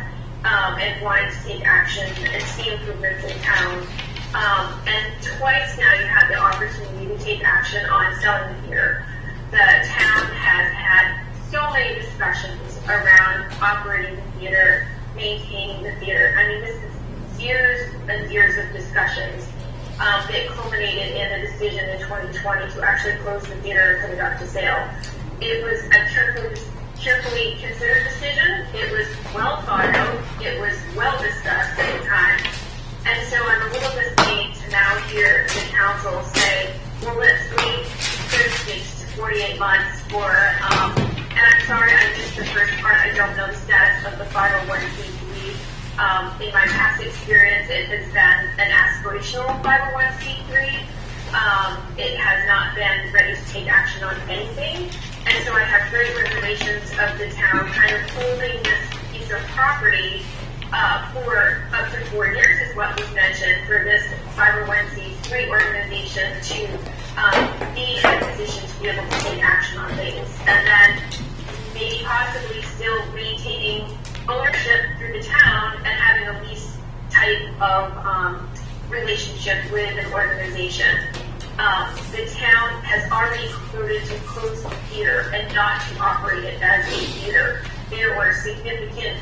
G: and wanting to take action and see improvements in town. And twice now you had the opportunity to take action on selling the theater. The town has had so many discussions around operating the theater, maintaining the theater. I mean, this is years and years of discussions that culminated in a decision in 2020 to actually close the theater and put it up to sale. It was a carefully considered decision. It was well thought out. It was well discussed at the time. And so I'm a little dismayed to now hear the council say, well, let's wait 36 to 48 months for, and I'm sorry I missed the first part. I don't know the status of the 501c3. In my past experience, it has been an aspirational 501c3.
L: it has not been ready to take action on anything. And so I have great reservations of the town kind of holding this piece of property for up to 4 years is what was mentioned for this 501c3 organization to be in a position to be able to take action on things. And then maybe possibly still maintaining ownership through the town and having a lease type of relationship with an organization. The town has already concluded to close the theater and not to operate it as a theater. There were significant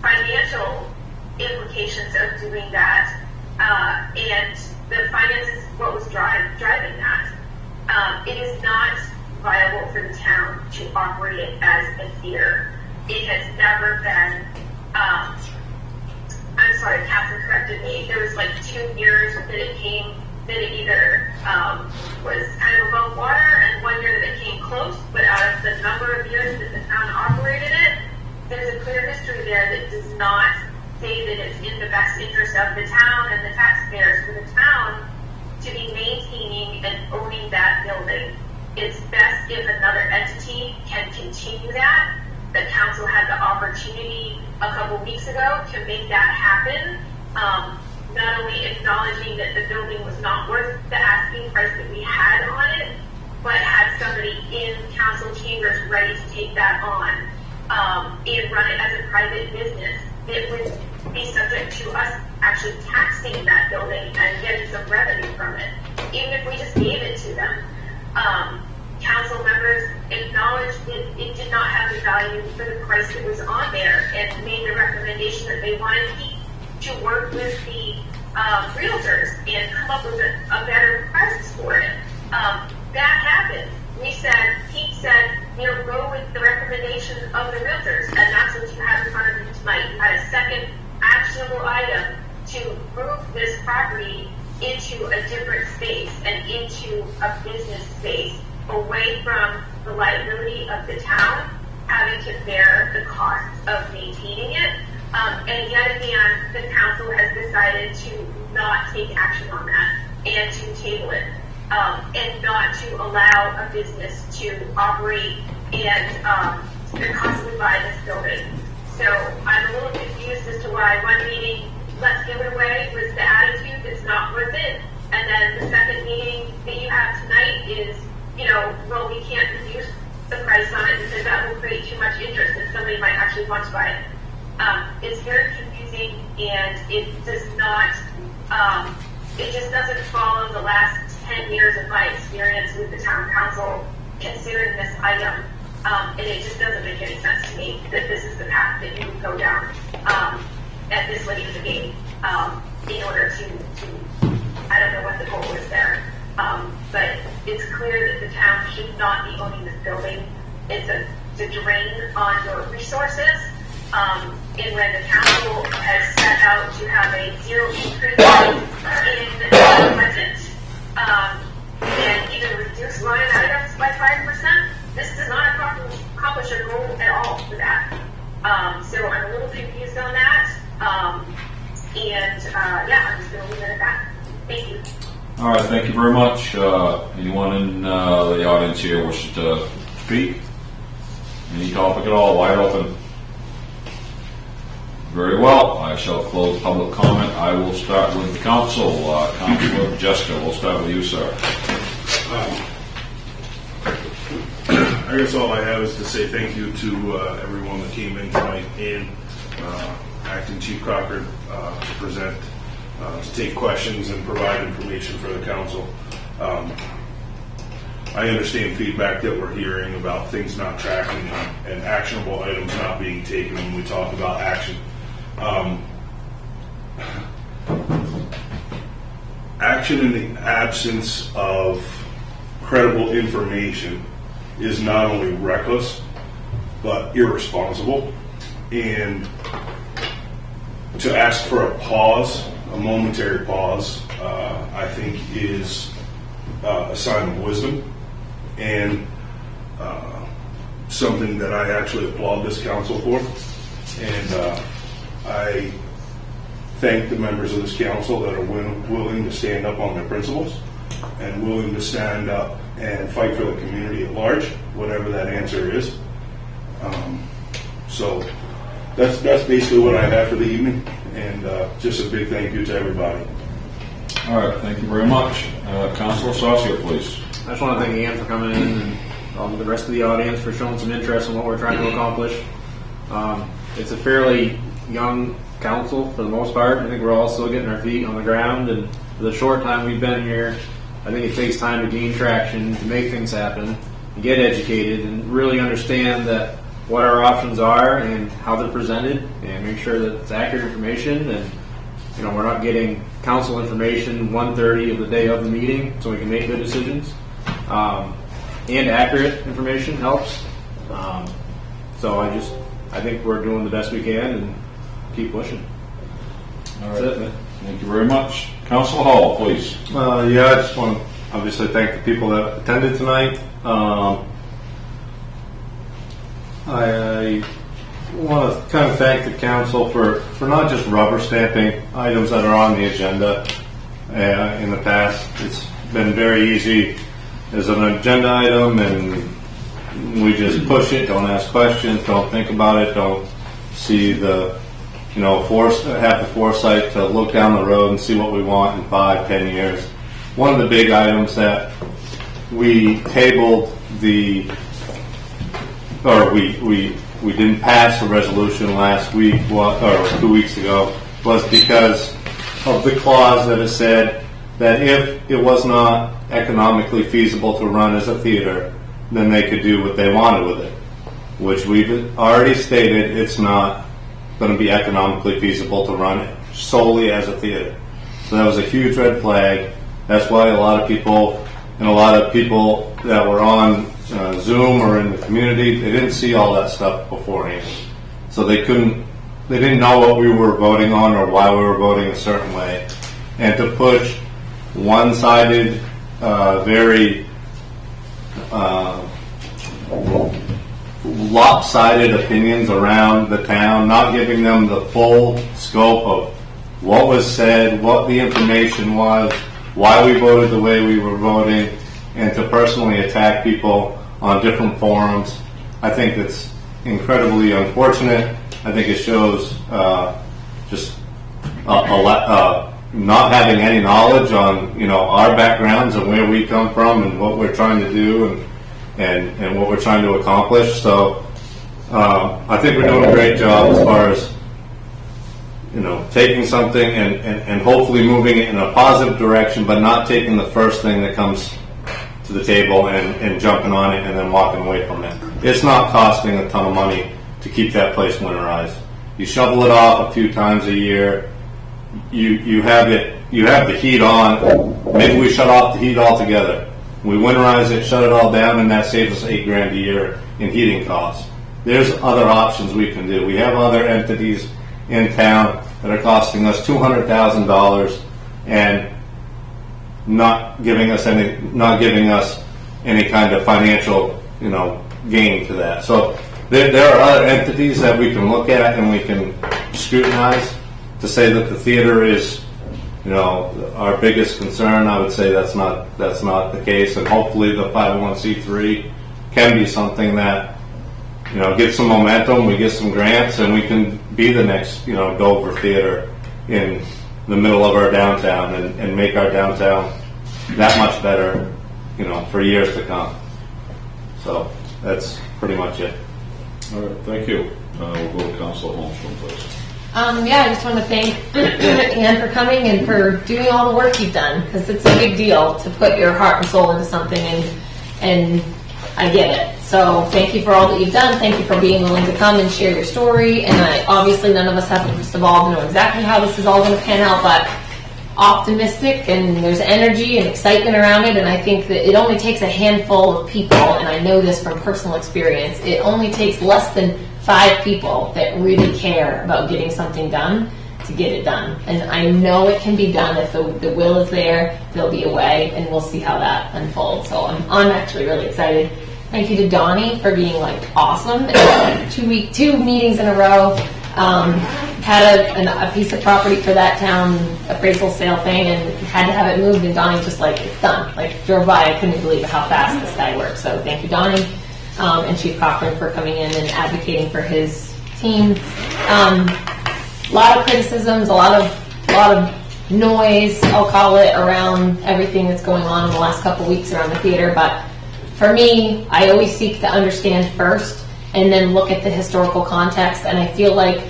L: financial implications of doing that, and the finances what was driving that. It is not viable for the town to operate it as a theater. It has never been. I'm sorry, Catherine corrected me. There was like 2 years that it either was kind of above water, and 1 year that it came close. But out of the number of years that the town operated it, there's a clear history there that does not say that it's in the best interest of the town and the taxpayers for the town to be maintaining and owning that building. It's best if another entity can continue that. The council had the opportunity a couple weeks ago to make that happen. Not only acknowledging that the building was not worth the asking price that we had on it, but had somebody in council chambers ready to take that on and run it as a private business. It would be subject to us actually taxing that building and getting some revenue from it, even if we just gave it to them. Council members acknowledged that it did not have the value for the price that was on there and made the recommendation that they wanted to work with the realtors and come up with a better price for it. That happened. Pete said, go with the recommendation of the realtors, and that's what you have in front of you tonight. You had a second actionable item to move this property into a different space and into a business space, away from the liability of the town having to bear the cost of maintaining it. And yet again, the council has decided to not take action on that and to table it, and not to allow a business to operate and possibly buy this building. So I'm a little confused as to why one meeting, let's give it away, was the attitude that's not worth it, and then the second meeting that you have tonight is, well, we can't reduce the price on it because that will create too much interest and somebody might actually want to buy it. It's very confusing, and it does not, it just doesn't follow the last 10 years of my experience with the town council considering this item, and it just doesn't make any sense to me that this is the path that you would go down at this late in the game in order to, I don't know what the goal is there, but it's clear that the town should not be owning this building. It's a drain on your resources. And when the council has set out to have a zero increase in the budget, and even reduce line items by 5%, this does not accomplish a goal at all for that. So I'm a little confused on that. I'm just going to leave it at that. Thank you.
A: All right, thank you very much. Anyone in the audience here wishes to speak? Any topic at all, wide open? Very well. I shall close public comment. I will start with the council. Councilor Jessica, we'll start with you, sir.
I: I guess all I have is to say thank you to everyone that came in tonight, and Acting Chief Cochran to present, to take questions and provide information for the council. I understand feedback that we're hearing about things not tracking and actionable items not being taken when we talk about action. Action in the absence of credible information is not only reckless, but irresponsible. And to ask for a pause, a momentary pause, I think is a sign of wisdom, and something that I actually applaud this council for. And I thank the members of this council that are willing to stand up on their principles. and willing to stand up and fight for the community at large, whatever that answer is. So that's basically what I have for the evening, and just a big thank you to everybody.
A: All right, thank you very much. Councilor Saucier, please.
C: I just want to thank Ian for coming in, and the rest of the audience for showing some interest in what we're trying to accomplish. It's a fairly young council for the most part. I think we're all still getting our feet on the ground, and for the short time we've been here, I think it takes time to gain traction, to make things happen, to get educated, and really understand that what our options are and how they're presented, and make sure that it's accurate information, and we're not getting council information 1:30 of the day of the meeting, so we can make good decisions. And accurate information helps. So I think we're doing the best we can, and keep pushing.
A: All right, thank you very much. Councilor Hall, please.
F: I just want to obviously thank the people that attended tonight. I want to kind of thank the council for not just rubber stamping items that are on the agenda. In the past, it's been very easy as an agenda item, and we just push it, don't ask questions, don't think about it, don't see the, have the foresight to look down the road and see what we want in 5-10 years. One of the big items that we tabled we didn't pass a resolution last week, or 2 weeks ago, was because of the clause that it said that if it was not economically feasible to run as a theater, then they could do what they wanted with it, which we've already stated it's not going to be economically feasible to run it solely as a theater. So that was a huge red flag. That's why a lot of people that were on Zoom or in the community, they didn't see all that stuff beforehand. So they didn't know what we were voting on or why we were voting a certain way. And to push one-sided, very lopsided opinions around the town, not giving them the full scope of what was said, what the information was, why we voted the way we were voting, and to personally attack people on different forums. I think it's incredibly unfortunate. I think it shows just not having any knowledge on our backgrounds and where we come from and what we're trying to do and what we're trying to accomplish. So I think we're doing a great job as far as taking something and hopefully moving it in a positive direction, but not taking the first thing that comes to the table and jumping on it and then walking away from it. It's not costing a ton of money to keep that place winterized. You shovel it off a few times a year. You have the heat on. Maybe we shut off the heat altogether. We winterize it, shut it all down, and that saves us $8,000 a year in heating costs. There's other options we can do. We have other entities in town that are costing us $200,000 and not giving us any kind of financial gain to that. So there are other entities that we can look at and we can scrutinize. To say that the theater is our biggest concern, I would say that's not the case, and hopefully the 501c3 can be something that gets some momentum, we get some grants, and we can be the next Dover theater in the middle of our downtown and make our downtown that much better for years to come. So that's pretty much it.
A: All right, thank you. We'll go to Councilor Holmstrom, please.
D: I just want to thank Ann for coming and for doing all the work you've done, because it's a big deal to put your heart and soul into something, and I get it. So thank you for all that you've done. Thank you for being willing to come and share your story. And obviously none of us have a crystal ball to know exactly how this is all going to pan out, but optimistic, and there's energy and excitement around it, and I think that it only takes a handful of people, and I know this from personal experience, it only takes less than 5 people that really care about getting something done to get it done. And I know it can be done if the will is there. There'll be a way, and we'll see how that unfolds. So I'm actually really excited. Thank you to Donnie for being awesome. 2 meetings in a row. had a piece of property for that town appraisal sale thing and had to have it moved, and Donnie just like, it's done. Like, drove by, I couldn't believe how fast this guy works. So thank you, Donnie, and Chief Cochran for coming in and advocating for his team. A lot of criticisms, a lot of noise, I'll call it, around everything that's going on in the last couple weeks around the theater. But for me, I always seek to understand first and then look at the historical context. And I feel like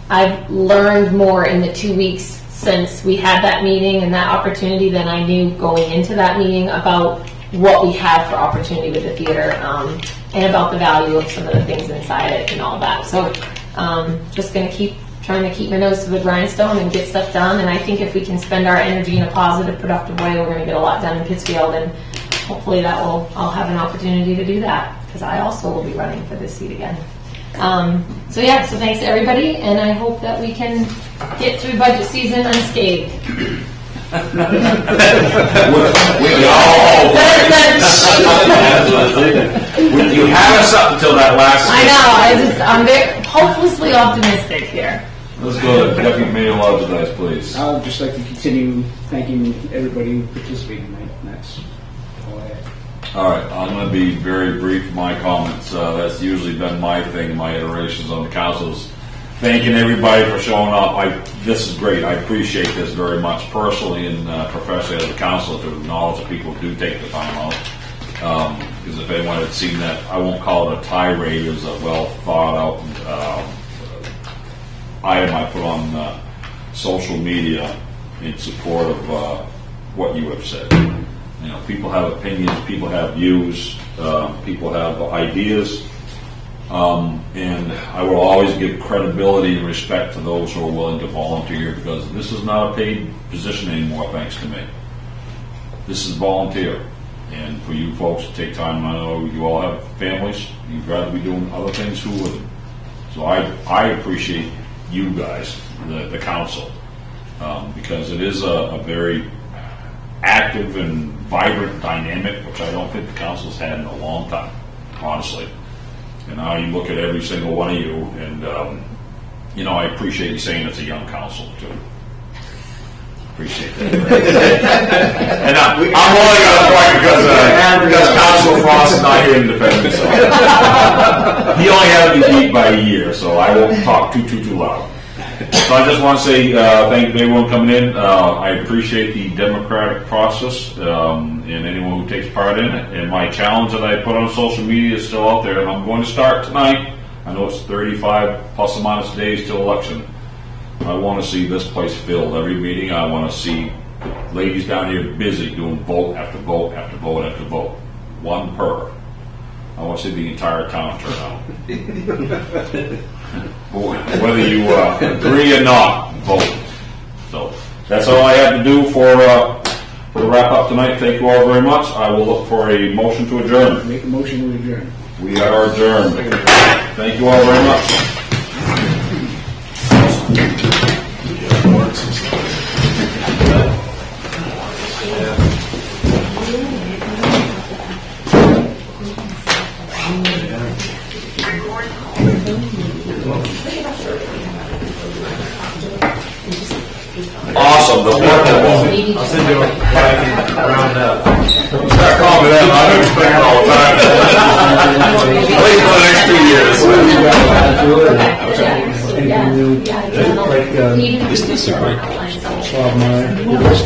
D: I've learned more in the 2 weeks since we had that meeting and that opportunity than I knew going into that meeting about what we have for opportunity with the theater, and about the value of some of the things inside it and all that. So just going to keep trying to keep my nose to the grindstone and get stuff done. And I think if we can spend our energy in a positive, productive way, we're going to get a lot done in Pittsfield. And hopefully I'll have an opportunity to do that, because I also will be running for this seat again. So thanks to everybody, and I hope that we can get through budget season unscathed.
A: You have us up until that last.
D: I know, I'm very hopelessly optimistic here.
A: Let's go to Deputy Mayor Lodgedice, please.
B: I would just like to continue thanking everybody who participated tonight. That's all I have.
A: All right, I'm going to be very brief in my comments. That's usually been my thing in my iterations on the councils. Thanking everybody for showing up. This is great. I appreciate this very much personally and professionally as a council, to acknowledge that people do take the time out. Because if anyone had seen that, I won't call it a tirade, it was a well thought out item I put on social media in support of what you have said. You know, people have opinions, people have views, people have ideas, and I will always give credibility and respect to those who are willing to volunteer, because this is not a paid position anymore, thanks to me. This is volunteer. And for you folks to take time, I know you all have families, you'd rather be doing other things, who wouldn't? So I appreciate you guys, the council, because it is a very active and vibrant dynamic, which I don't think the council's had in a long time, honestly. And now you look at every single one of you, and I appreciate you saying it's a young council too. Appreciate that. And I'm only going to point because Councilor Frost is not here to defend himself. He only had to be beat by a year, so I won't talk too loud. So I just want to say thank everyone coming in. I appreciate the democratic process and anyone who takes part in it. And my challenge that I put on social media is still out there, and I'm going to start tonight. I know it's 35 plus or minus days till election. I want to see this place filled every meeting. I want to see ladies down here busy doing vote after vote after vote after vote. One per. I want to see the entire town turn out. Whether you agree or not, vote. So that's all I have to do for the wrap up tonight. Thank you all very much. I will look for a motion to adjourn.
B: Make a motion to adjourn.
A: We are adjourned. Thank you all very much. Awesome. The work.
C: I'll send you a round up.
A: Start calling me that. I'm expecting all the time. At least for the next 2 years.
D: Yeah.
K: Like,
D: Even if it's just a outline, so-